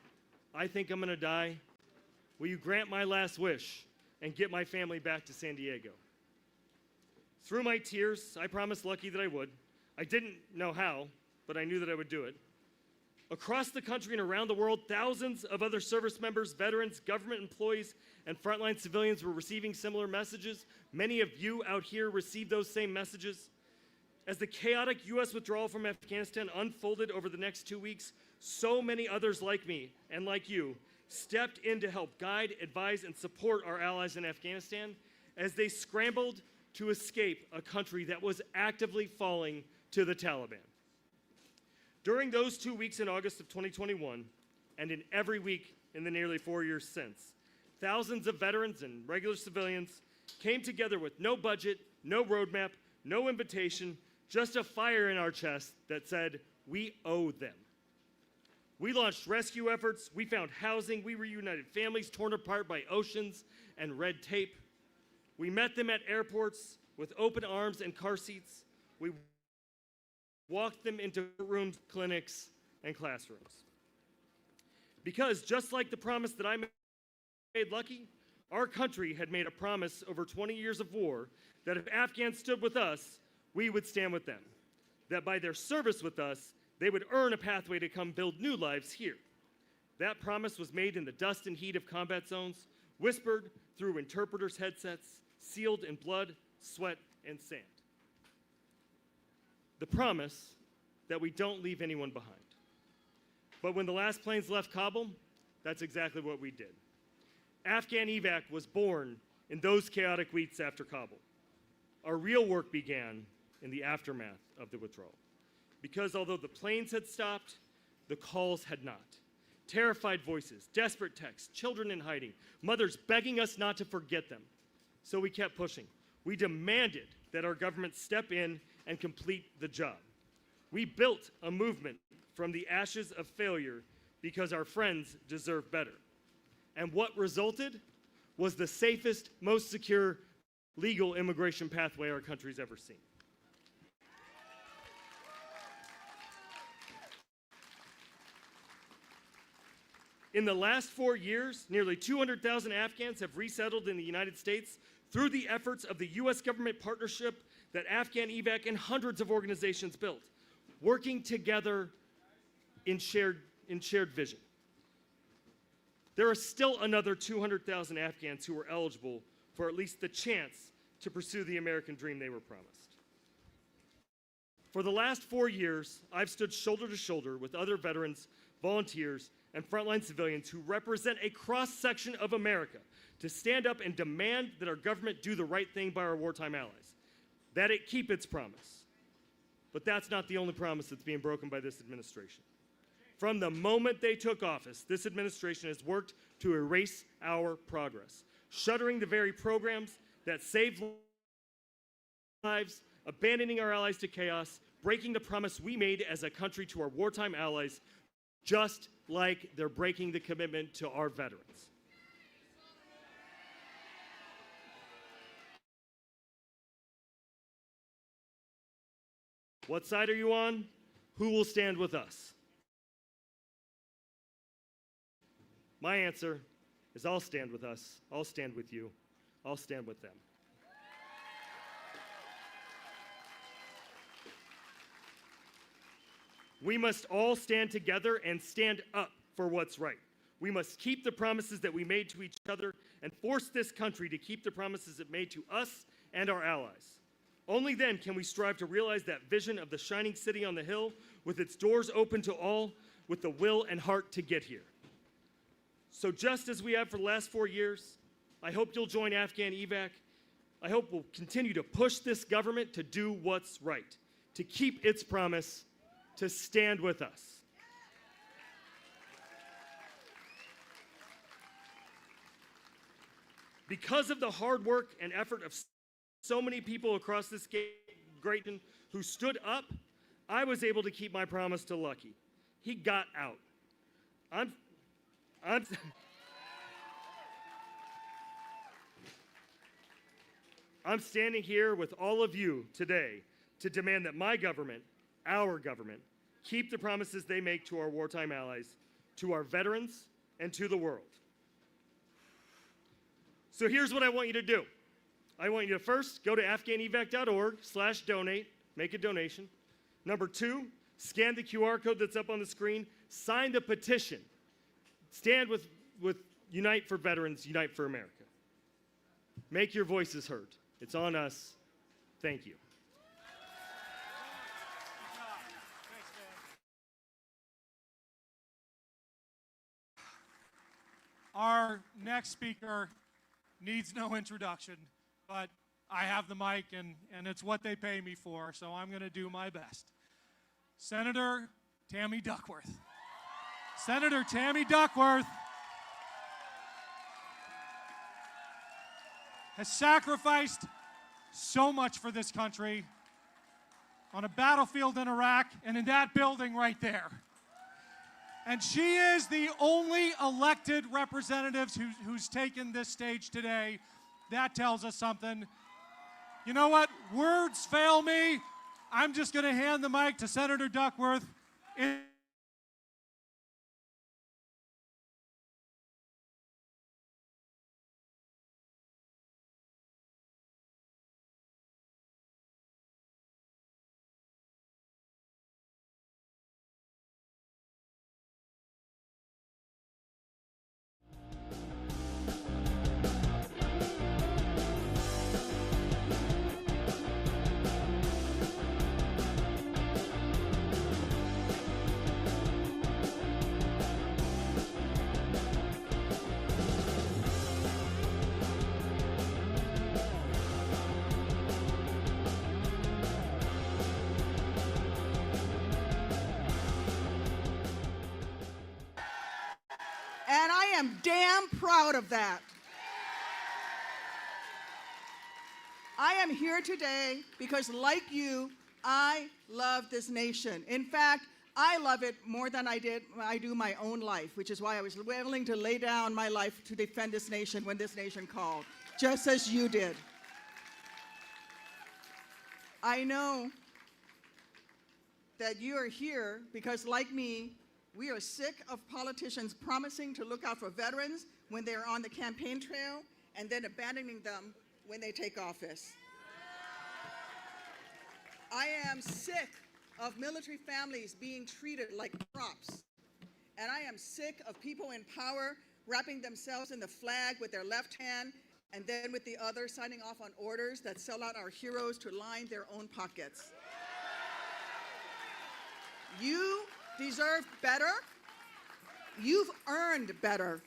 T: I think I'm gonna die. Will you grant my last wish and get my family back to San Diego?" Through my tears, I promised Lucky that I would. I didn't know how, but I knew that I would do it. Across the country and around the world, thousands of other service members, veterans, government employees, and frontline civilians were receiving similar messages. Many of you out here received those same messages. As the chaotic U.S. withdrawal from Afghanistan unfolded over the next 2 weeks, so many others like me and like you stepped in to help guide, advise, and support our allies in Afghanistan as they scrambled to escape a country that was actively falling to the Taliban. During those 2 weeks in August of 2021, and in every week in the nearly 4 years since, thousands of veterans and regular civilians came together with no budget, no roadmap, no invitation, just a fire in our chest that said, we owe them. We launched rescue efforts. We found housing. We reunited families torn apart by oceans and red tape. We met them at airports with open arms and car seats. We walked them into rooms, clinics, and classrooms. Because just like the promise that I made Lucky, our country had made a promise over 20 years of war that if Afghans stood with us, we would stand with them. That by their service with us, they would earn a pathway to come build new lives here. That promise was made in the dust and heat of combat zones, whispered through interpreters' headsets, sealed in blood, sweat, and sand. The promise that we don't leave anyone behind. But when the last planes left Kabul, that's exactly what we did. Afghan evac was born in those chaotic weeks after Kabul. Our real work began in the aftermath of the withdrawal. Because although the planes had stopped, the calls had not. Terrified voices, desperate texts, children in hiding, mothers begging us not to forget them. So we kept pushing. We demanded that our government step in and complete the job. We built a movement from the ashes of failure because our friends deserve better. And what resulted was the safest, most secure legal immigration pathway our country's ever seen. In the last 4 years, nearly 200,000 Afghans have resettled in the United States through the efforts of the U.S. government partnership that Afghan evac and hundreds of organizations built, working together in shared vision. There are still another 200,000 Afghans who are eligible for at least the chance to pursue the American dream they were promised. For the last 4 years, I've stood shoulder to shoulder with other veterans, volunteers, and frontline civilians who represent a cross-section of America to stand up and demand that our government do the right thing by our wartime allies, that it keep its promise. But that's not the only promise that's being broken by this administration. From the moment they took office, this administration has worked to erase our progress, shuttering the very programs that saved lives, abandoning our allies to chaos, breaking the promise we made as a country to our wartime allies, just like they're breaking the commitment to our veterans. What side are you on? Who will stand with us? My answer is I'll stand with us, I'll stand with you, I'll stand with them. We must all stand together and stand up for what's right. We must keep the promises that we made to each other and force this country to keep the promises it made to us and our allies. Only then can we strive to realize that vision of the shining city on the hill with its doors open to all, with the will and heart to get here. So just as we have for the last 4 years, I hope you'll join Afghan evac. I hope we'll continue to push this government to do what's right, to keep its promise, to stand with us. Because of the hard work and effort of so many people across this great nation who stood up, I was able to keep my promise to Lucky. He got out. I'm standing here with all of you today to demand that my government, our government, keep the promises they make to our wartime allies, to our veterans, and to the world. So here's what I want you to do. I want you to first go to afghanevac.org/donate, make a donation. Number 2, scan the QR code that's up on the screen, sign the petition. Stand with Unite for Veterans, Unite for America. Make your voices heard. It's on us. Thank you.
C: Our next speaker needs no introduction, but I have the mic, and it's what they pay me for, so I'm going to do my best. Senator Tammy Duckworth. Senator Tammy Duckworth has sacrificed so much for this country on a battlefield in Iraq and in that building right there. And she is the only elected representative who's taken this stage today. That tells us something. You know what? Words fail me. I'm just going to hand the mic to Senator Duckworth.
U: And I am damn proud of that. I am here today because, like you, I love this nation. In fact, I love it more than I do my own life, which is why I was willing to lay down my life to defend this nation when this nation called, just as you did. I know that you are here because, like me, we are sick of politicians promising to look out for veterans when they're on the campaign trail and then abandoning them when they take office. I am sick of military families being treated like props. And I am sick of people in power wrapping themselves in the flag with their left hand and then with the other signing off on orders that sell out our heroes to line their own pockets. You deserve better. You've earned better.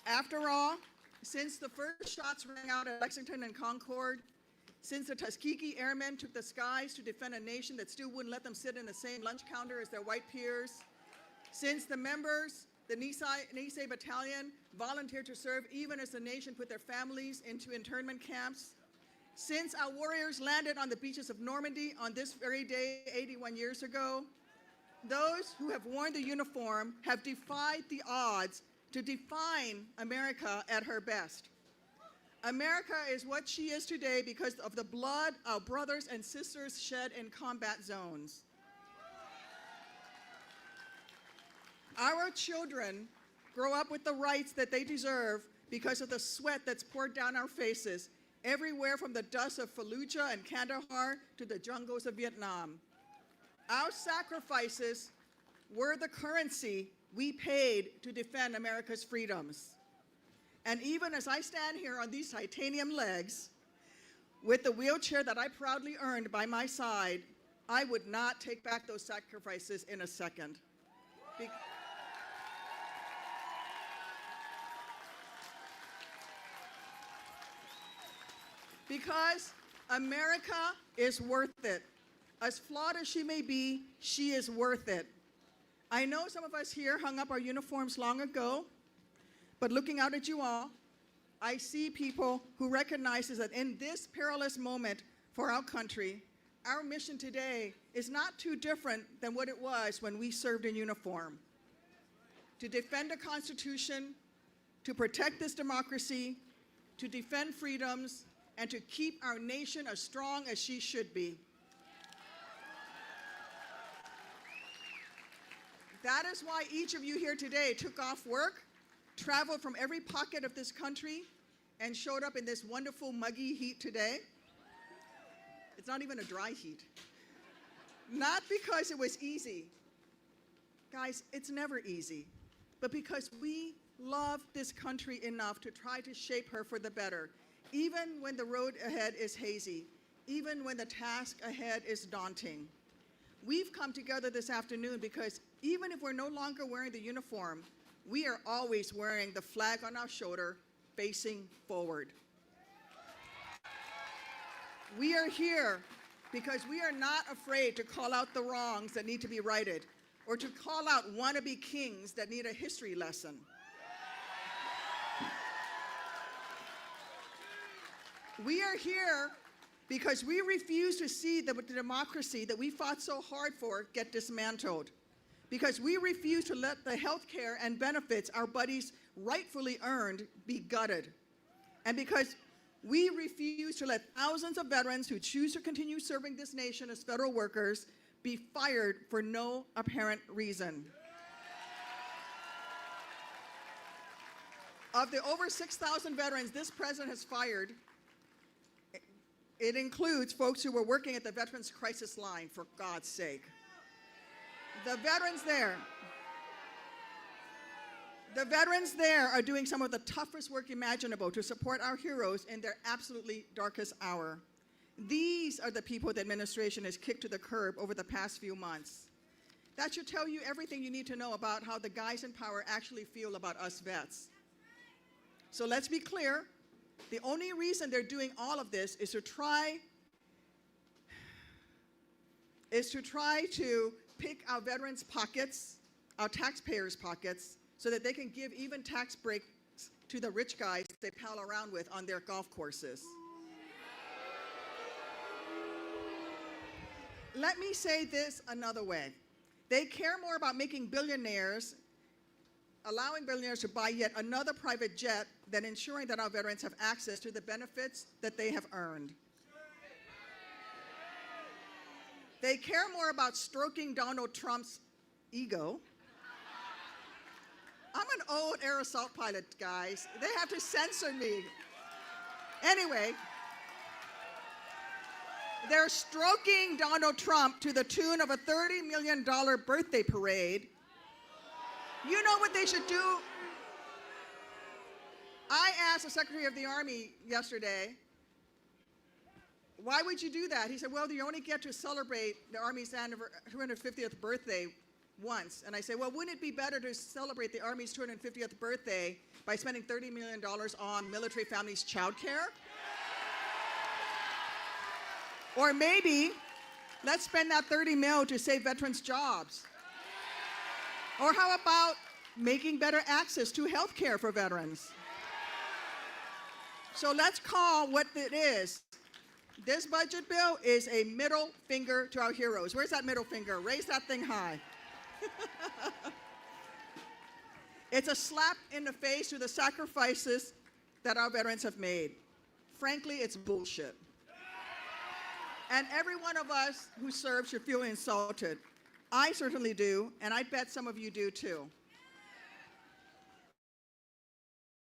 U: After all, since the first shots rang out at Lexington and Concord, since the Tuskegee Airmen took the skies to defend a nation that still wouldn't let them sit in the same lunch counter as their white peers, since the members, the Nisei Battalion, volunteered to serve even as the nation put their families into internment camps, since our warriors landed on the beaches of Normandy on this very day 81 years ago, those who have worn the uniform have defied the odds to define America at her best. America is what she is today because of the blood our brothers and sisters shed in combat zones. Our children grow up with the rights that they deserve because of the sweat that's poured down our faces, everywhere from the dust of Fallujah and Kandahar to the jungles of Vietnam. Our sacrifices were the currency we paid to defend America's freedoms. And even as I stand here on these titanium legs, with the wheelchair that I proudly earned by my side, I would not take back those sacrifices in a second. Because America is worth it. As flawed as she may be, she is worth it. I know some of us here hung up our uniforms long ago, but looking out at you all, I see people who recognize that in this perilous moment for our country, our mission today is not too different than what it was when we served in uniform. To defend the Constitution, to protect this democracy, to defend freedoms, and to keep our nation as strong as she should be. That is why each of you here today took off work, traveled from every pocket of this country, and showed up in this wonderful muggy heat today. It's not even a dry heat. Not because it was easy. Guys, it's never easy, but because we love this country enough to try to shape her for the better, even when the road ahead is hazy, even when the task ahead is daunting. We've come together this afternoon because even if we're no longer wearing the uniform, we are always wearing the flag on our shoulder, facing forward. We are here because we are not afraid to call out the wrongs that need to be righted, or to call out wannabe kings that need a history lesson. We are here because we refuse to see the democracy that we fought so hard for get dismantled. because we refuse to let the health care and benefits our buddies rightfully earned be gutted. And because we refuse to let thousands of veterans who choose to continue serving this nation as federal workers be fired for no apparent reason. Of the over 6,000 veterans this president has fired, it includes folks who were working at the Veterans Crisis Line, for God's sake. The veterans there are doing some of the toughest work imaginable to support our heroes in their absolutely darkest hour. These are the people the administration has kicked to the curb over the past few months. That should tell you everything you need to know about how the guys in power actually feel about us vets. So let's be clear, the only reason they're doing all of this is to try to pick our veterans' pockets, our taxpayers' pockets, so that they can give even tax breaks to the rich guys they pal around with on their golf courses. Let me say this another way. They care more about making billionaires, allowing billionaires to buy yet another private jet than ensuring that our veterans have access to the benefits that they have earned. They care more about stroking Donald Trump's ego. I'm an old air assault pilot, guys. They have to censor me. Anyway, they're stroking Donald Trump to the tune of a $30 million birthday parade. You know what they should do? I asked the Secretary of the Army yesterday, why would you do that? He said, well, you only get to celebrate the Army's 250th birthday once. And I said, well, wouldn't it be better to celebrate the Army's 250th birthday by spending $30 million on military families' child care? Or maybe let's spend that $30 million to save veterans' jobs. Or how about making better access to health care for veterans? So let's call what it is. This budget bill is a middle finger to our heroes. Where's that middle finger? Raise that thing high. It's a slap in the face to the sacrifices that our veterans have made. Frankly, it's bullshit. And every one of us who serves should feel insulted. I certainly do, and I bet some of you do too.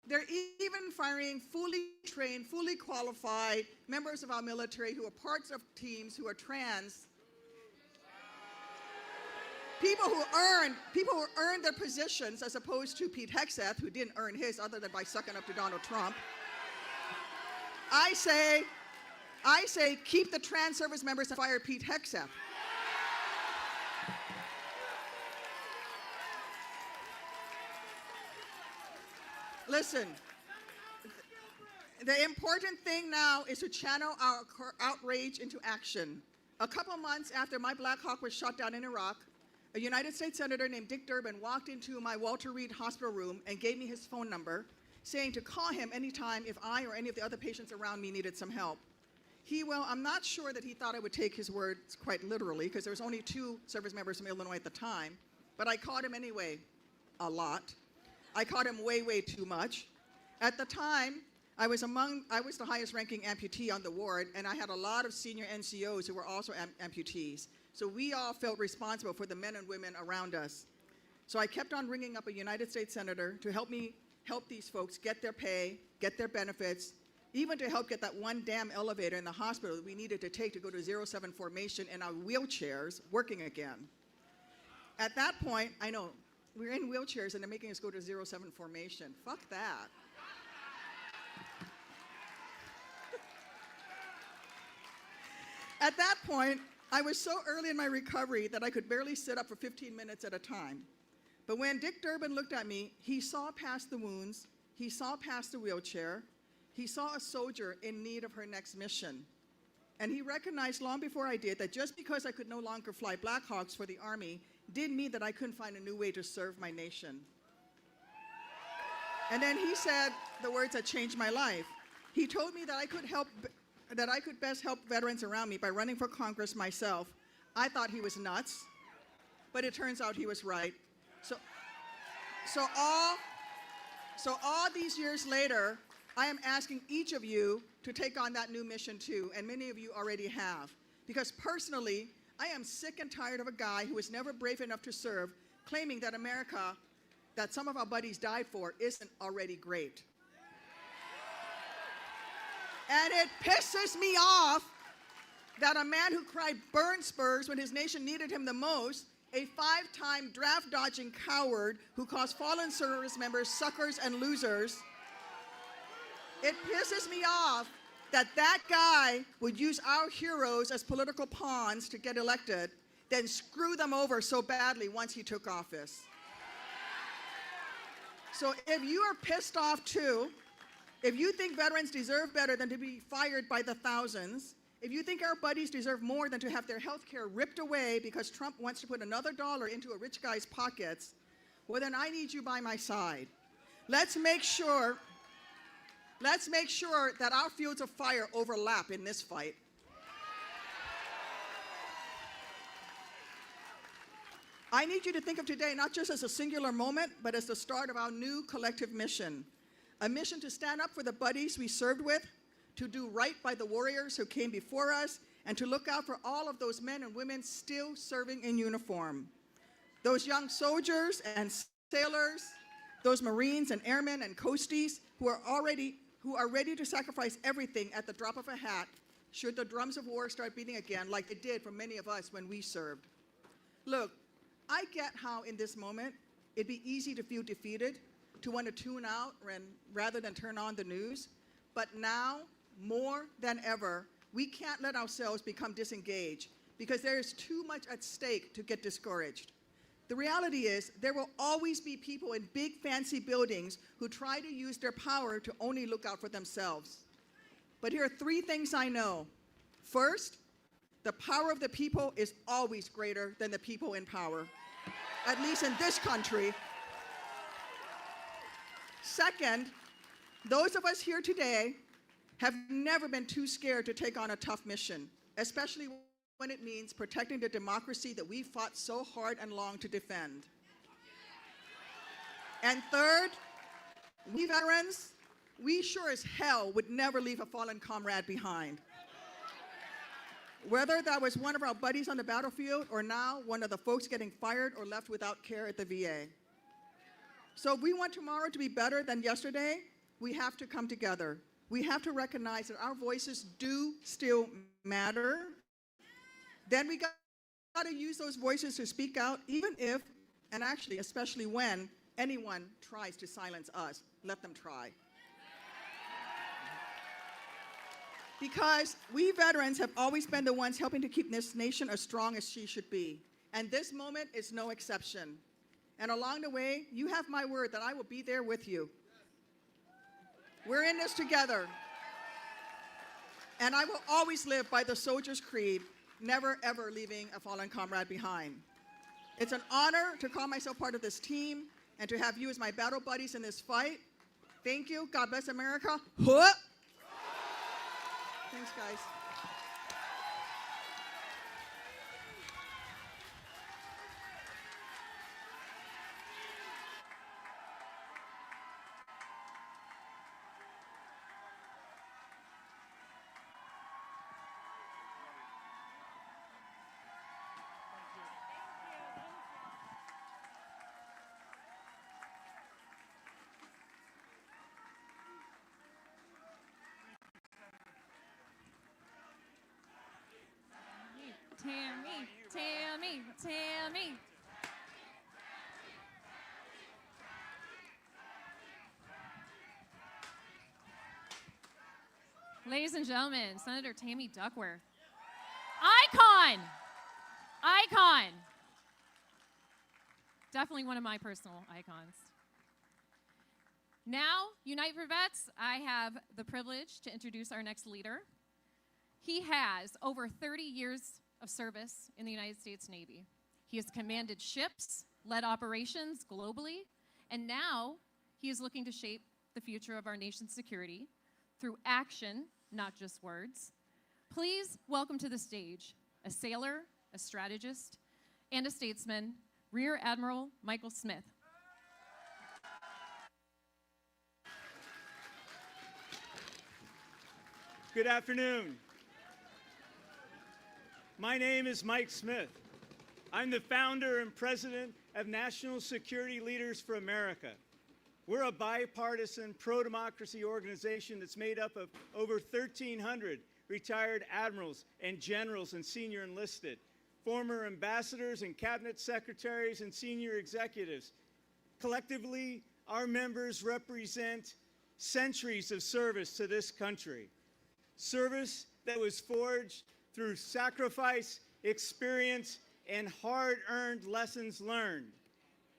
U: They're even firing fully trained, fully qualified members of our military who are parts of teams who are trans. People who earned their positions, as opposed to Pete Hegseth, who didn't earn his other than by sucking up to Donald Trump. I say, keep the trans service members and fire Pete Hegseth. Listen, the important thing now is to channel our outrage into action. A couple months after my Black Hawk was shot down in Iraq, a United States Senator named Dick Durbin walked into my Walter Reed hospital room and gave me his phone number, saying to call him anytime if I or any of the other patients around me needed some help. I'm not sure that he thought I would take his words quite literally, because there was only 2 service members from Illinois at the time, but I called him anyway, a lot. I called him way, way too much. At the time, I was the highest ranking amputee on the ward, and I had a lot of senior NCOs who were also amputees. So we all felt responsible for the men and women around us. So I kept on ringing up a United States Senator to help me help these folks get their pay, get their benefits, even to help get that one damn elevator in the hospital that we needed to take to go to 07 formation in our wheelchairs working again. At that point, I know, we're in wheelchairs and they're making us go to 07 formation. Fuck that. At that point, I was so early in my recovery that I could barely sit up for 15 minutes at a time. But when Dick Durbin looked at me, he saw past the wounds, he saw past the wheelchair, he saw a soldier in need of her next mission. And he recognized long before I did that just because I could no longer fly Black Hawks for the Army didn't mean that I couldn't find a new way to serve my nation. And then he said the words that changed my life. He told me that I could best help veterans around me by running for Congress myself. I thought he was nuts. but it turns out he was right. So all these years later, I am asking each of you to take on that new mission too, and many of you already have. Because personally, I am sick and tired of a guy who was never brave enough to serve, claiming that America, that some of our buddies died for, isn't already great. And it pisses me off that a man who cried burn spurs when his nation needed him the most, a 5-time draft-dodging coward who calls fallen service members suckers and losers, it pisses me off that that guy would use our heroes as political pawns to get elected, then screw them over so badly once he took office. So if you are pissed off too, if you think veterans deserve better than to be fired by the thousands, if you think our buddies deserve more than to have their health care ripped away because Trump wants to put another dollar into a rich guy's pockets, well then I need you by my side. Let's make sure that our fields of fire overlap in this fight. I need you to think of today not just as a singular moment, but as the start of our new collective mission. A mission to stand up for the buddies we served with, to do right by the warriors who came before us, and to look out for all of those men and women still serving in uniform. Those young soldiers and sailors, those Marines and airmen and coasties who are ready to sacrifice everything at the drop of a hat should the drums of war start beating again like it did for many of us when we served. Look, I get how in this moment it'd be easy to feel defeated, to want to tune out rather than turn on the news. But now, more than ever, we can't let ourselves become disengaged because there is too much at stake to get discouraged. The reality is there will always be people in big fancy buildings who try to use their power to only look out for themselves. But here are 3 things I know. First, the power of the people is always greater than the people in power, at least in this country. Second, those of us here today have never been too scared to take on a tough mission, especially when it means protecting the democracy that we fought so hard and long to defend. And third, we veterans, we sure as hell would never leave a fallen comrade behind. Whether that was one of our buddies on the battlefield or now one of the folks getting fired or left without care at the VA. So if we want tomorrow to be better than yesterday, we have to come together. We have to recognize that our voices do still matter. Then we got to use those voices to speak out, even if, and actually especially when, anyone tries to silence us. Let them try. Because we veterans have always been the ones helping to keep this nation as strong as she should be. And this moment is no exception. And along the way, you have my word that I will be there with you. We're in this together. And I will always live by the soldier's creed, never ever leaving a fallen comrade behind. It's an honor to call myself part of this team and to have you as my battle buddies in this fight. Thank you. God bless America. Huh! Thanks, guys.
J: Tammy. Ladies and gentlemen, Senator Tammy Duckworth. Icon! Definitely one of my personal icons. Now, Unite for Vets, I have the privilege to introduce our next leader. He has over 30 years of service in the United States Navy. He has commanded ships, led operations globally, and now he is looking to shape the future of our nation's security through action, not just words. Please welcome to the stage a sailor, a strategist, and a statesman, Rear Admiral Michael Smith.
A: Good afternoon. My name is Mike Smith. I'm the founder and president of National Security Leaders for America. We're a bipartisan pro-democracy organization that's made up of over 1,300 retired admirals and generals and senior enlisted, former ambassadors and cabinet secretaries and senior executives. Collectively, our members represent centuries of service to this country. Service that was forged through sacrifice, experience, and hard-earned lessons learned.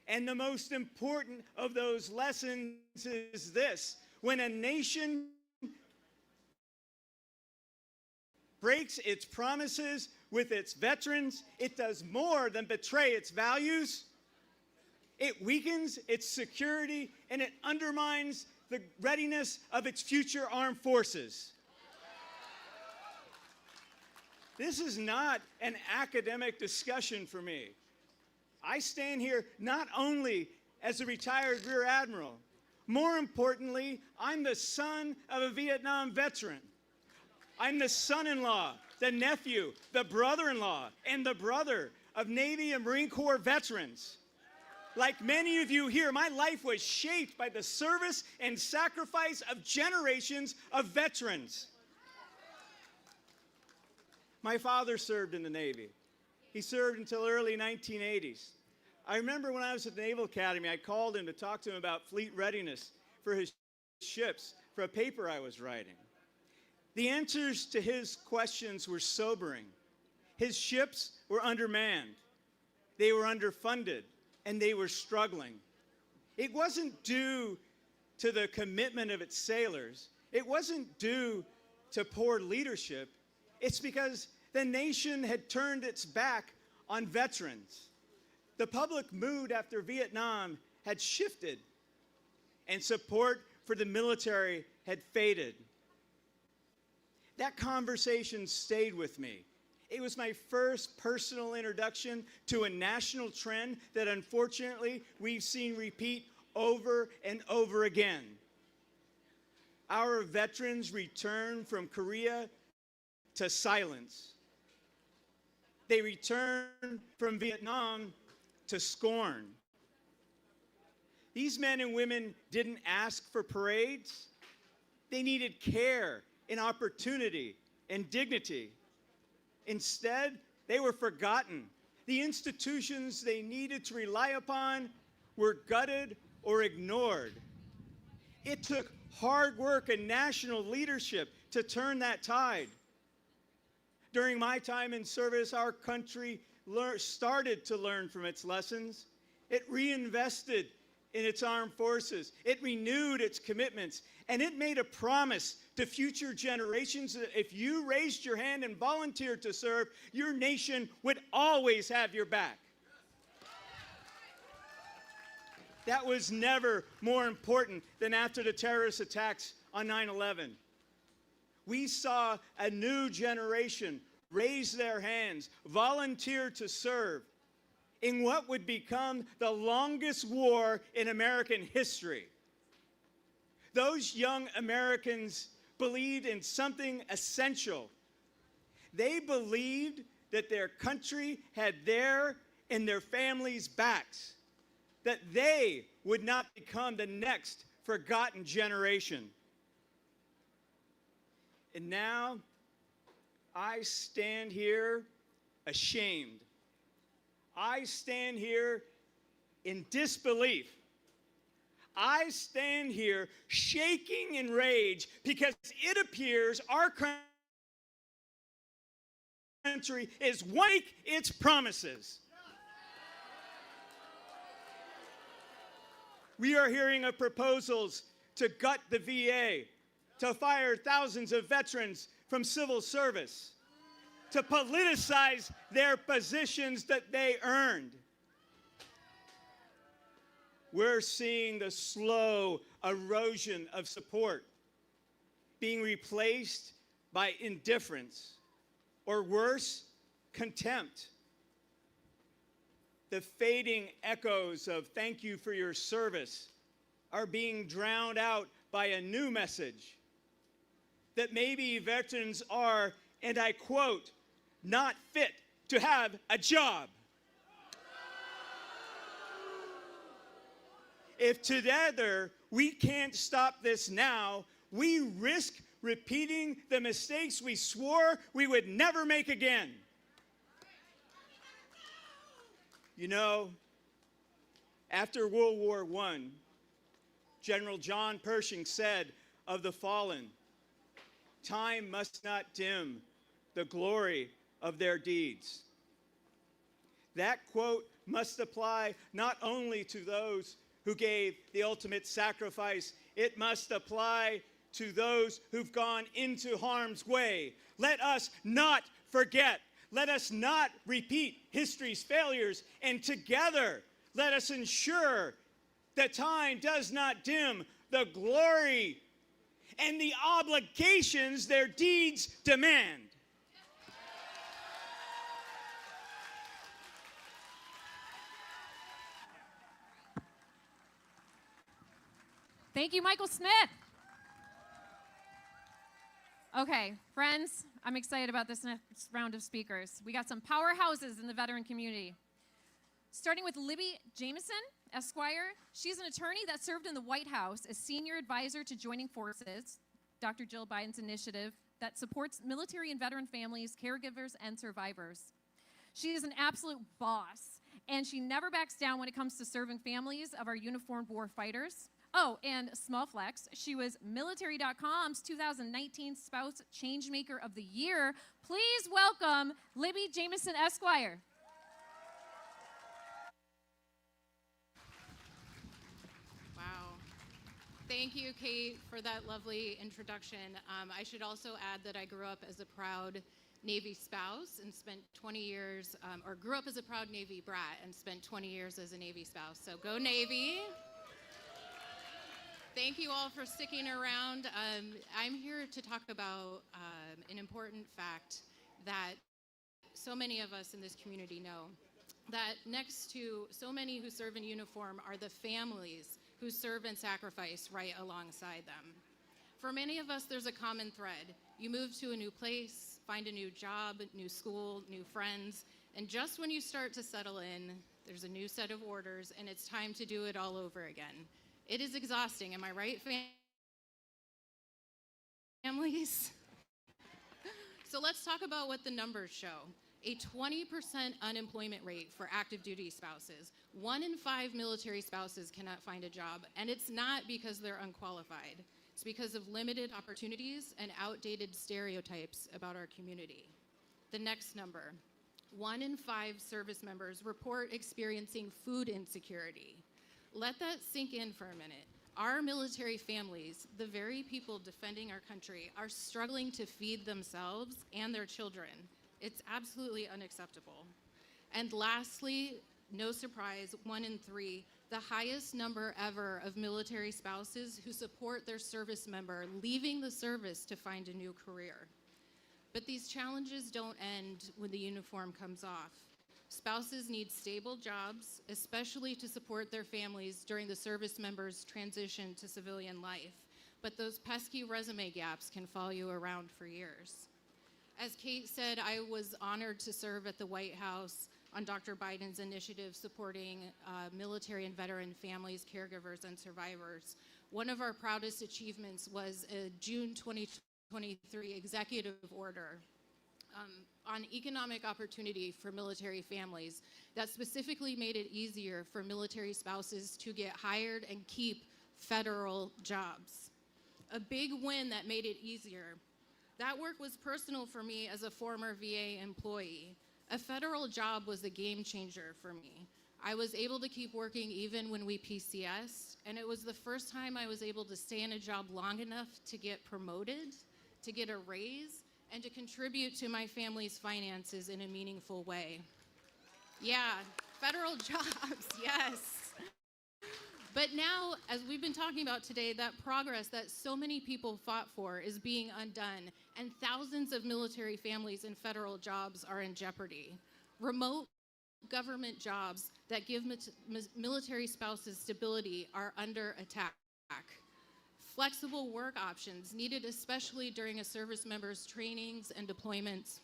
A: And the most important of those lessons is this: when a nation breaks its promises with its veterans, it does more than betray its values. It weakens its security, and it undermines the readiness of its future armed forces. This is not an academic discussion for me. I stand here not only as a retired Rear Admiral, more importantly, I'm the son of a Vietnam veteran. I'm the son-in-law, the nephew, the brother-in-law, and the brother of Navy and Marine Corps veterans. Like many of you here, my life was shaped by the service and sacrifice of generations of veterans. My father served in the Navy. He served until early 1980s. I remember when I was at the Naval Academy, I called him to talk to him about fleet readiness for his ships for a paper I was writing. The answers to his questions were sobering. His ships were undermanned, they were underfunded, and they were struggling. It wasn't due to the commitment of its sailors. It wasn't due to poor leadership. It's because the nation had turned its back on veterans. The public mood after Vietnam had shifted, and support for the military had faded. That conversation stayed with me. It was my first personal introduction to a national trend that unfortunately we've seen repeat over and over again. Our veterans return from Korea to silence. They return from Vietnam to scorn. These men and women didn't ask for parades. They needed care and opportunity and dignity. Instead, they were forgotten. The institutions they needed to rely upon were gutted or ignored. It took hard work and national leadership to turn that tide. During my time in service, our country started to learn from its lessons. It reinvested in its armed forces. It renewed its commitments, and it made a promise to future generations that if you raised your hand and volunteered to serve, your nation would always have your back. That was never more important than after the terrorist attacks on 9/11. We saw a new generation raise their hands, volunteer to serve in what would become the longest war in American history. Those young Americans believed in something essential. They believed that their country had their and their families' backs, that they would not become the next forgotten generation. And now, I stand here ashamed. I stand here in disbelief. I stand here shaking in rage because it appears our country is breaking its promises. We are hearing of proposals to gut the VA, to fire thousands of veterans from civil service, to politicize their positions that they earned. We're seeing the slow erosion of support being replaced by indifference, or worse, contempt. the fading echoes of thank you for your service are being drowned out by a new message that maybe veterans are, and I quote, not fit to have a job. If together we can't stop this now, we risk repeating the mistakes we swore we would never make again. You know, after World War I, General John Pershing said of the fallen, "Time must not dim the glory of their deeds." That quote must apply not only to those who gave the ultimate sacrifice, it must apply to those who've gone into harm's way. Let us not forget. Let us not repeat history's failures. And together, let us ensure that time does not dim the glory and the obligations their deeds demand.
J: Thank you, Michael Smith. Okay, friends, I'm excited about this next round of speakers. We got some powerhouses in the veteran community. Starting with Libby Jamison, Esquire. She's an attorney that served in the White House as senior advisor to Joining Forces, Dr. Jill Biden's initiative that supports military and veteran families, caregivers, and survivors. She is an absolute boss, and she never backs down when it comes to serving families of our uniformed war fighters. Oh, and small flex, she was Military.com's 2019 Spouse Changemaker of the Year. Please welcome Libby Jamison, Esquire.
B: Wow. Thank you, Kate, for that lovely introduction. I should also add that I grew up as a proud Navy spouse and spent 20 years, or grew up as a proud Navy brat and spent 20 years as a Navy spouse. So go Navy. Thank you all for sticking around. I'm here to talk about an important fact that so many of us in this community know, that next to so many who serve in uniform are the families who serve and sacrifice right alongside them. For many of us, there's a common thread. You move to a new place, find a new job, new school, new friends, and just when you start to settle in, there's a new set of orders, and it's time to do it all over again. It is exhausting, am I right, families? So let's talk about what the numbers show. A 20% unemployment rate for active duty spouses. 1 in 5 military spouses cannot find a job, and it's not because they're unqualified. It's because of limited opportunities and outdated stereotypes about our community. The next number, 1 in 5 service members report experiencing food insecurity. Let that sink in for a minute. Our military families, the very people defending our country, are struggling to feed themselves and their children. It's absolutely unacceptable. And lastly, no surprise, 1 in 3, the highest number ever of military spouses who support their service member leaving the service to find a new career. But these challenges don't end when the uniform comes off. Spouses need stable jobs, especially to support their families during the service member's transition to civilian life. But those pesky resume gaps can follow you around for years. As Kate said, I was honored to serve at the White House on Dr. Biden's initiative supporting military and veteran families, caregivers, and survivors. One of our proudest achievements was a June 2023 executive order on economic opportunity for military families that specifically made it easier for military spouses to get hired and keep federal jobs. A big win that made it easier. That work was personal for me as a former VA employee. A federal job was a game changer for me. I was able to keep working even when we PCS, and it was the first time I was able to stay in a job long enough to get promoted, to get a raise, and to contribute to my family's finances in a meaningful way. Yeah, federal jobs, yes. But now, as we've been talking about today, that progress that so many people fought for is being undone, and thousands of military families in federal jobs are in jeopardy. Remote government jobs that give military spouses stability are under attack. Flexible work options needed especially during a service member's trainings and deployments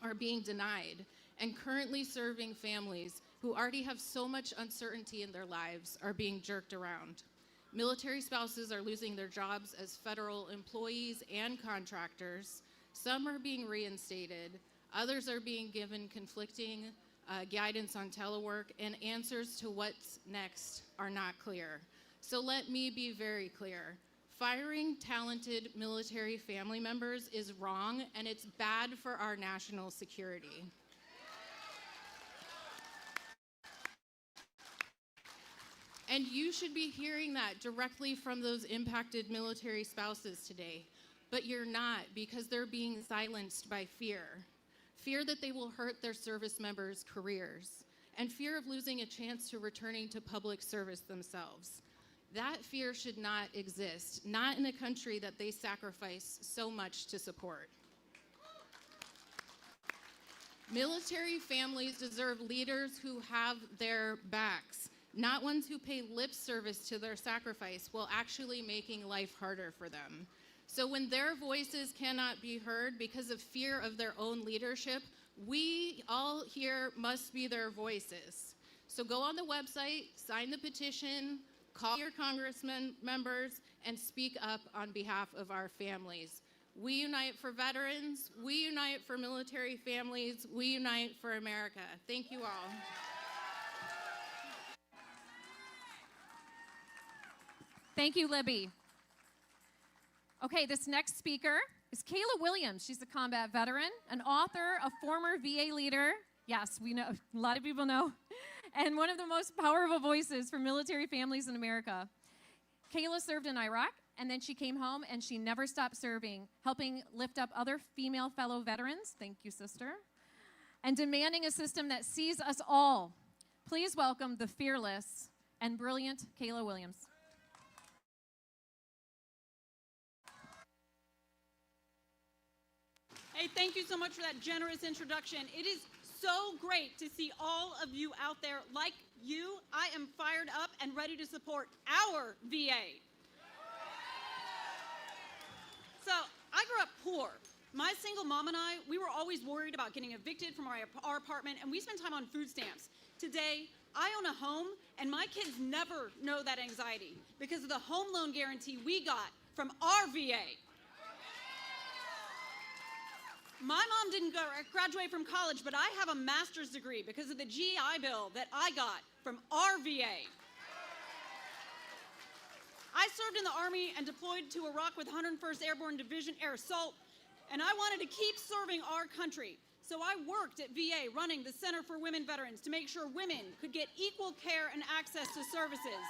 B: are being denied, and currently serving families who already have so much uncertainty in their lives are being jerked around. Military spouses are losing their jobs as federal employees and contractors. Some are being reinstated, others are being given conflicting guidance on telework, and answers to what's next are not clear. So let me be very clear. Firing talented military family members is wrong, and it's bad for our national security. And you should be hearing that directly from those impacted military spouses today. But you're not, because they're being silenced by fear. Fear that they will hurt their service members' careers, and fear of losing a chance to returning to public service themselves. That fear should not exist, not in a country that they sacrifice so much to support. Military families deserve leaders who have their backs, not ones who pay lip service to their sacrifice while actually making life harder for them. So when their voices cannot be heard because of fear of their own leadership, we all here must be their voices. So go on the website, sign the petition, call your congressmen members, and speak up on behalf of our families. We unite for veterans, we unite for military families, we unite for America. Thank you all.
J: Thank you, Libby. Okay, this next speaker is Kayla Williams. She's a combat veteran, an author, a former VA leader. Yes, we know, a lot of people know. And one of the most powerful voices for military families in America. Kayla served in Iraq, and then she came home, and she never stopped serving, helping lift up other female fellow veterans, thank you, sister, and demanding a system that sees us all. Please welcome the fearless and brilliant Kayla Williams.
D: Hey, thank you so much for that generous introduction. It is so great to see all of you out there. Like you, I am fired up and ready to support our VA. So, I grew up poor. My single mom and I, we were always worried about getting evicted from our apartment, and we spent time on food stamps. Today, I own a home, and my kids never know that anxiety because of the home loan guarantee we got from our VA. My mom didn't graduate from college, but I have a master's degree because of the GI Bill that I got from our VA. I served in the Army and deployed to Iraq with 101st Airborne Division Air Assault, and I wanted to keep serving our country. So I worked at VA running the Center for Women Veterans to make sure women could get equal care and access to services.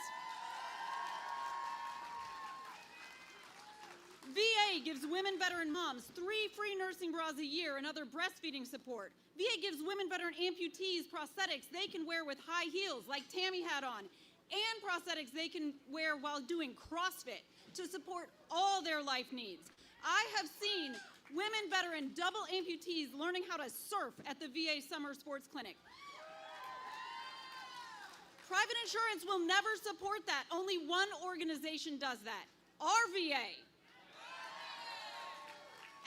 D: VA gives women veteran moms 3 free nursing bras a year and other breastfeeding support. VA gives women veteran amputees prosthetics they can wear with high heels like Tammy had on, and prosthetics they can wear while doing CrossFit to support all their life needs. I have seen women veteran double amputees learning how to surf at the VA Summer Sports Clinic. Private insurance will never support that. Only one organization does that, our VA.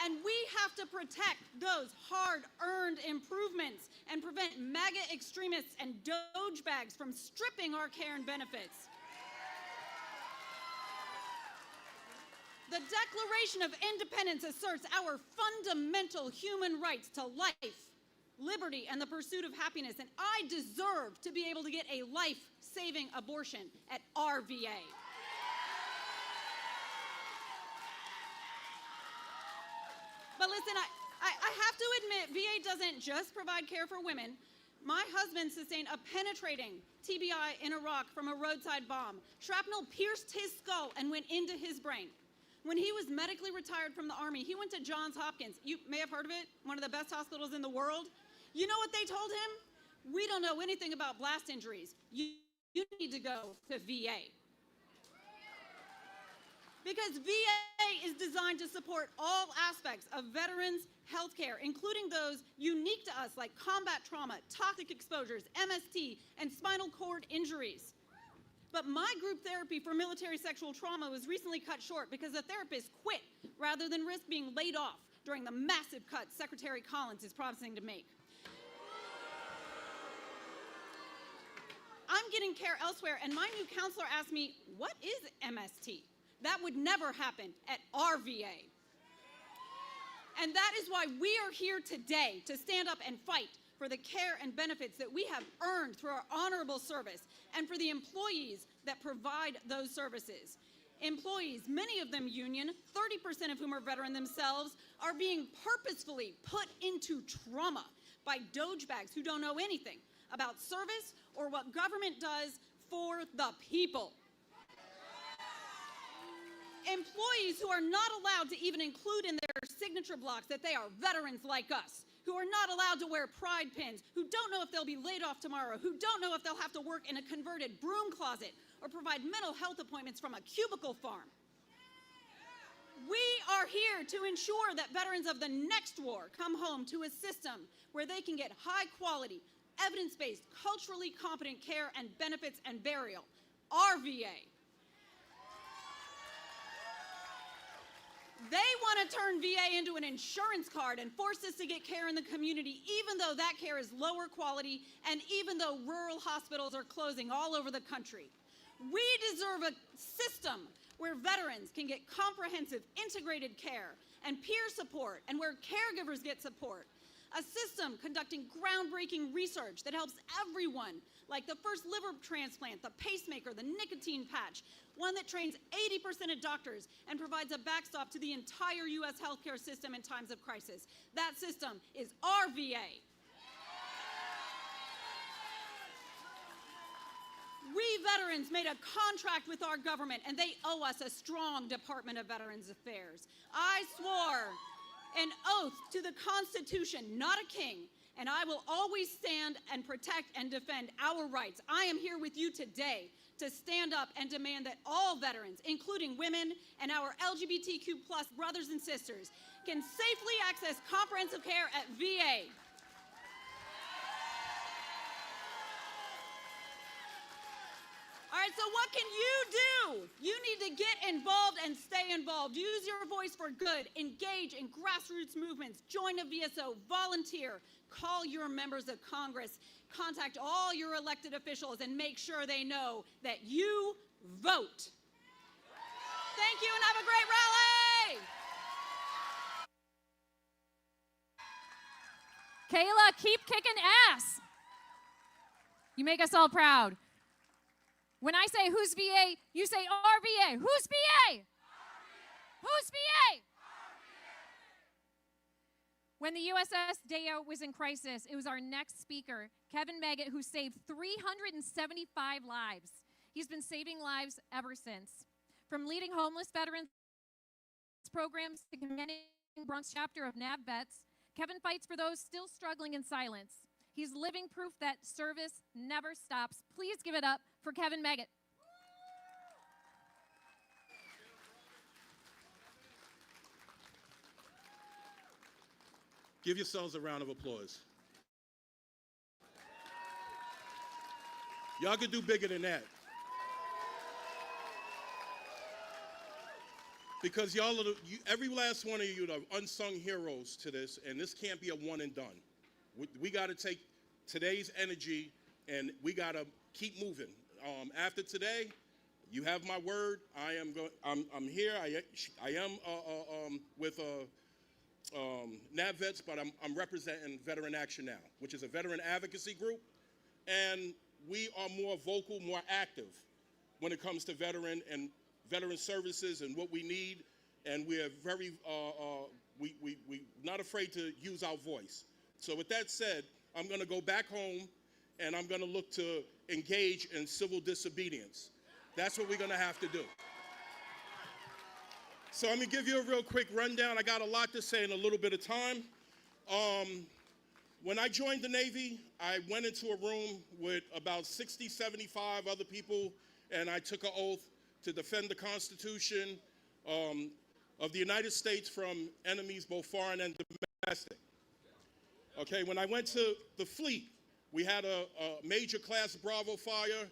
D: And we have to protect those hard-earned improvements and prevent MAGA extremists and Doge bags from stripping our care and benefits. The Declaration of Independence asserts our fundamental human rights to life, liberty, and the pursuit of happiness, and I deserve to be able to get a life-saving abortion at our VA. But listen, I have to admit, VA doesn't just provide care for women. My husband sustained a penetrating TBI in Iraq from a roadside bomb. Shrapnel pierced his skull and went into his brain. When he was medically retired from the Army, he went to Johns Hopkins. You may have heard of it, one of the best hospitals in the world. You know what they told him? We don't know anything about blast injuries. You need to go to VA. Because VA is designed to support all aspects of veterans' health care, including those unique to us like combat trauma, toxic exposures, MST, and spinal cord injuries. But my group therapy for military sexual trauma was recently cut short because the therapist quit rather than risk being laid off during the massive cuts Secretary Collins is promising to make. I'm getting care elsewhere, and my new counselor asked me, what is MST? That would never happen at our VA. And that is why we are here today to stand up and fight for the care and benefits that we have earned through our honorable service and for the employees that provide those services. Employees, many of them union, 30% of whom are veteran themselves, are being purposefully put into trauma by dogebags who don't know anything about service or what government does for the people. Employees who are not allowed to even include in their signature blocks that they are veterans like us, who are not allowed to wear pride pins, who don't know if they'll be laid off tomorrow, who don't know if they'll have to work in a converted broom closet or provide mental health appointments from a cubicle farm. We are here to ensure that veterans of the next war come home to a system where they can get high quality, evidence-based, culturally competent care and benefits and burial. Our VA. They want to turn VA into an insurance card and force us to get care in the community, even though that care is lower quality and even though rural hospitals are closing all over the country. We deserve a system where veterans can get comprehensive, integrated care and peer support, and where caregivers get support. A system conducting groundbreaking research that helps everyone, like the first liver transplant, the pacemaker, the nicotine patch, one that trains 80% of doctors and provides a backstop to the entire U.S. healthcare system in times of crisis. That system is our VA. We veterans made a contract with our government, and they owe us a strong Department of Veterans Affairs. I swore an oath to the Constitution, not a king, and I will always stand and protect and defend our rights. I am here with you today to stand up and demand that all veterans, including women and our LGBTQ+ brothers and sisters, can safely access comprehensive care at VA. All right, so what can you do? You need to get involved and stay involved. Use your voice for good. Engage in grassroots movements. Join a VSO. Volunteer. Call your members of Congress. Contact all your elected officials and make sure they know that you vote. Thank you and have a great rally.
J: Kayla, keep kicking ass. You make us all proud. When I say who's VA, you say our VA. Who's VA? Who's VA? When the USS Deo was in crisis, it was our next speaker, Kevin Maggot, who saved 375 lives. He's been saving lives ever since. From leading homeless veterans programs to commanding Bronx chapter of NAV Vets, Kevin fights for those still struggling in silence. He's living proof that service never stops. Please give it up for Kevin Maggot.
K: Give yourselves a round of applause. Y'all could do bigger than that. Because y'all are every last one of you are unsung heroes to this, and this can't be a one and done. We got to take today's energy and we got to keep moving. After today, you have my word. I'm here. I am with NAV Vets, but I'm representing Veteran Action Now, which is a veteran advocacy group, and we are more vocal, more active when it comes to veteran services and what we need, and we're very we not afraid to use our voice. So with that said, I'm going to go back home and I'm going to look to engage in civil disobedience. That's what we're going to have to do. So I'm going to give you a real quick rundown. I got a lot to say in a little bit of time. When I joined the Navy, I went into a room with about 60, 75 other people, and I took an oath to defend the Constitution, of the United States from enemies both foreign and domestic. Okay, when I went to the fleet, we had a major class Bravo fire.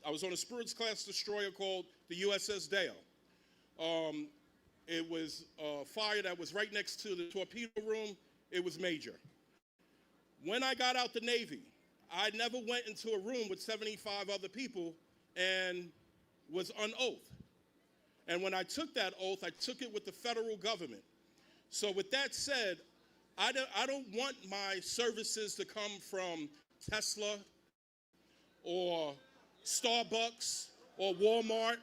K: I was on a Spirits class destroyer called the USS Dale. It was a fire that was right next to the torpedo room. It was major. When I got out the Navy, I never went into a room with 75 other people and was unoathed. And when I took that oath, I took it with the federal government. So with that said, I don't want my services to come from Tesla or Starbucks or Walmart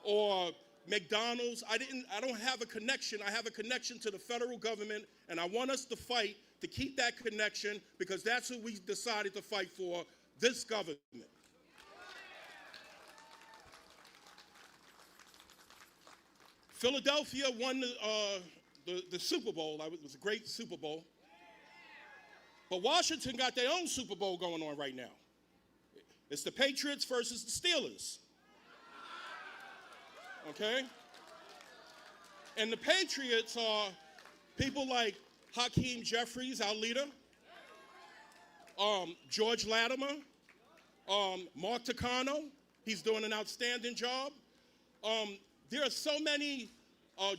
K: or McDonald's. I don't have a connection. I have a connection to the federal government, and I want us to fight to keep that connection because that's who we decided to fight for, this government. Philadelphia won the Super Bowl. It was a great Super Bowl. But Washington got their own Super Bowl going on right now. It's the Patriots versus the Steelers. Okay? And the Patriots are people like Hakeem Jeffries, our leader, George Latimer, Mark Takano. He's doing an outstanding job. There are so many,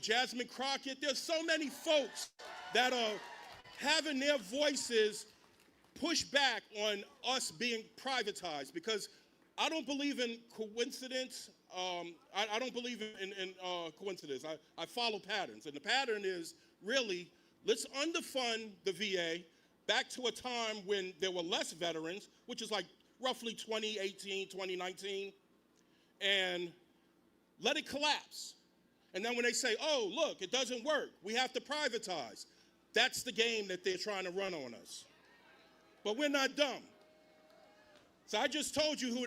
K: Jasmine Crockett, there's so many folks that are having their voices push back on us being privatized because I don't believe in coincidence. I don't believe in coincidence. I follow patterns. And the pattern is really, let's underfund the VA back to a time when there were less veterans, which is like roughly 2018, 2019, and let it collapse. And then when they say, oh, look, it doesn't work, we have to privatize. That's the game that they're trying to run on us. But we're not dumb. So I just told you who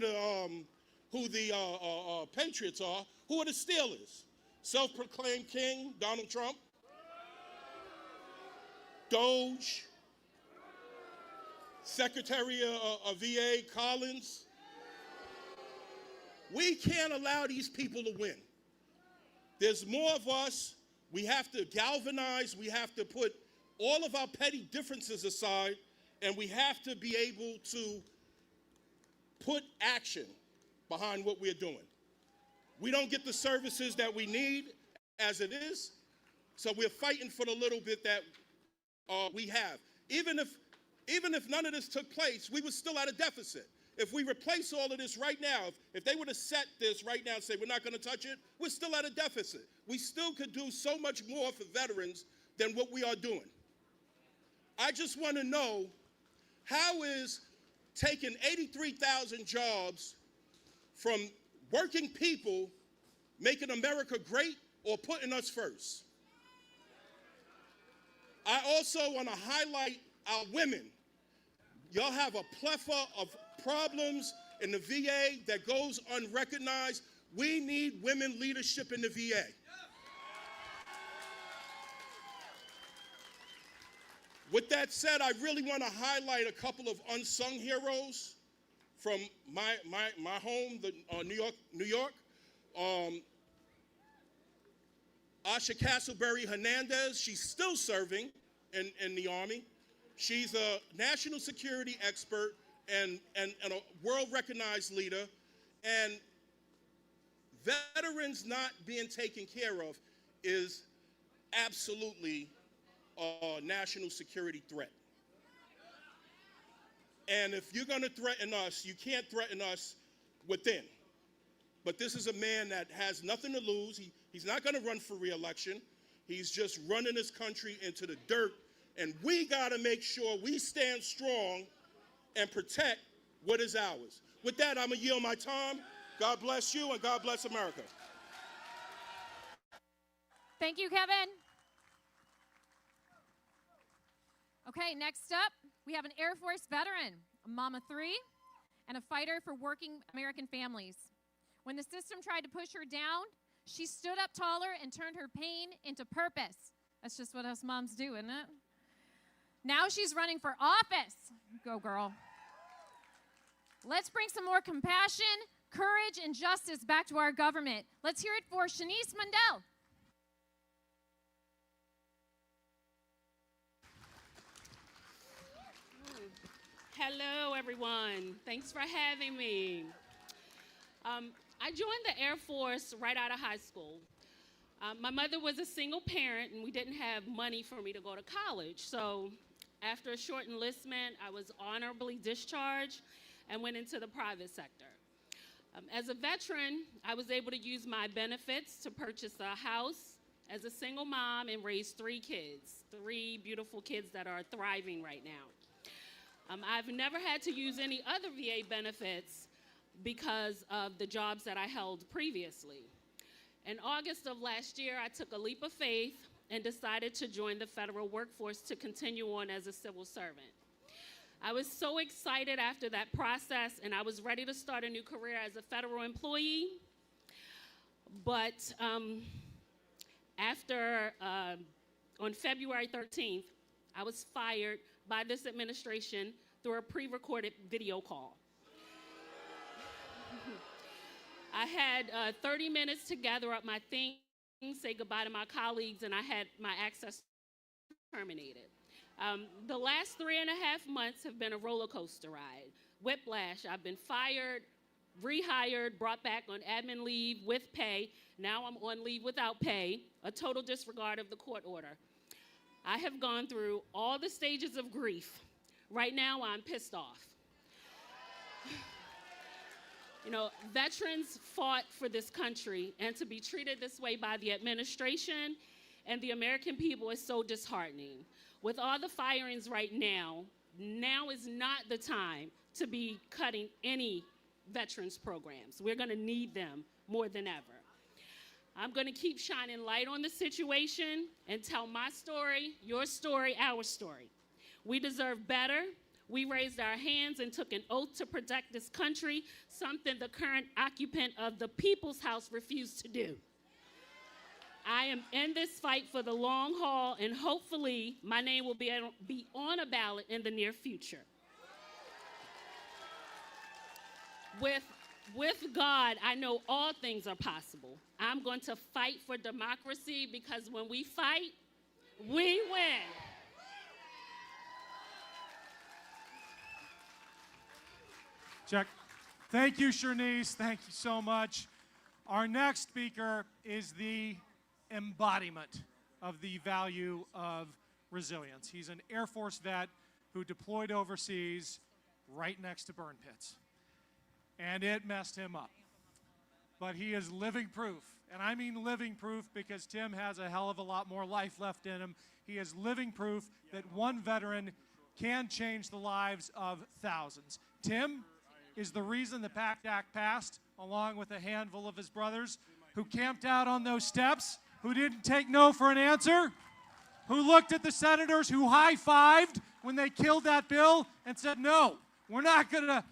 K: the Patriots are. Who are the Steelers? Self-proclaimed king, Donald Trump. Doge. Secretary of VA, Collins. We can't allow these people to win. There's more of us. We have to galvanize. We have to put all of our petty differences aside, and we have to be able to put action behind what we're doing. We don't get the services that we need as it is, so we're fighting for the little bit that we have. Even if none of this took place, we were still at a deficit. If we replace all of this right now, if they were to set this right now and say we're not going to touch it, we're still at a deficit. We still could do so much more for veterans than what we are doing. I just want to know, how is taking 83,000 jobs from working people making America great or putting us first? I also want to highlight our women. Y'all have a plethora of problems in the VA that goes unrecognized. We need women leadership in the VA. With that said, I really want to highlight a couple of unsung heroes from my home, New York. Asha Castleberry Hernandez, she's still serving in the Army. She's a national security expert and a world-recognized leader. And veterans not being taken care of is absolutely a national security threat. And if you're going to threaten us, you can't threaten us within. But this is a man that has nothing to lose. He's not going to run for re-election. He's just running this country into the dirt. And we got to make sure we stand strong and protect what is ours. With that, I'm going to yield my time. God bless you, and God bless America.
J: Thank you, Kevin. Okay, next up, we have an Air Force veteran, a mama 3, and a fighter for working American families. When the system tried to push her down, she stood up taller and turned her pain into purpose. That's just what us moms do, isn't it? Now she's running for office. Go, girl. Let's bring some more compassion, courage, and justice back to our government. Let's hear it for Shanice Mundell.
E: Hello, everyone. Thanks for having me. I joined the Air Force right out of high school. My mother was a single parent, and we didn't have money for me to go to college. So after a short enlistment, I was honorably discharged and went into the private sector. As a veteran, I was able to use my benefits to purchase a house as a single mom and raise 3 kids, 3 beautiful kids that are thriving right now. I've never had to use any other VA benefits because of the jobs that I held previously. In August of last year, I took a leap of faith and decided to join the federal workforce to continue on as a civil servant. I was so excited after that process, and I was ready to start a new career as a federal employee. But on February 13th, I was fired by this administration through a pre-recorded video call. I had 30 minutes to gather up my things, say goodbye to my colleagues, and I had my access terminated. The last 3.5 months have been a roller coaster ride. Whiplash, I've been fired, rehired, brought back on admin leave with pay. Now I'm on leave without pay, a total disregard of the court order. I have gone through all the stages of grief. Right now, I'm pissed off. You know, veterans fought for this country, and to be treated this way by the administration and the American people is so disheartening. With all the firings right now, now is not the time to be cutting any veterans programs. We're gonna need them more than ever. I'm gonna keep shining light on the situation and tell my story, your story, our story. We deserve better. We raised our hands and took an oath to protect this country, something the current occupant of the People's House refused to do. I am in this fight for the long haul, and hopefully my name will be on a ballot in the near future. With God, I know all things are possible. I'm going to fight for democracy because when we fight, we win.
C: Check. Thank you, Shernese. Thank you so much. Our next speaker is the embodiment of the value of resilience. He's an Air Force vet who deployed overseas right next to burn pits. And it messed him up. But he is living proof. And I mean living proof because Tim has a hell of a lot more life left in him. He is living proof that one veteran can change the lives of thousands. Tim is the reason the PACT Act passed, along with a handful of his brothers who camped out on those steps, who didn't take no for an answer, who looked at the senators who high-fived when they killed that bill and said, no, we're not gonna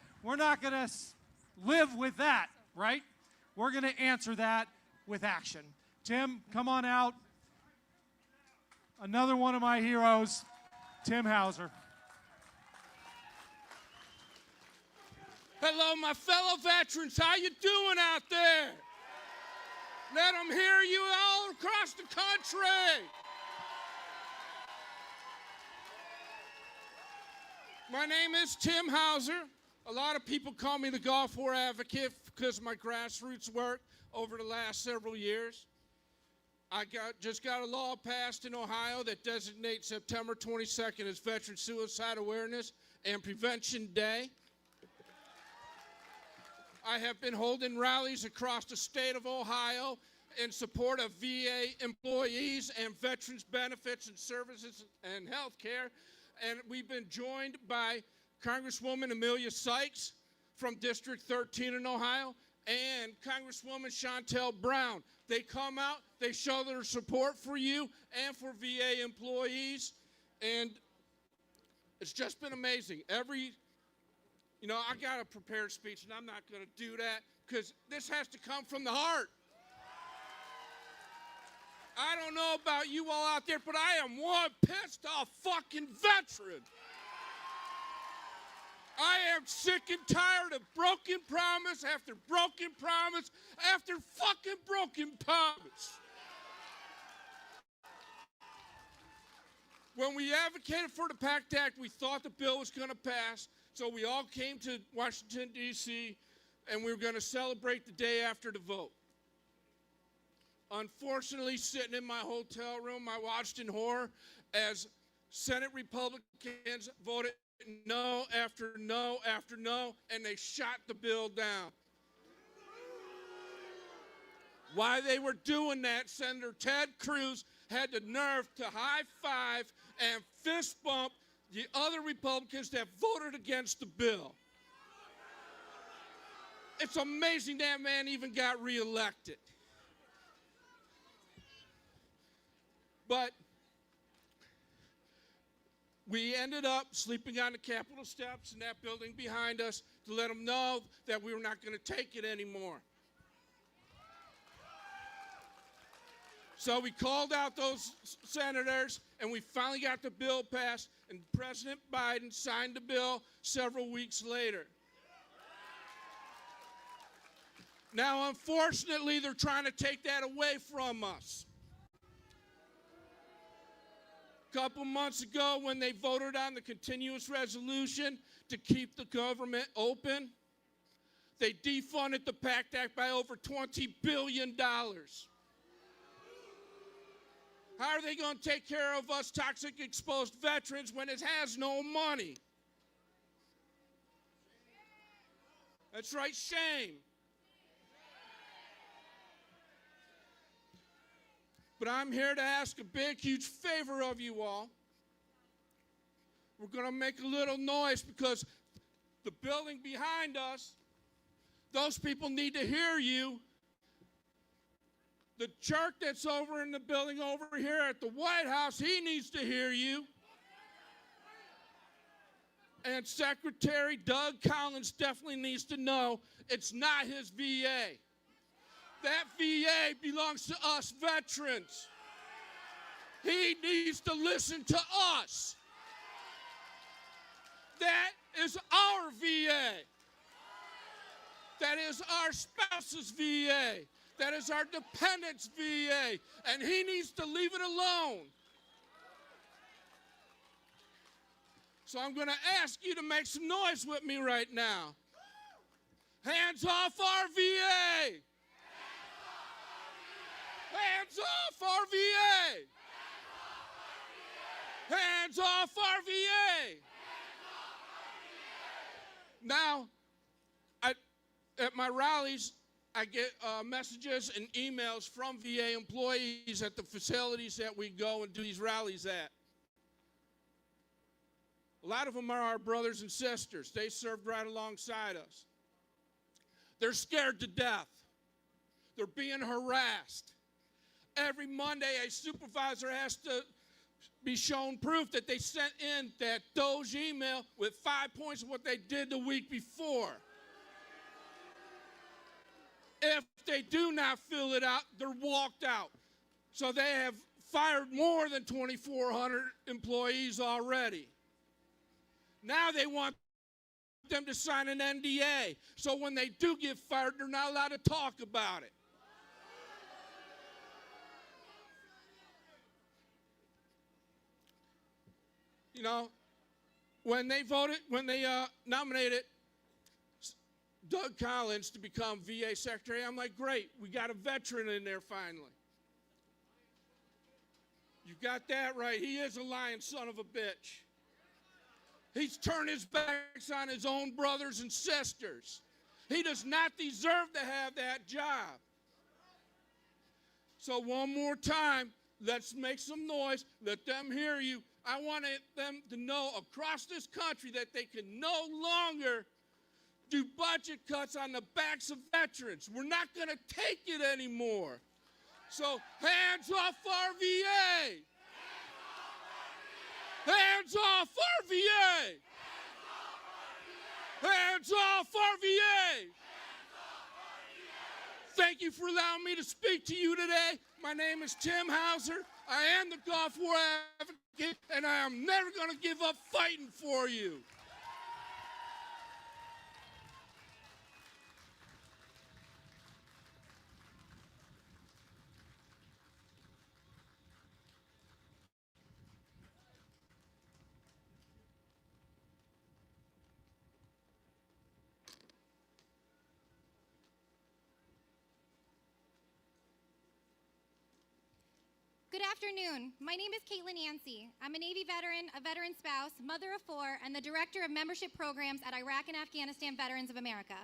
C: live with that, right? We're gonna answer that with action. Tim, come on out. Another one of my heroes, Tim Hauser.
K: Hello, my fellow veterans. How you doing out there? Let them hear you all across the country. My name is Tim Hauser. A lot of people call me the Gulf War advocate because of my grassroots work over the last several years. I just got a law passed in Ohio that designates September 22nd as Veteran Suicide Awareness and Prevention Day. I have been holding rallies across the state of Ohio in support of VA employees and veterans benefits and services and health care. And we've been joined by Congresswoman Amelia Sykes from District 13 in Ohio and Congresswoman Chantel Brown. They come out, they show their support for you and for VA employees. And it's just been amazing. You know, I got a prepared speech, and I'm not going to do that because this has to come from the heart. I don't know about you all out there, but I am one pissed off fucking veteran. I am sick and tired of broken promise after broken promise after fucking broken promise. When we advocated for the PACT Act, we thought the bill was going to pass, so we all came to Washington, D.C., and we were going to celebrate the day after the vote. Unfortunately, sitting in my hotel room, I watched in horror as Senate Republicans voted no after no after no, and they shot the bill down. While they were doing that, Senator Ted Cruz had the nerve to high-five and fist bump the other Republicans that voted against the bill. It's amazing that man even got reelected. But we ended up sleeping on the Capitol steps in that building behind us to let them know that we were not going to take it anymore. So we called out those senators, and we finally got the bill passed, and President Biden signed the bill several weeks later. Now, unfortunately, they're trying to take that away from us. A couple months ago, when they voted on the continuous resolution to keep the government open, they defunded the PACT Act by over $20 billion. How are they going to take care of us toxic exposed veterans when it has no money? That's right, shame. But I'm here to ask a big, huge favor of you all. We're going to make a little noise because the building behind us, those people need to hear you. The jerk that's over in the building over here at the White House, he needs to hear you. And Secretary Doug Collins definitely needs to know it's not his VA. That VA belongs to us veterans. He needs to listen to us. That is our VA. That is our spouse's VA. That is our dependent's VA. And he needs to leave it alone. So I'm going to ask you to make some noise with me right now. Hands off our VA. Hands off our VA. Hands off our VA. Now, at my rallies, I get messages and emails from VA employees at the facilities that we go and do these rallies at. A lot of them are our brothers and sisters. They served right alongside us. They're scared to death. They're being harassed. Every Monday, a supervisor has to be shown proof that they sent in that Doge email with 5 points of what they did the week before. If they do not fill it out, they're walked out. So they have fired more than 2,400 employees already. Now they want them to sign an NDA. So when they do get fired, they're not allowed to talk about it. You know, when they nominated Doug Collins to become VA Secretary, I'm like, great, we got a veteran in there finally. You got that right. He is a lying son of a bitch. He's turned his backs on his own brothers and sisters. He does not deserve to have that job. So one more time, let's make some noise. Let them hear you. I want them to know across this country that they can no longer do budget cuts on the backs of veterans. We're not going to take it anymore. So hands off our VA. Hands off our VA. Hands off our VA. Thank you for allowing me to speak to you today. My name is Tim Hauser. I am the Gulf War advocate, and I am never going to give up fighting for you.
H: Good afternoon. My name is Caitlin Emcee. I'm a Navy veteran, a veteran spouse, mother of 4, and the director of membership programs at Iraq and Afghanistan Veterans of America.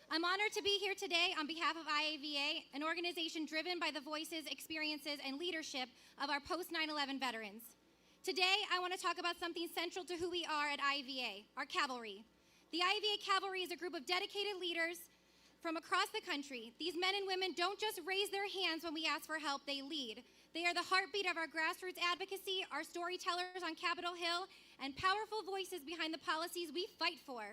H: I'm honored to be here today on behalf of IAVVA, an organization driven by the voices, experiences, and leadership of our post-9/11 veterans. Today, I want to talk about something central to who we are at IAVVA, our cavalry. The IAVVA Cavalry is a group of dedicated leaders from across the country. These men and women don't just raise their hands when we ask for help, they lead. They are the heartbeat of our grassroots advocacy, our storytellers on Capitol Hill, and powerful voices behind the policies we fight for.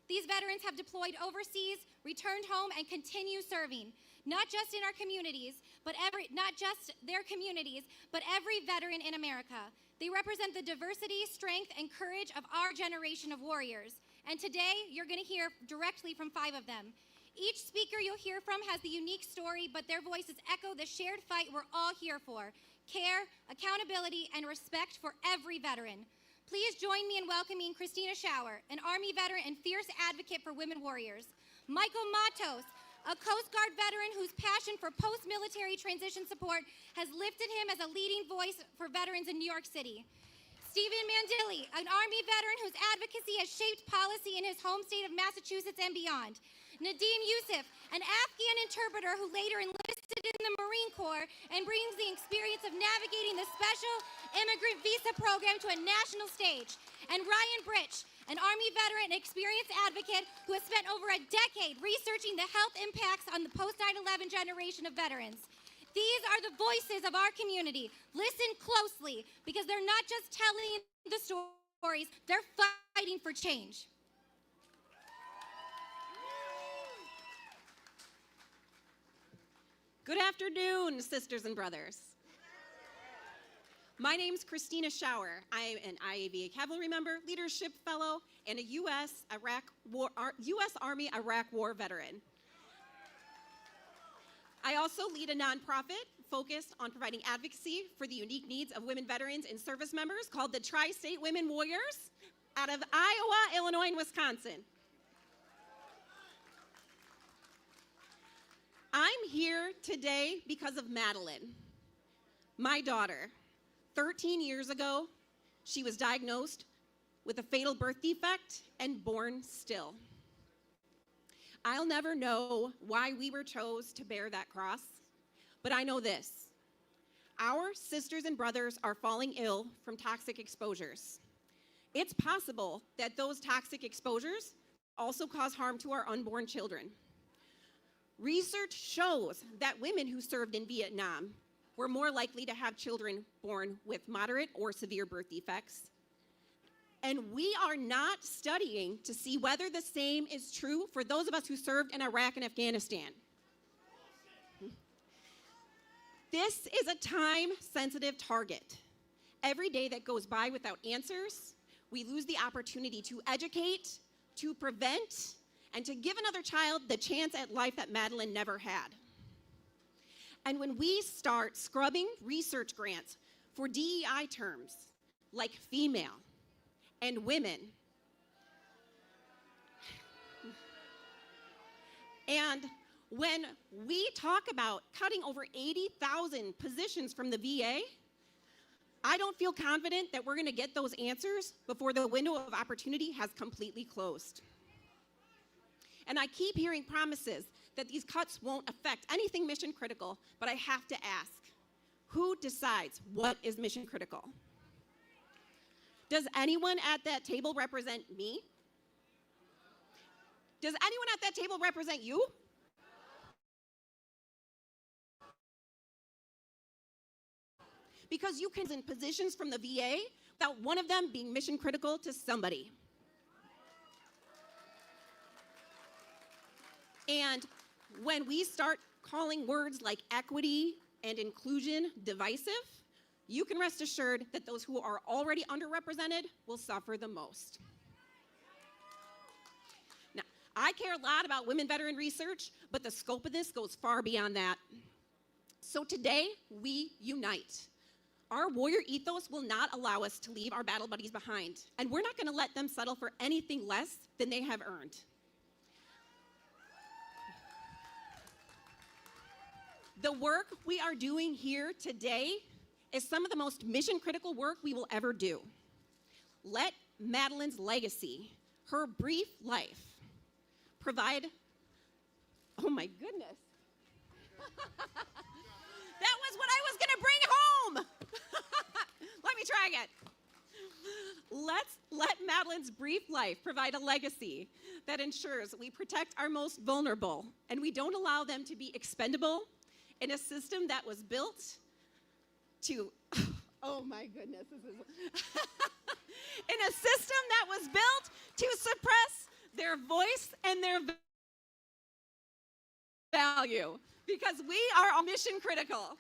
H: These veterans have deployed overseas, returned home, and continue serving, not just in our communities, not just their communities, but every veteran in America. They represent the diversity, strength, and courage of our generation of warriors. And today, you're going to hear directly from 5 of them. Each speaker you'll hear from has the unique story, but their voices echo the shared fight we're all here for: care, accountability, and respect for every veteran. Please join me in welcoming Christina Schauer, an Army veteran and fierce advocate for women warriors; Michael Matos, a Coast Guard veteran whose passion for post-military transition support has lifted him as a leading voice for veterans in New York City; Stephen Mandilli, an Army veteran whose advocacy has shaped policy in his home state of Massachusetts and beyond; Nadim Yusuf, an Afghan interpreter who later enlisted in the Marine Corps and brings the experience of navigating the special immigrant visa program to a national stage; and Ryan Britch, an Army veteran and experienced advocate who has spent over a decade researching the health impacts on the post-9/11 generation of veterans. These are the voices of our community. Listen closely, because they're not just telling the stories, they're fighting for change.
D: Good afternoon, sisters and brothers. My name's Christina Schauer. I'm an IAVVA Cavalry member, leadership fellow, and a U.S. Army Iraq War veteran. I also lead a nonprofit focused on providing advocacy for the unique needs of women veterans and service members called the Tri-State Women Warriors out of Iowa, Illinois, and Wisconsin. I'm here today because of Madeline, my daughter. 13 years ago, she was diagnosed with a fatal birth defect and born still. I'll never know why we were chose to bear that cross, but I know this: our sisters and brothers are falling ill from toxic exposures. It's possible that those toxic exposures also cause harm to our unborn children. Research shows that women who served in Vietnam were more likely to have children born with moderate or severe birth defects. And we are not studying to see whether the same is true for those of us who served in Iraq and Afghanistan. This is a time-sensitive target. Every day that goes by without answers, we lose the opportunity to educate, to prevent, and to give another child the chance at life that Madeline never had. And when we start scrubbing research grants for DEI terms like female and women, and when we talk about cutting over 80,000 positions from the VA, I don't feel confident that we're going to get those answers before the window of opportunity has completely closed. And I keep hearing promises that these cuts won't affect anything mission critical, but I have to ask, who decides what is mission critical? Does anyone at that table represent me? Does anyone at that table represent you? Because you can in positions from the VA without one of them being mission critical to somebody. And when we start calling words like equity and inclusion divisive, you can rest assured that those who are already underrepresented will suffer the most. Now, I care a lot about women veteran research, but the scope of this goes far beyond that. So today, we unite. Our warrior ethos will not allow us to leave our battle buddies behind, and we're not going to let them settle for anything less than they have earned. The work we are doing here today
G: is some of the most mission-critical work we will ever do. Let Madeline's legacy, her brief life, provide, oh my goodness. That was what I was gonna bring home. Let me try again. Let Madeline's brief life provide a legacy that ensures we protect our most vulnerable and we don't allow them to be expendable in a system that was built to, oh my goodness, this is, in a system that was built to suppress their voice and their value, because we are mission critical.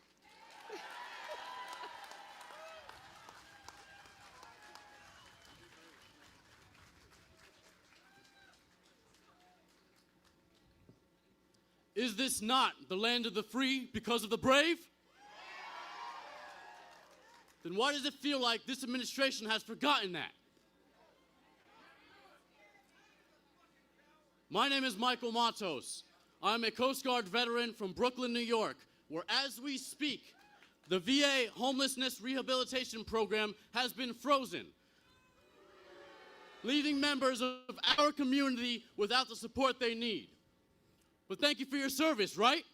V: Is this not the land of the free because of the brave? Then why does it feel like this administration has forgotten that? My name is Michael Matos. I'm a Coast Guard veteran from Brooklyn, New York, where as we speak, the VA homelessness rehabilitation program has been frozen, leaving members of our community without the support they need. But thank you for your service, right?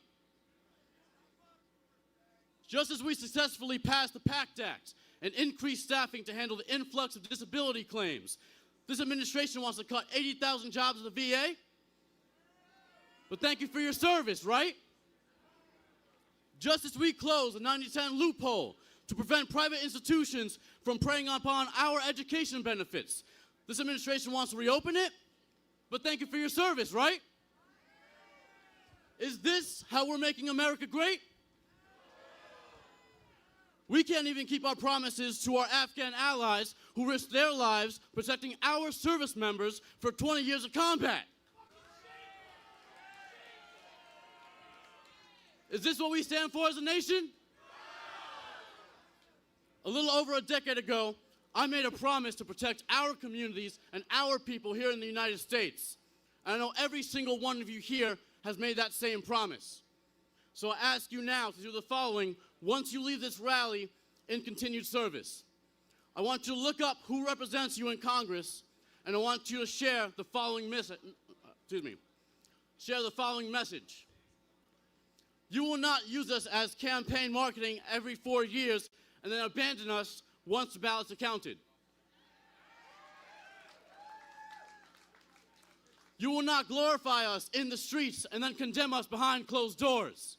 V: Just as we successfully passed the PACT Act and increased staffing to handle the influx of disability claims, this administration wants to cut 80,000 jobs in the VA. But thank you for your service, right? Just as we close the 90-10 loophole to prevent private institutions from preying upon our education benefits, this administration wants to reopen it. But thank you for your service, right? Is this how we're making America great? We can't even keep our promises to our Afghan allies who risked their lives protecting our service members for 20 years of combat. Is this what we stand for as a nation? A little over a decade ago, I made a promise to protect our communities and our people here in the United States. And I know every single one of you here has made that same promise. So I ask you now to do the following once you leave this rally in continued service. I want you to look up who represents you in Congress, and I want you to share the following message. Share the following message. You will not use us as campaign marketing every 4 years and then abandon us once the ballots are counted. You will not glorify us in the streets and then condemn us behind closed doors.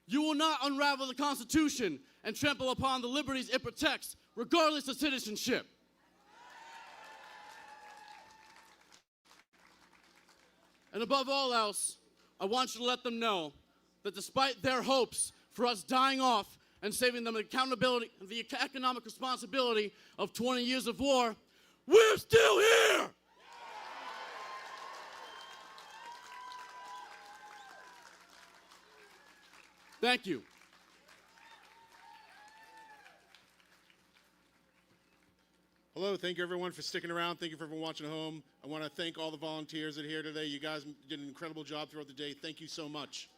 V: You will not unravel the Constitution and trample upon the liberties it protects, regardless of citizenship. And above all else, I want you to let them know that despite their hopes for us dying off and saving them the economic responsibility of 20 years of war, we're still here! Thank you.
W: Hello, thank you everyone for sticking around. Thank you for everyone watching at home. I want to thank all the volunteers that are here today. You guys did an incredible job throughout the day. Thank you so much.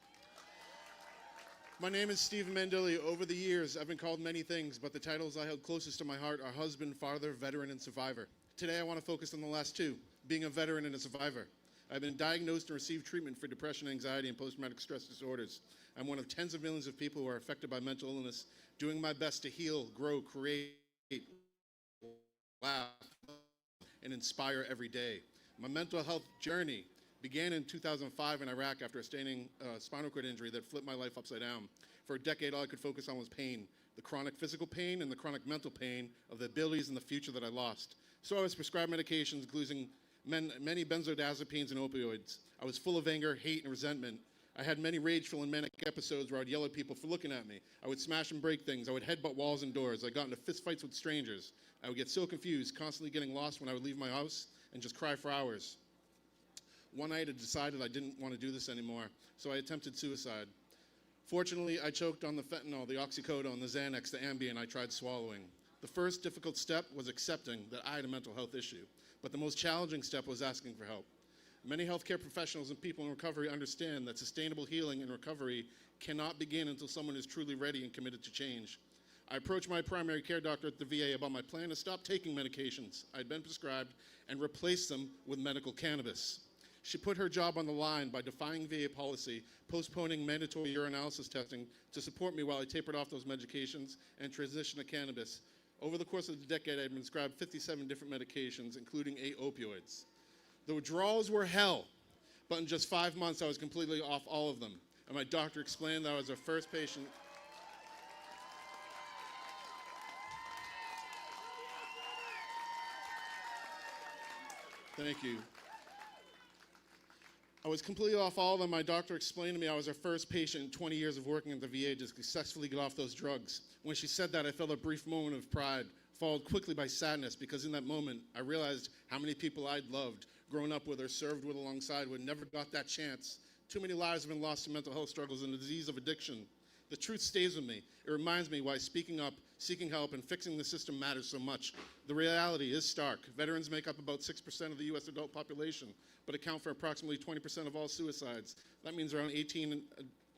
W: My name is Stephen Mandilli. Over the years, I've been called many things, but the titles I held closest to my heart are husband, father, veteran, and survivor. Today, I want to focus on the last two, being a veteran and a survivor. I've been diagnosed and received treatment for depression, anxiety, and post-traumatic stress disorders. I'm one of tens of millions of people who are affected by mental illness, doing my best to heal, grow, create, laugh, and inspire every day. My mental health journey began in 2005 in Iraq after a sustaining spinal cord injury that flipped my life upside down. For a decade, all I could focus on was pain, the chronic physical pain and the chronic mental pain of the abilities and the future that I lost. So I was prescribed medications, including many benzodiazepines and opioids. I was full of anger, hate, and resentment. I had many rageful and manic episodes where I'd yell at people for looking at me. I would smash and break things. I would headbutt walls and doors. I got into fistfights with strangers. I would get so confused, constantly getting lost when I would leave my house and just cry for hours. One night I decided I didn't want to do this anymore, so I attempted suicide. Fortunately, I choked on the fentanyl, the oxycodone, the Xanax, the Ambien I tried swallowing. The first difficult step was accepting that I had a mental health issue, but the most challenging step was asking for help. Many healthcare professionals and people in recovery understand that sustainable healing and recovery cannot begin until someone is truly ready and committed to change. I approached my primary care doctor at the VA about my plan to stop taking medications I'd been prescribed and replace them with medical cannabis. She put her job on the line by defying VA policy, postponing mandatory urinalysis testing to support me while I tapered off those medications and transitioned to cannabis. Over the course of the decade, I had been prescribed 57 different medications, including 8 opioids. The withdrawals were hell, but in just 5 months, I was completely off all of them. And my doctor explained that I was their first patient. Thank you. I was completely off all of them. My doctor explained to me I was her first patient in 20 years of working at the VA to successfully get off those drugs. When she said that, I felt a brief moment of pride, followed quickly by sadness, because in that moment, I realized how many people I'd loved, grown up with, or served with alongside would never got that chance. Too many lives have been lost to mental health struggles and the disease of addiction. The truth stays with me. It reminds me why speaking up, seeking help, and fixing the system matters so much. The reality is stark. Veterans make up about 6% of the U.S. adult population, but account for approximately 20% of all suicides. That means around 18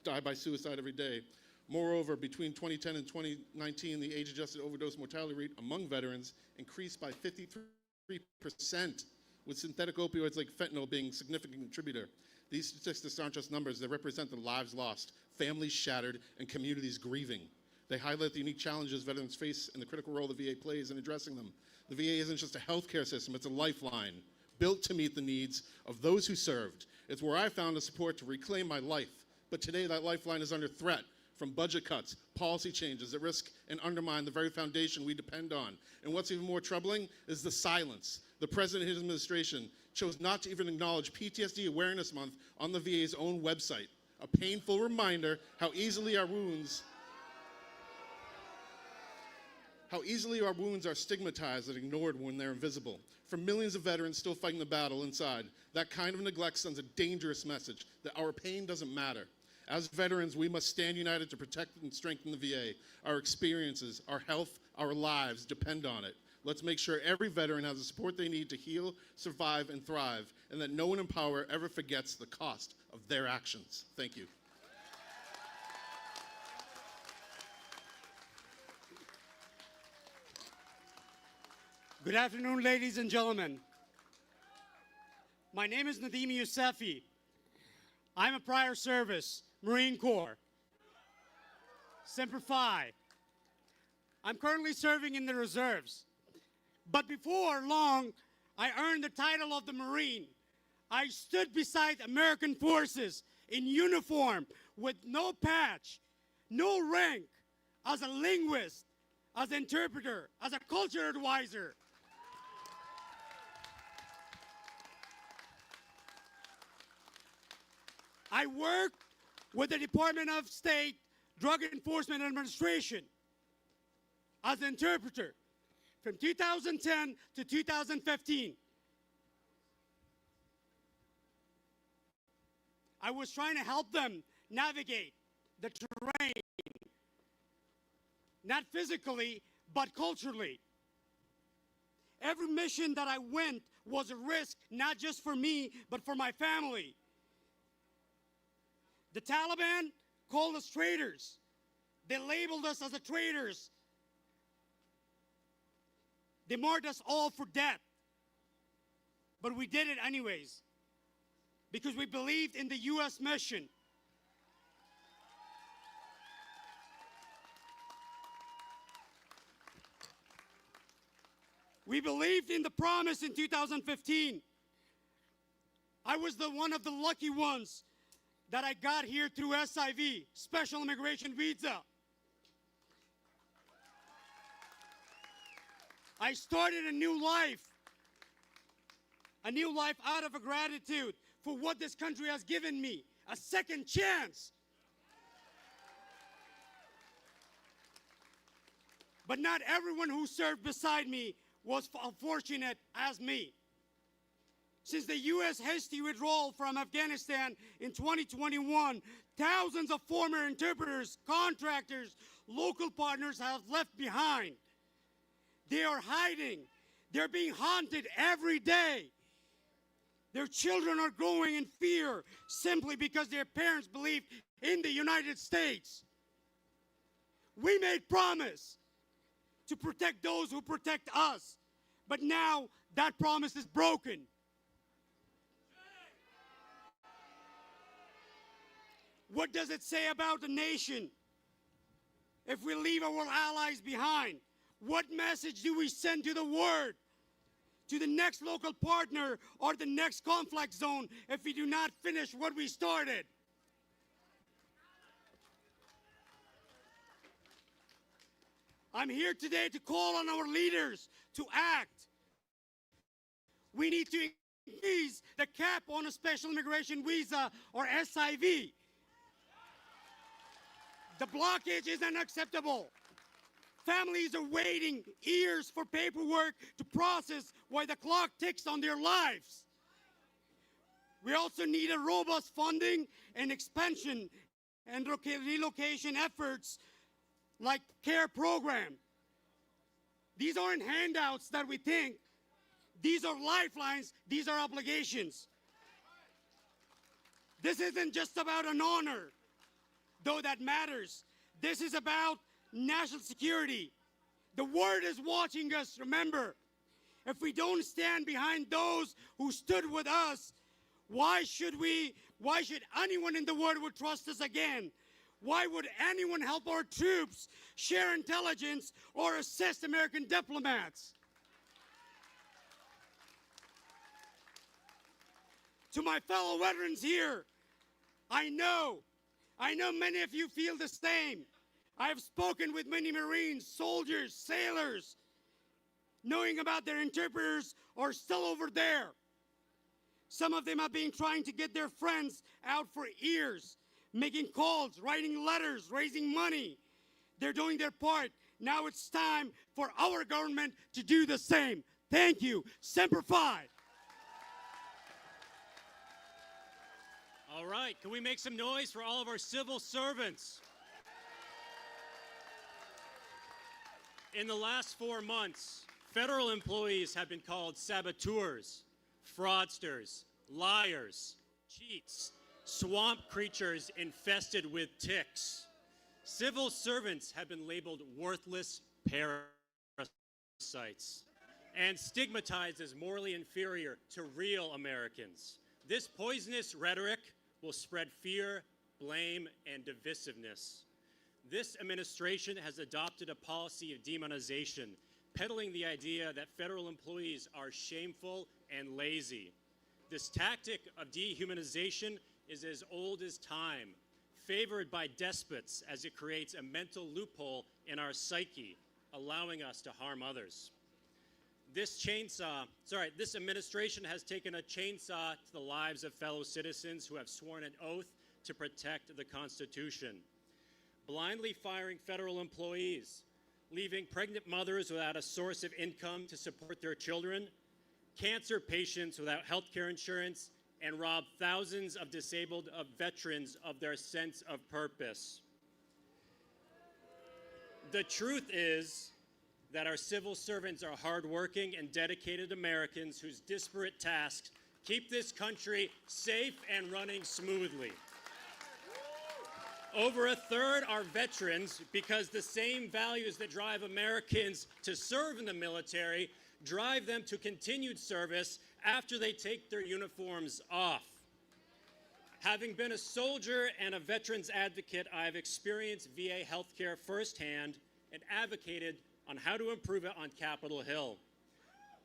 W: die by suicide every day. Moreover, between 2010 and 2019, the age-adjusted overdose mortality rate among veterans increased by 53%, with synthetic opioids like fentanyl being a significant contributor. These statistics aren't just numbers, they represent the lives lost, families shattered, and communities grieving. They highlight the unique challenges veterans face and the critical role the VA plays in addressing them. The VA isn't just a healthcare system, it's a lifeline, built to meet the needs of those who served. It's where I found the support to reclaim my life. But today, that lifeline is under threat from budget cuts, policy changes that risk and undermine the very foundation we depend on. And what's even more troubling is the silence. The President and his administration chose not to even acknowledge PTSD Awareness Month on the VA's own website, a painful reminder how easily our wounds are stigmatized and ignored when they're invisible. For millions of veterans still fighting the battle inside, that kind of neglect sends a dangerous message that our pain doesn't matter. As veterans, we must stand united to protect and strengthen the VA. Our experiences, our health, our lives depend on it. Let's make sure every veteran has the support they need to heal, survive, and thrive, and that no one in power ever forgets the cost of their actions. Thank you.
F: Good afternoon, ladies and gentlemen. My name is Nadim Yousefi. I'm a prior service, Marine Corps, Semper Fi. I'm currently serving in the reserves. But before long, I earned the title of the Marine. I stood beside American forces in uniform with no patch, no rank, as a linguist, as an interpreter, as a culture advisor. I worked with the Department of State Drug Enforcement Administration as an interpreter from 2010 to 2015. I was trying to help them navigate the terrain, not physically, but culturally. Every mission that I went was a risk, not just for me, but for my family. The Taliban called us traitors. They labeled us as the traitors. They marked us all for death. But we did it anyways, because we believed in the U.S. mission. We believed in the promise in 2015. I was one of the lucky ones that I got here through SIV, Special Immigration Visa. I started a new life out of a gratitude for what this country has given me, a second chance. But not everyone who served beside me was fortunate as me. Since the U.S. hasty withdrawal from Afghanistan in 2021, thousands of former interpreters, contractors, local partners have left behind. They are hiding. They're being haunted every day. Their children are growing in fear simply because their parents believe in the United States. We made promise to protect those who protect us, but now that promise is broken. What does it say about the nation if we leave our allies behind? What message do we send to the world, to the next local partner or the next conflict zone if we do not finish what we started? I'm here today to call on our leaders to act. We need to increase the cap on a special immigration visa, or SIV. The blockage is unacceptable. Families are waiting years for paperwork to process while the clock ticks on their lives. We also need a robust funding and expansion and relocation efforts like CARE program. These aren't handouts that we think. These are lifelines. These are obligations. This isn't just about an honor, though that matters. This is about national security. The world is watching us, remember. If we don't stand behind those who stood with us, why should anyone in the world would trust us again? Why would anyone help our troops share intelligence or assist American diplomats? To my fellow veterans here, I know many of you feel the same. I have spoken with many Marines, soldiers, sailors, knowing about their interpreters are still over there. Some of them have been trying to get their friends out for years, making calls, writing letters, raising money. They're doing their part. Now it's time for our government to do the same. Thank you. Semper Fi.
L: All right, can we make some noise for all of our civil servants? In the last 4 months, federal employees have been called saboteurs, fraudsters, liars, cheats, swamp creatures infested with ticks. Civil servants have been labeled worthless parasites and stigmatized as morally inferior to real Americans. This poisonous rhetoric will spread fear, blame, and divisiveness. This administration has adopted a policy of demonization, peddling the idea that federal employees are shameful and lazy. This tactic of dehumanization is as old as time, favored by despots as it creates a mental loophole in our psyche, allowing us to harm others. This administration has taken a chainsaw to the lives of fellow citizens who have sworn an oath to protect the Constitution. Blindly firing federal employees, leaving pregnant mothers without a source of income to support their children, cancer patients without health care insurance, and rob thousands of disabled veterans of their sense of purpose. The truth is that our civil servants are hardworking and dedicated Americans whose disparate tasks keep this country safe and running smoothly. Over a third are veterans because the same values that drive Americans to serve in the military drive them to continued service after they take their uniforms off. Having been a soldier and a veterans advocate, I have experienced VA healthcare firsthand and advocated on how to improve it on Capitol Hill.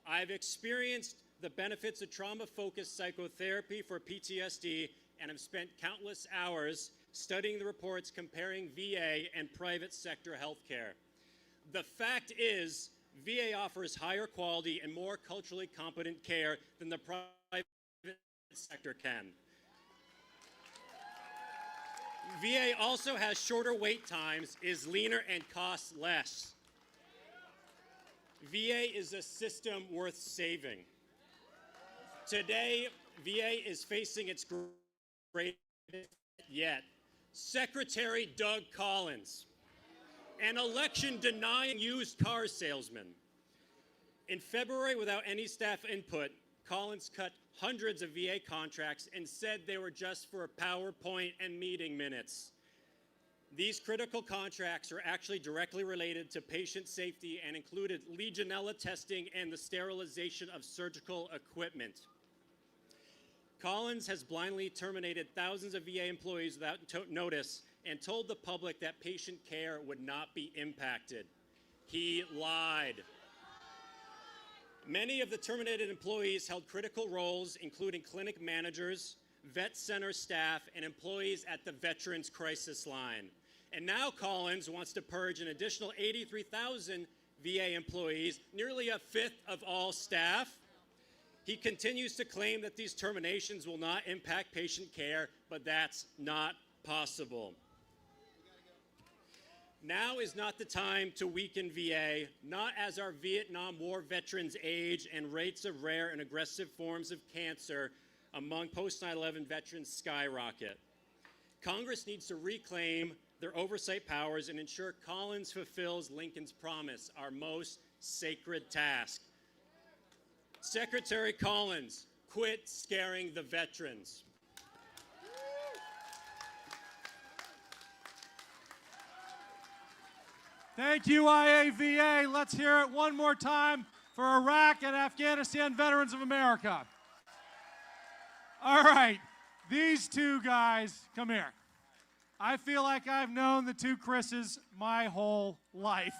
L: I've experienced the benefits of trauma-focused psychotherapy for PTSD and have spent countless hours studying the reports comparing VA and private sector healthcare. The fact is, VA offers higher quality and more culturally competent care than the private sector can. VA also has shorter wait times, is leaner, and costs less. VA is a system worth saving. Today, VA is facing its greatest yet. Secretary Doug Collins, an election-denying used car salesman. In February, without any staff input, Collins cut hundreds of VA contracts and said they were just for PowerPoint and meeting minutes. These critical contracts are actually directly related to patient safety and included Legionella testing and the sterilization of surgical equipment. Collins has blindly terminated thousands of VA employees without notice and told the public that patient care would not be impacted. He lied. Many of the terminated employees held critical roles, including clinic managers, vet center staff, and employees at the Veterans Crisis Line. And now Collins wants to purge an additional 83,000 VA employees, nearly a fifth of all staff. He continues to claim that these terminations will not impact patient care, but that's not possible. Now is not the time to weaken VA, not as our Vietnam War veterans age and rates of rare and aggressive forms of cancer among post-9/11 veterans skyrocket. Congress needs to reclaim their oversight powers and ensure Collins fulfills Lincoln's promise, our most sacred task. Secretary Collins, quit scaring the veterans.
C: Thank you, IAVVA. Let's hear it one more time for Iraq and Afghanistan Veterans of America. All right, these two guys, come here. I feel like I've known the two Chris's my whole life.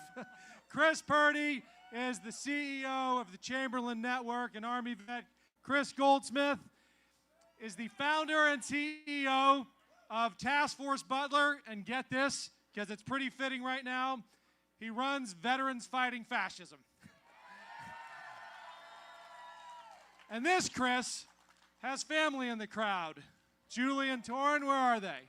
C: Chris Purdy is the CEO of the Chamberlain Network, an Army vet. Chris Goldsmith is the founder and CEO of Task Force Butler, and get this, because it's pretty fitting right now, he runs Veterans Fighting Fascism. And this Chris has family in the crowd. Julie and Torrin, where are they?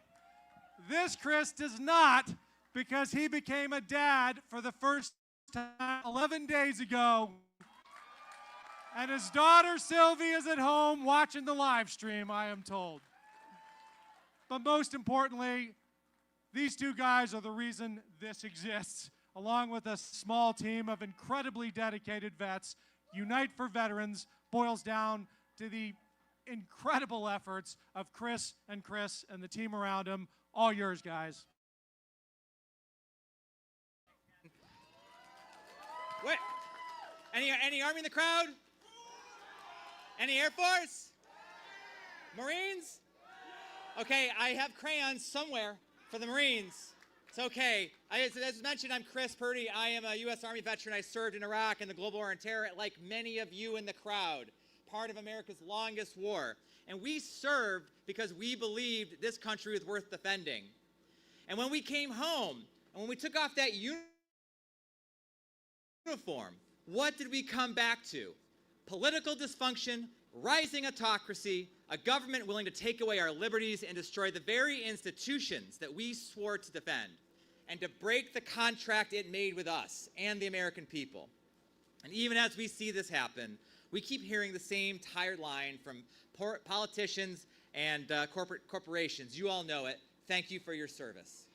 C: This Chris does not, because he became a dad for the first time 11 days ago. And his daughter Sylvie is at home watching the live stream, I am told. But most importantly, these two guys are the reason this exists, along with a small team of incredibly dedicated vets. Unite for Veterans boils down to the incredible efforts of Chris and the team around him. All yours, guys.
M: What? Any Army in the crowd? Any Air Force? Marines? Okay, I have crayons somewhere for the Marines. It's okay. As mentioned, I'm Chris Purdy. I am a U.S. Army veteran. I served in Iraq in the global war on terror, like many of you in the crowd, part of America's longest war. And we served because we believed this country was worth defending. And when we came home, and when we took off that uniform, what did we come back to? Political dysfunction, rising autocracy, a government willing to take away our liberties and destroy the very institutions that we swore to defend, and to break the contract it made with us and the American people. And even as we see this happen, we keep hearing the same tired line from politicians and corporations. You all know it. Thank you for your service.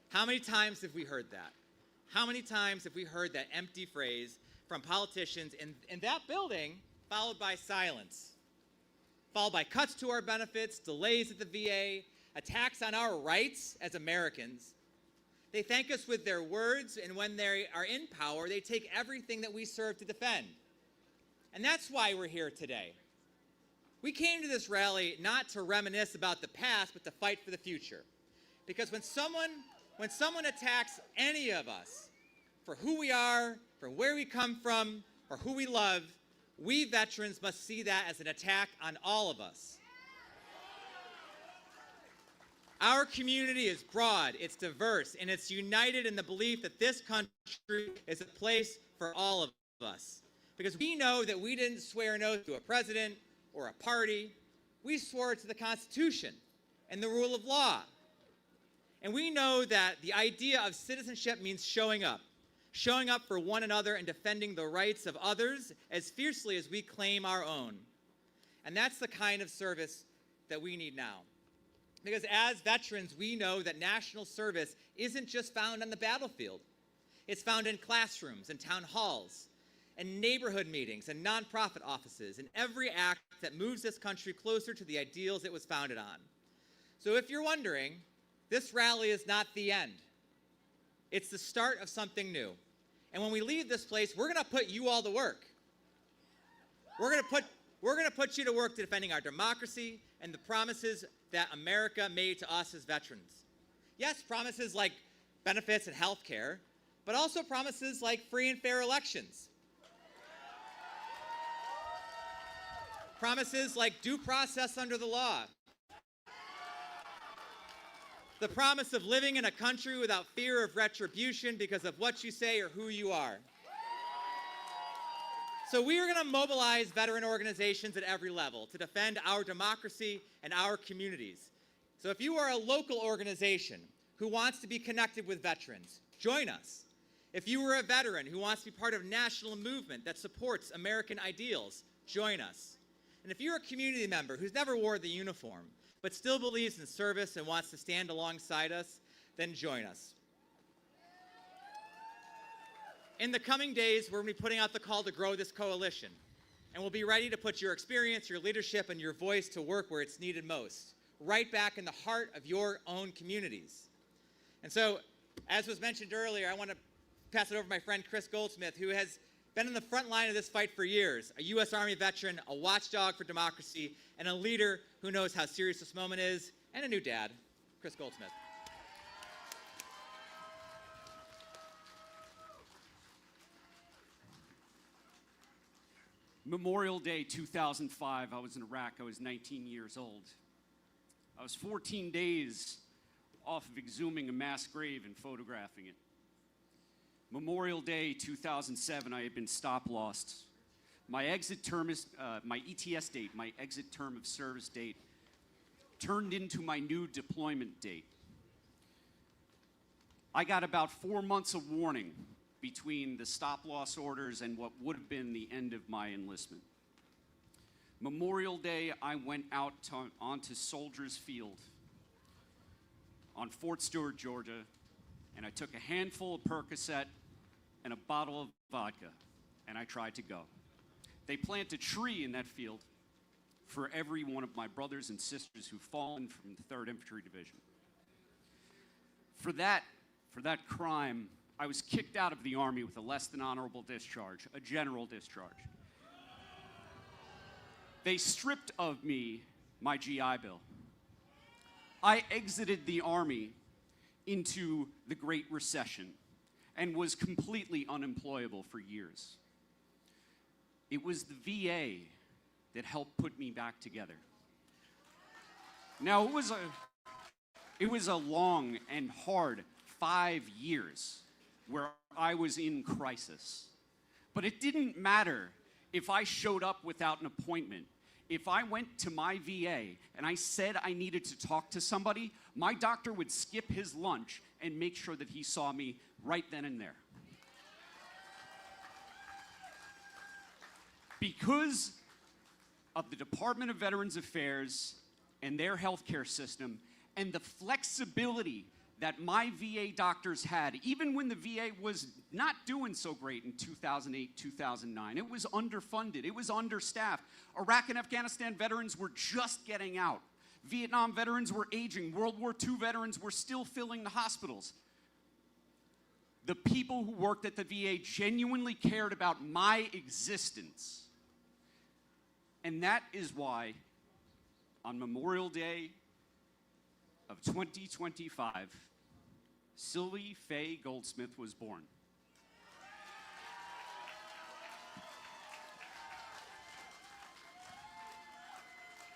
M: How many times have we heard that? How many times have we heard that empty phrase from politicians in that building, followed by silence, followed by cuts to our benefits, delays at the VA, attacks on our rights as Americans? They thank us with their words, and when they are in power, they take everything that we serve to defend. And that's why we're here today. We came to this rally not to reminisce about the past, but to fight for the future. Because when someone attacks any of us for who we are, for where we come from, or who we love, we veterans must see that as an attack on all of us. Our community is broad, it's diverse, and it's united in the belief that this country is a place for all of us. Because we know that we didn't swear an oath to a president or a party. We swore to the Constitution and the rule of law. And we know that the idea of citizenship means showing up for one another and defending the rights of others as fiercely as we claim our own. And that's the kind of service that we need now. Because as veterans, we know that national service isn't just found on the battlefield. It's found in classrooms and town halls, and neighborhood meetings and nonprofit offices in every act that moves this country closer to the ideals it was founded on. So if you're wondering, this rally is not the end. It's the start of something new. And when we leave this place, we're going to put you all to work. We're going to put you to work to defending our democracy and the promises that America made to us as veterans. Yes, promises like benefits and health care, but also promises like free and fair elections. Promises like due process under the law. The promise of living in a country without fear of retribution because of what you say or who you are. So we are going to mobilize veteran organizations at every level to defend our democracy and our communities. So if you are a local organization who wants to be connected with veterans, join us. If you are a veteran who wants to be part of a national movement that supports American ideals, join us. And if you're a community member who's never wore the uniform, but still believes in service and wants to stand alongside us, then join us. In the coming days, we're going to be putting out the call to grow this coalition, and we'll be ready to put your experience, your leadership, and your voice to work where it's needed most, right back in the heart of your own communities. And so, as was mentioned earlier, I want to pass it over to my friend Chris Goldsmith, who has been in the front line of this fight for years, a U.S. Army veteran, a watchdog for democracy, and a leader who knows how serious this moment is, and a new dad, Chris Goldsmith.
N: Memorial Day 2005, I was in Iraq. I was 19 years old. I was 14 days off of exhuming a mass grave and photographing it. Memorial Day 2007, I had been stop-lost. My exit term is, my ETS date, my exit term of service date, turned into my new deployment date. I got about 4 months of warning between the stop-loss orders and what would have been the end of my enlistment. Memorial Day, I went out onto Soldiers Field on Fort Stewart, Georgia, and I took a handful of Percocet and a bottle of vodka, and I tried to go. They plant a tree in that field for every one of my brothers and sisters who've fallen from the 3rd Infantry Division. For that crime, I was kicked out of the Army with a less than honorable discharge, a general discharge. They stripped of me my GI Bill. I exited the Army into the Great Recession and was completely unemployable for years. It was the VA that helped put me back together. Now, it was a long and hard 5 years where I was in crisis. But it didn't matter if I showed up without an appointment. If I went to my VA and I said I needed to talk to somebody, my doctor would skip his lunch and make sure that he saw me right then and there. Because of the Department of Veterans Affairs and their healthcare system and the flexibility that my VA doctors had, even when the VA was not doing so great in 2008, 2009. It was underfunded, it was understaffed. Iraq and Afghanistan veterans were just getting out. Vietnam veterans were aging. World War II veterans were still filling the hospitals. The people who worked at the VA genuinely cared about my existence. And that is why, on Memorial Day of 2025, Sylvie Faye Goldsmith was born.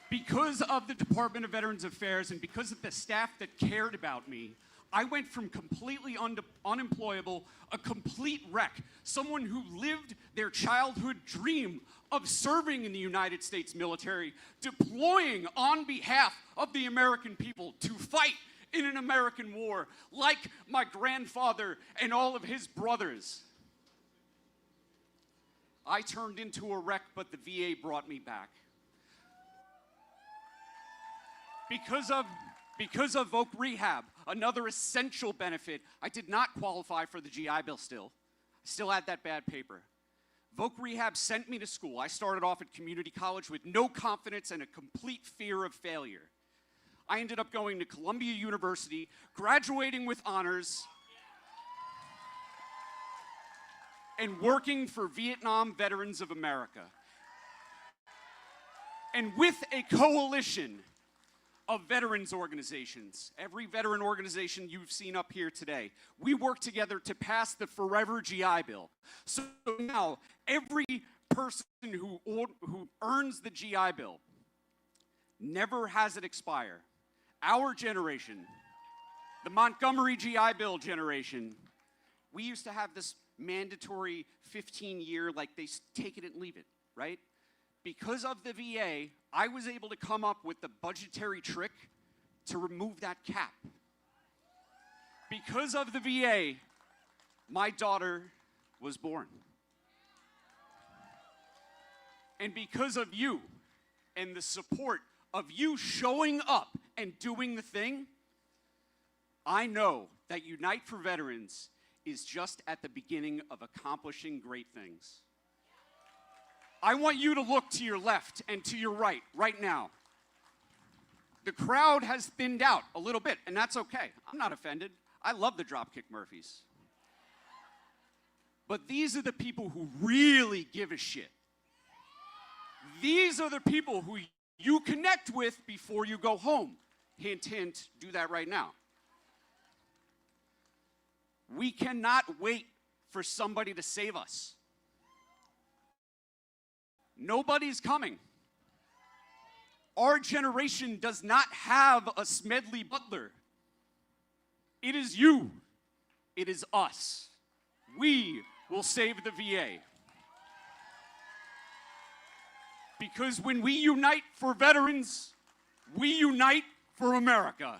N: Because of the Department of Veterans Affairs and because of the staff that cared about me, I went from completely unemployable, a complete wreck, someone who lived their childhood dream of serving in the United States military, deploying on behalf of the American people to fight in an American war, like my grandfather and all of his brothers. I turned into a wreck, but the VA brought me back. Because of Voc Rehab, another essential benefit, I did not qualify for the GI Bill still. I still had that bad paper. Voc Rehab sent me to school. I started off at community college with no confidence and a complete fear of failure. I ended up going to Columbia University, graduating with honors, and working for Vietnam Veterans of America. And with a coalition of veterans organizations, every veteran organization you've seen up here today, we work together to pass the Forever GI Bill. So now, every person who earns the GI Bill never has it expire. Our generation, the Montgomery GI Bill generation, we used to have this mandatory 15-year, like they take it and leave it, right? Because of the VA, I was able to come up with the budgetary trick to remove that cap. Because of the VA, my daughter was born. And because of you and the support of you showing up and doing the thing, I know that Unite for Veterans is just at the beginning of accomplishing great things. I want you to look to your left and to your right now. The crowd has thinned out a little bit, and that's okay. I'm not offended. I love the Dropkick Murphys. But these are the people who really give a shit. These are the people who you connect with before you go home. Hint, hint, do that right now. We cannot wait for somebody to save us. Nobody's coming. Our generation does not have a Smedley Butler. It is you. It is us. We will save the VA. Because when we unite for veterans, we unite for America.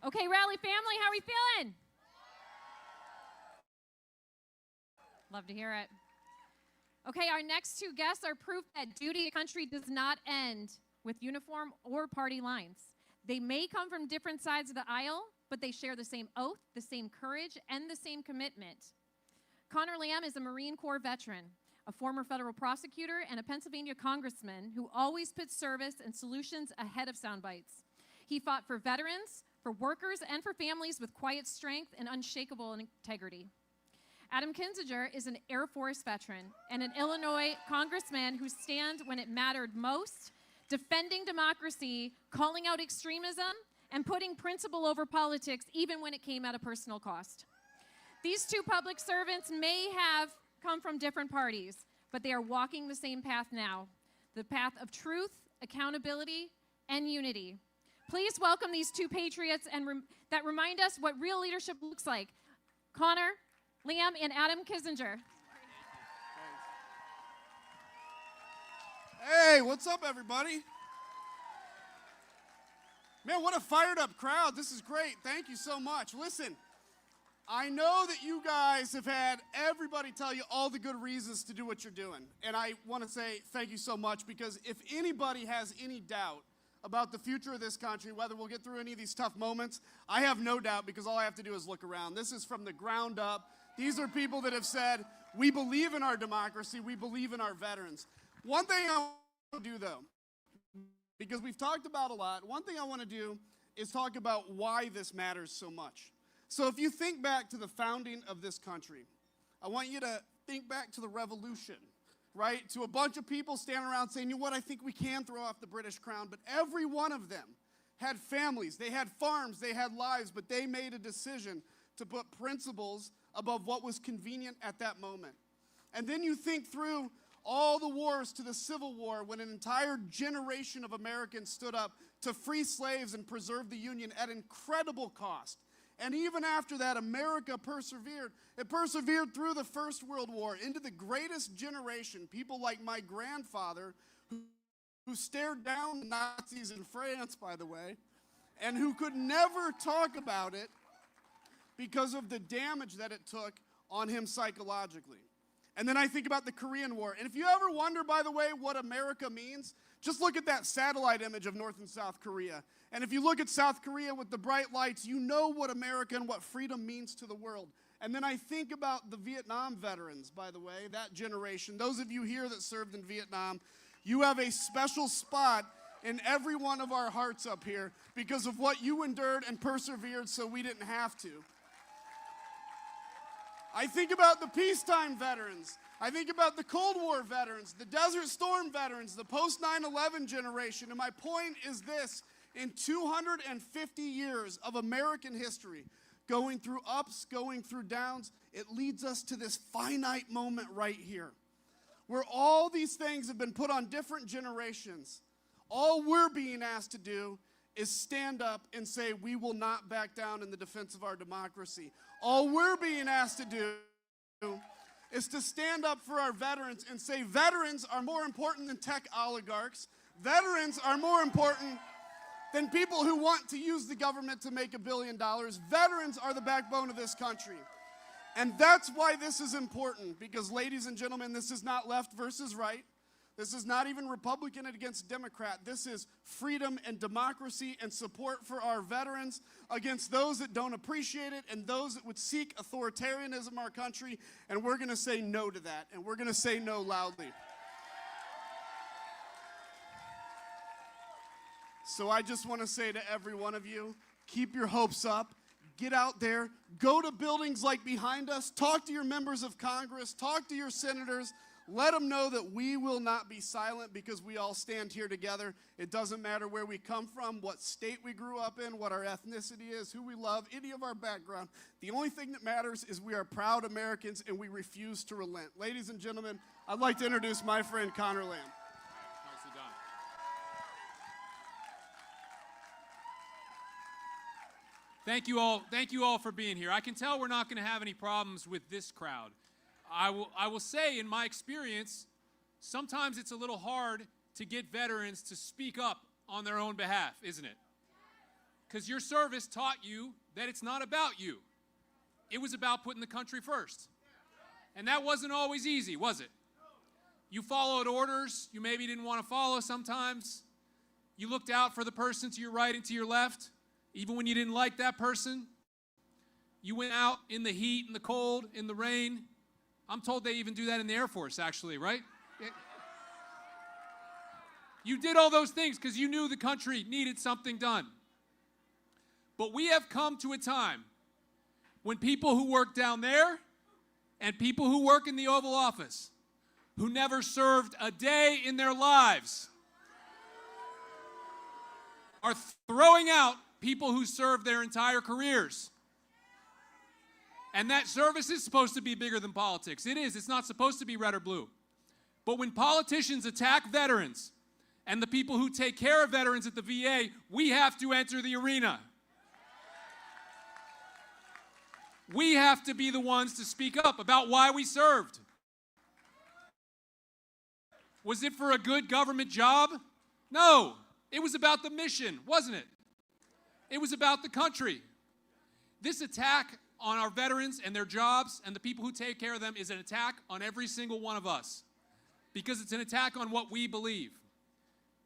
J: Okay, Rally family, how are we feeling? Love to hear it. Okay, our next two guests are proof that duty to country does not end with uniform or party lines. They may come from different sides of the aisle, but they share the same oath, the same courage, and the same commitment. Connor Lamb is a Marine Corps veteran, a former federal prosecutor, and a Pennsylvania congressman who always puts service and solutions ahead of sound bites. He fought for veterans, for workers, and for families with quiet strength and unshakable integrity. Adam Kinzinger is an Air Force veteran and an Illinois congressman who stands when it mattered most, defending democracy, calling out extremism, and putting principle over politics even when it came at a personal cost. These two public servants may have come from different parties, but they are walking the same path now, the path of truth, accountability, and unity. Please welcome these two patriots that remind us what real leadership looks like. Connor, Liam, and Adam Kinzinger.
O: Hey, what's up, everybody? Man, what a fired up crowd. This is great. Thank you so much. Listen, I know that you guys have had everybody tell you all the good reasons to do what you're doing. And I want to say thank you so much, because if anybody has any doubt about the future of this country, whether we'll get through any of these tough moments, I have no doubt, because all I have to do is look around. This is from the ground up. These are people that have said, we believe in our democracy, we believe in our veterans. One thing I want to do, though, because we've talked about a lot, one thing I want to do is talk about why this matters so much. So if you think back to the founding of this country, I want you to think back to the Revolution, right? To a bunch of people standing around saying, you know what, I think we can throw off the British crown, but every one of them had families, they had farms, they had lives, but they made a decision to put principles above what was convenient at that moment. And then you think through all the wars to the Civil War, when an entire generation of Americans stood up to free slaves and preserve the Union at incredible cost. And even after that, America persevered. It persevered through the First World War into the greatest generation, people like my grandfather, who stared down the Nazis in France, by the way, and who could never talk about it because of the damage that it took on him psychologically. And then I think about the Korean War. And if you ever wonder, by the way, what America means, Just look at that satellite image of North and South Korea. And if you look at South Korea with the bright lights, you know what America and what freedom means to the world. And then I think about the Vietnam veterans, by the way, that generation. Those of you here that served in Vietnam, you have a special spot in every one of our hearts up here because of what you endured and persevered so we didn't have to. I think about the peacetime veterans. I think about the Cold War veterans, the Desert Storm veterans, the post 9/11 generation. And my point is this: in 250 years of American history, going through ups, going through downs, it leads us to this finite moment right here, where all these things have been put on different generations. All we're being asked to do is stand up and say we will not back down in the defense of our democracy. All we're being asked to do is to stand up for our veterans and say veterans are more important than tech oligarchs. Veterans are more important than people who want to use the government to make $1 billion. Veterans are the backbone of this country. And that's why this is important, because, ladies and gentlemen, this is not left versus right. This is not even Republican against Democrat. This is freedom and democracy and support for our veterans against those that don't appreciate it and those that would seek authoritarianism in our country. And we're going to say no to that, and we're going to say no loudly. So I just want to say to every one of you, keep your hopes up. Get out there. Go to buildings like behind us. Talk to your members of Congress. Talk to your senators. Let them know that we will not be silent because we all stand here together. It doesn't matter where we come from, what state we grew up in, what our ethnicity is, who we love, any of our background. The only thing that matters is we are proud Americans and we refuse to relent. Ladies and gentlemen, I'd like to introduce my friend Connor Lamb.
P: Nicely done. Thank you all for being here. I can tell we're not going to have any problems with this crowd. I will say, in my experience, sometimes it's a little hard to get veterans to speak up on their own behalf, isn't it? Because your service taught you that it's not about you. It was about putting the country first. And that wasn't always easy, was it? You followed orders you maybe didn't want to follow sometimes. You looked out for the person to your right and to your left, even when you didn't like that person. You went out in the heat, in the cold, in the rain. I'm told they even do that in the Air Force, actually, right? You did all those things because you knew the country needed something done. But we have come to a time when people who work down there and people who work in the Oval Office, who never served a day in their lives, are throwing out people who served their entire careers. And that service is supposed to be bigger than politics. It is. It's not supposed to be red or blue. But when politicians attack veterans and the people who take care of veterans at the VA, we have to enter the arena. We have to be the ones to speak up about why we served. Was it for a good government job? No. It was about the mission, wasn't it? It was about the country. This attack on our veterans and their jobs and the people who take care of them is an attack on every single one of us, because it's an attack on what we believe.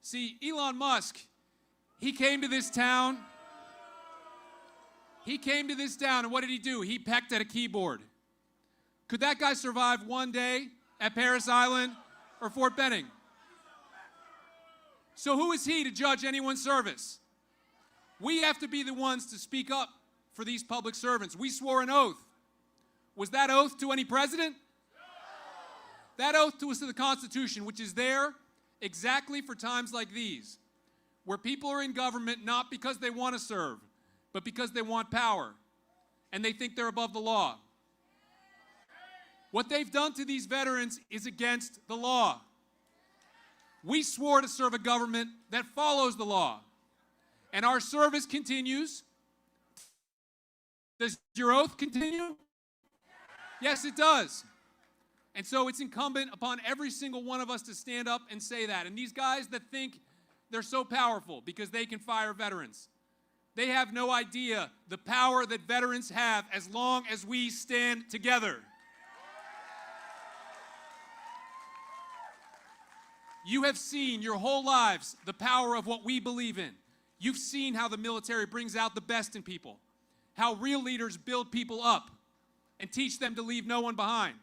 P: See, Elon Musk, he came to this town, and what did he do? He pecked at a keyboard. Could that guy survive one day at Parris Island or Fort Benning? So who is he to judge anyone's service? We have to be the ones to speak up for these public servants. We swore an oath. Was that oath to any president? No. That oath was to the Constitution, which is there exactly for times like these, where people are in government not because they want to serve, but because they want power, and they think they're above the law. What they've done to these veterans is against the law. We swore to serve a government that follows the law, and our service continues. Does your oath continue? Yes, it does. And so it's incumbent upon every single one of us to stand up and say that. And these guys that think they're so powerful because they can fire veterans, they have no idea the power that veterans have as long as we stand together. You have seen your whole lives the power of what we believe in. You've seen how the military brings out the best in people, how real leaders build people up and teach them to leave no one behind,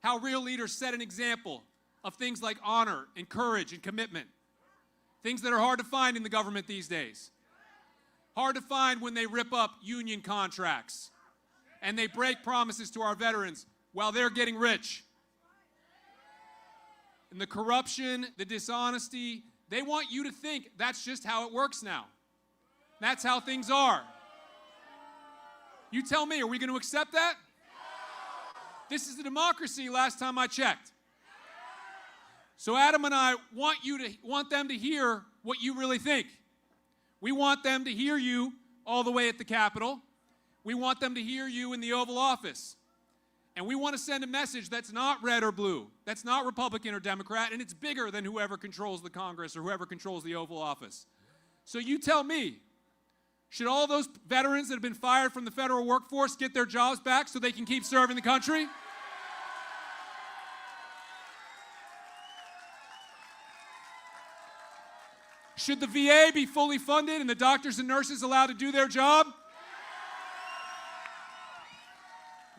P: how real leaders set an example of things like honor and courage and commitment, things that are hard to find in the government these days. Hard to find when they rip up union contracts and they break promises to our veterans while they're getting rich. And the corruption, the dishonesty, they want you to think that's just how it works now. That's how things are. You tell me, are we going to accept that? This is a democracy last time I checked. So Adam and I want them to hear what you really think. We want them to hear you all the way at the Capitol. We want them to hear you in the Oval Office. And we want to send a message that's not red or blue, that's not Republican or Democrat, and it's bigger than whoever controls the Congress or whoever controls the Oval Office. So you tell me, should all those veterans that have been fired from the federal workforce get their jobs back so they can keep serving the country? Should the VA be fully funded and the doctors and nurses allowed to do their job?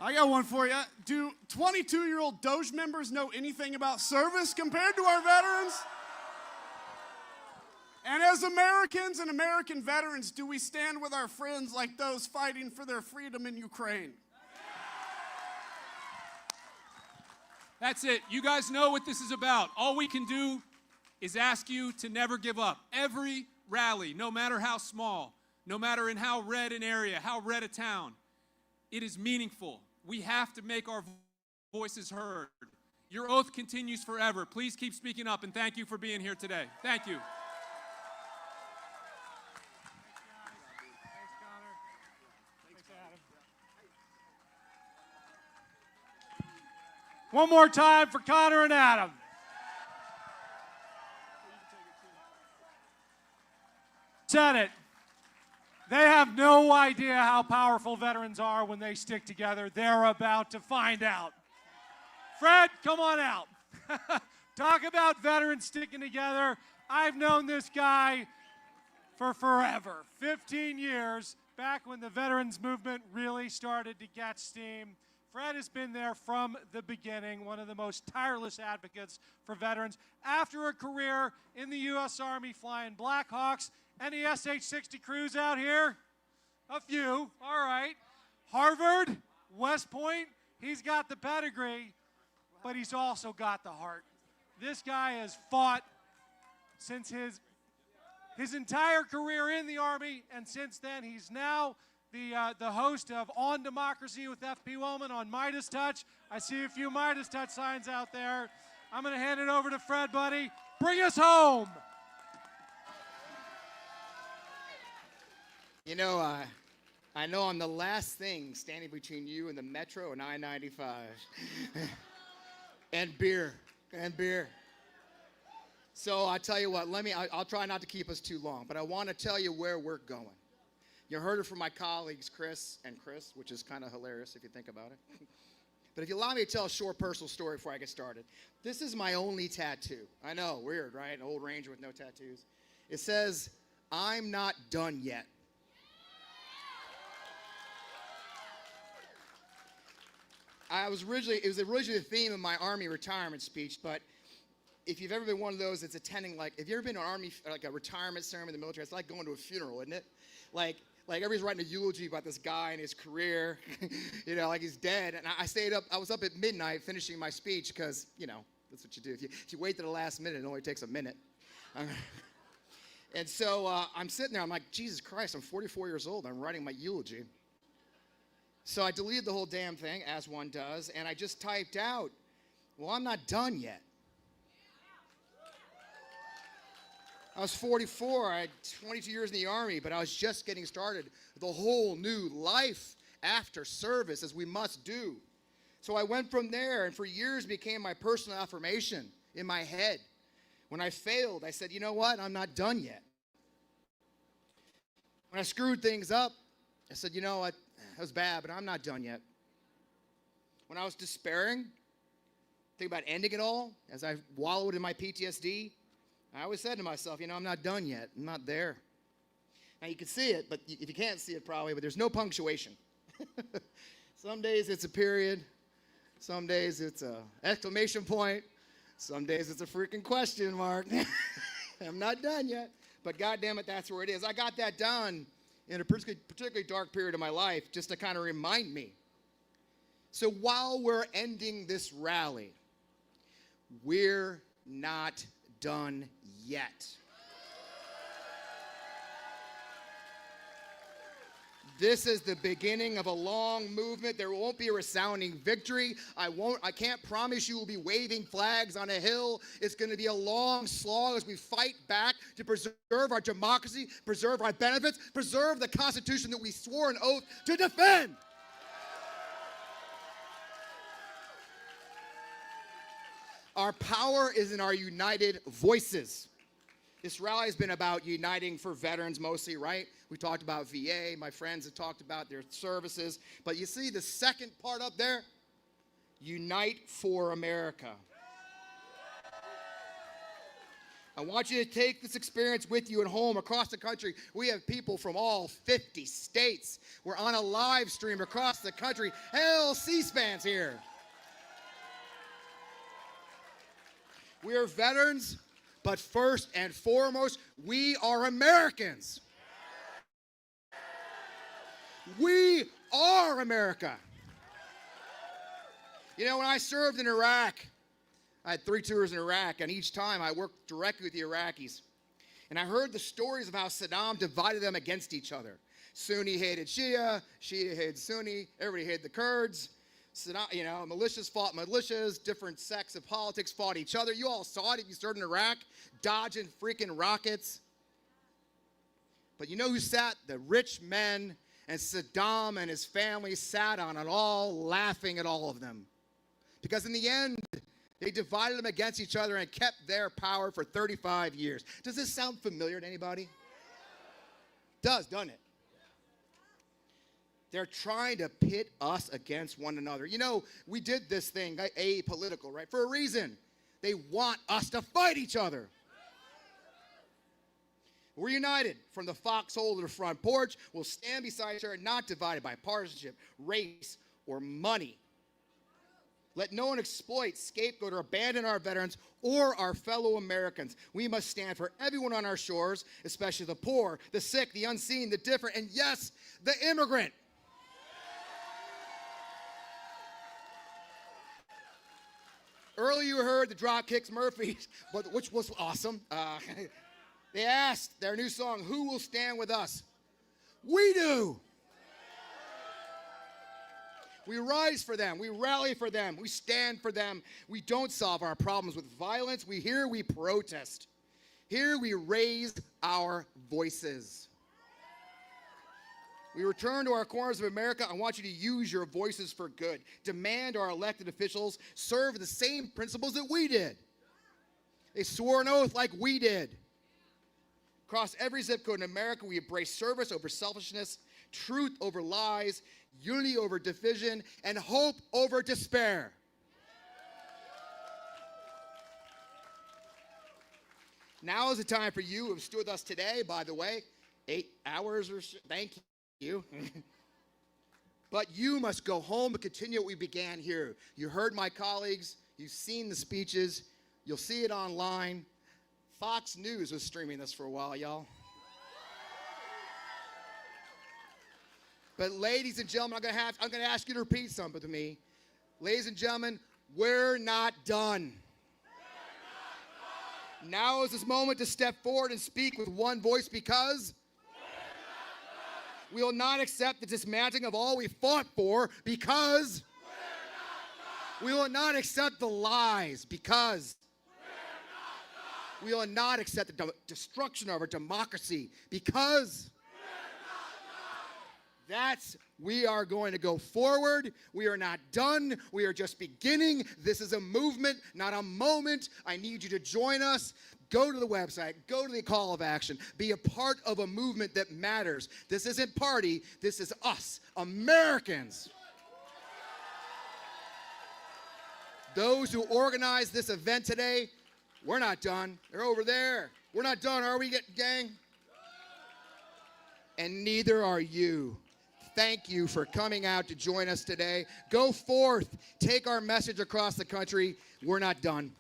O: I got one for you. Do 22-year-old Doge members know anything about service compared to our veterans? And as Americans and American veterans, do we stand with our friends like those fighting for their freedom in Ukraine?
P: That's it. You guys know what this is about. All we can do is ask you to never give up. Every rally, no matter how small, no matter in how red an area, how red a town, it is meaningful. We have to make our voices heard. Your oath continues forever. Please keep speaking up, and thank you for being here today. Thank you.
C: One more time for Connor and Adam. Said it. They have no idea how powerful veterans are when they stick together. They're about to find out. Fred, come on out. Talk about veterans sticking together. I've known this guy for forever, 15 years, back when the veterans movement really started to get steam. Fred has been there from the beginning, one of the most tireless advocates for veterans. After a career in the U.S. Army flying Black Hawks, any SH-60 crews out here? A few, all right. Harvard, West Point, he's got the pedigree, but he's also got the heart. This guy has fought since his entire career in the Army, and since then he's now the host of On Democracy with F.P. Wellman on Midas Touch. I see a few Midas Touch signs out there. I'm going to hand it over to Fred, buddy. Bring us home.
I: You know, I know I'm the last thing standing between you and the Metro and I-95. and beer. So I tell you what, I'll try not to keep us too long, but I want to tell you where we're going. You heard it from my colleagues, Chris, which is kind of hilarious if you think about it. But if you allow me to tell a short personal story before I get started. This is my only tattoo. I know, weird, right? An old Ranger with no tattoos. It says, "I'm not done yet." It was originally the theme of my Army retirement speech, but if you've ever been one of those that's attending, like, if you've ever been to an Army, like a retirement ceremony in the military, it's like going to a funeral, isn't it? Like everybody's writing a eulogy about this guy and his career, you know, like he's dead. And I was up at midnight finishing my speech because, you know, that's what you do. If you wait to the last minute, it only takes a minute. And so I'm sitting there, I'm like, Jesus Christ, I'm 44 years old, I'm writing my eulogy. So I deleted the whole damn thing, as one does, and I just typed out, well, I'm not done yet. I was 44, I had 22 years in the Army, but I was just getting started with a whole new life after service, as we must do. So I went from there, and for years became my personal affirmation in my head. When I failed, I said, you know what, I'm not done yet. When I screwed things up, I said, you know what, that was bad, but I'm not done yet. When I was despairing, think about ending it all, as I wallowed in my PTSD, I always said to myself, you know, I'm not done yet. I'm not there. Now, you can see it, but if you can't see it probably, but there's no punctuation. Some days it's a period. Some days it's an exclamation point. Some days it's a freaking question mark. I'm not done yet. But God damn it, that's where it is. I got that done in a particularly dark period of my life just to kind of remind me. So while we're ending this rally, we're not done yet. This is the beginning of a long movement. There won't be a resounding victory. I can't promise you we'll be waving flags on a hill. It's going to be a long slog as we fight back to preserve our democracy, preserve our benefits, preserve the Constitution that we swore an oath to defend. Our power is in our united voices. This rally has been about uniting for veterans mostly, right? We talked about VA. My friends have talked about their services. But you see the second part up there? Unite for America. I want you to take this experience with you at home across the country. We have people from all 50 states. We're on a live stream across the country. Hell, C-SPAN's here. We are veterans, but first and foremost, we are Americans. We are America. You know, when I served in Iraq, I had 3 tours in Iraq, and each time I worked directly with the Iraqis. And I heard the stories of how Saddam divided them against each other. Sunni hated Shia, Shia hated Sunni, everybody hated the Kurds. Saddam, you know, militias fought militias, different sects of politics fought each other. You all saw it if you served in Iraq, dodging freaking rockets. But you know who sat? The rich men, and Saddam and his family sat on it all, laughing at all of them. Because in the end, they divided them against each other and kept their power for 35 years. Does this sound familiar to anybody? Does, doesn't it? They're trying to pit us against one another. You know, we did this thing, apolitical, right? For a reason. They want us to fight each other. We're united. From the foxhole to the front porch, we'll stand beside each other, not divided by partisanship, race, or money. Let no one exploit, scapegoat, or abandon our veterans or our fellow Americans. We must stand for everyone on our shores, especially the poor, the sick, the unseen, the different, and yes, the immigrant. Earlier you heard the Dropkick Murphys, which was awesome. They asked their new song, "Who will stand with us?" We do. We rise for them. We rally for them. We stand for them. We don't solve our problems with violence. We protest. Here we raise our voices. We return to our corners of America. I want you to use your voices for good. Demand our elected officials serve the same principles that we did. They swore an oath like we did. Across every zip code in America, we embrace service over selfishness, truth over lies, unity over division, and hope over despair. Now is the time for you who have stood with us today, by the way, 8 hours or so. Thank you. But you must go home and continue what we began here. You heard my colleagues. You've seen the speeches. You'll see it online. Fox News was streaming this for a while, y'all. But ladies and gentlemen, I'm going to ask you to repeat something to me. Ladies and gentlemen, we're not done. Now is this moment to step forward and speak with one voice because we will not accept the dismantling of all we fought for because we will not accept the lies because we will not accept the destruction of our democracy because we are going to go forward. We are not done. We are just beginning. This is a movement, not a moment. I need you to join us. Go to the website. Go to the call of action. Be a part of a movement that matters. This isn't party. This is us, Americans. Those who organized this event today, we're not done. They're over there. We're not done, are we, gang? And neither are you. Thank you for coming out to join us today. Go forth. Take our message across the country. We're not done.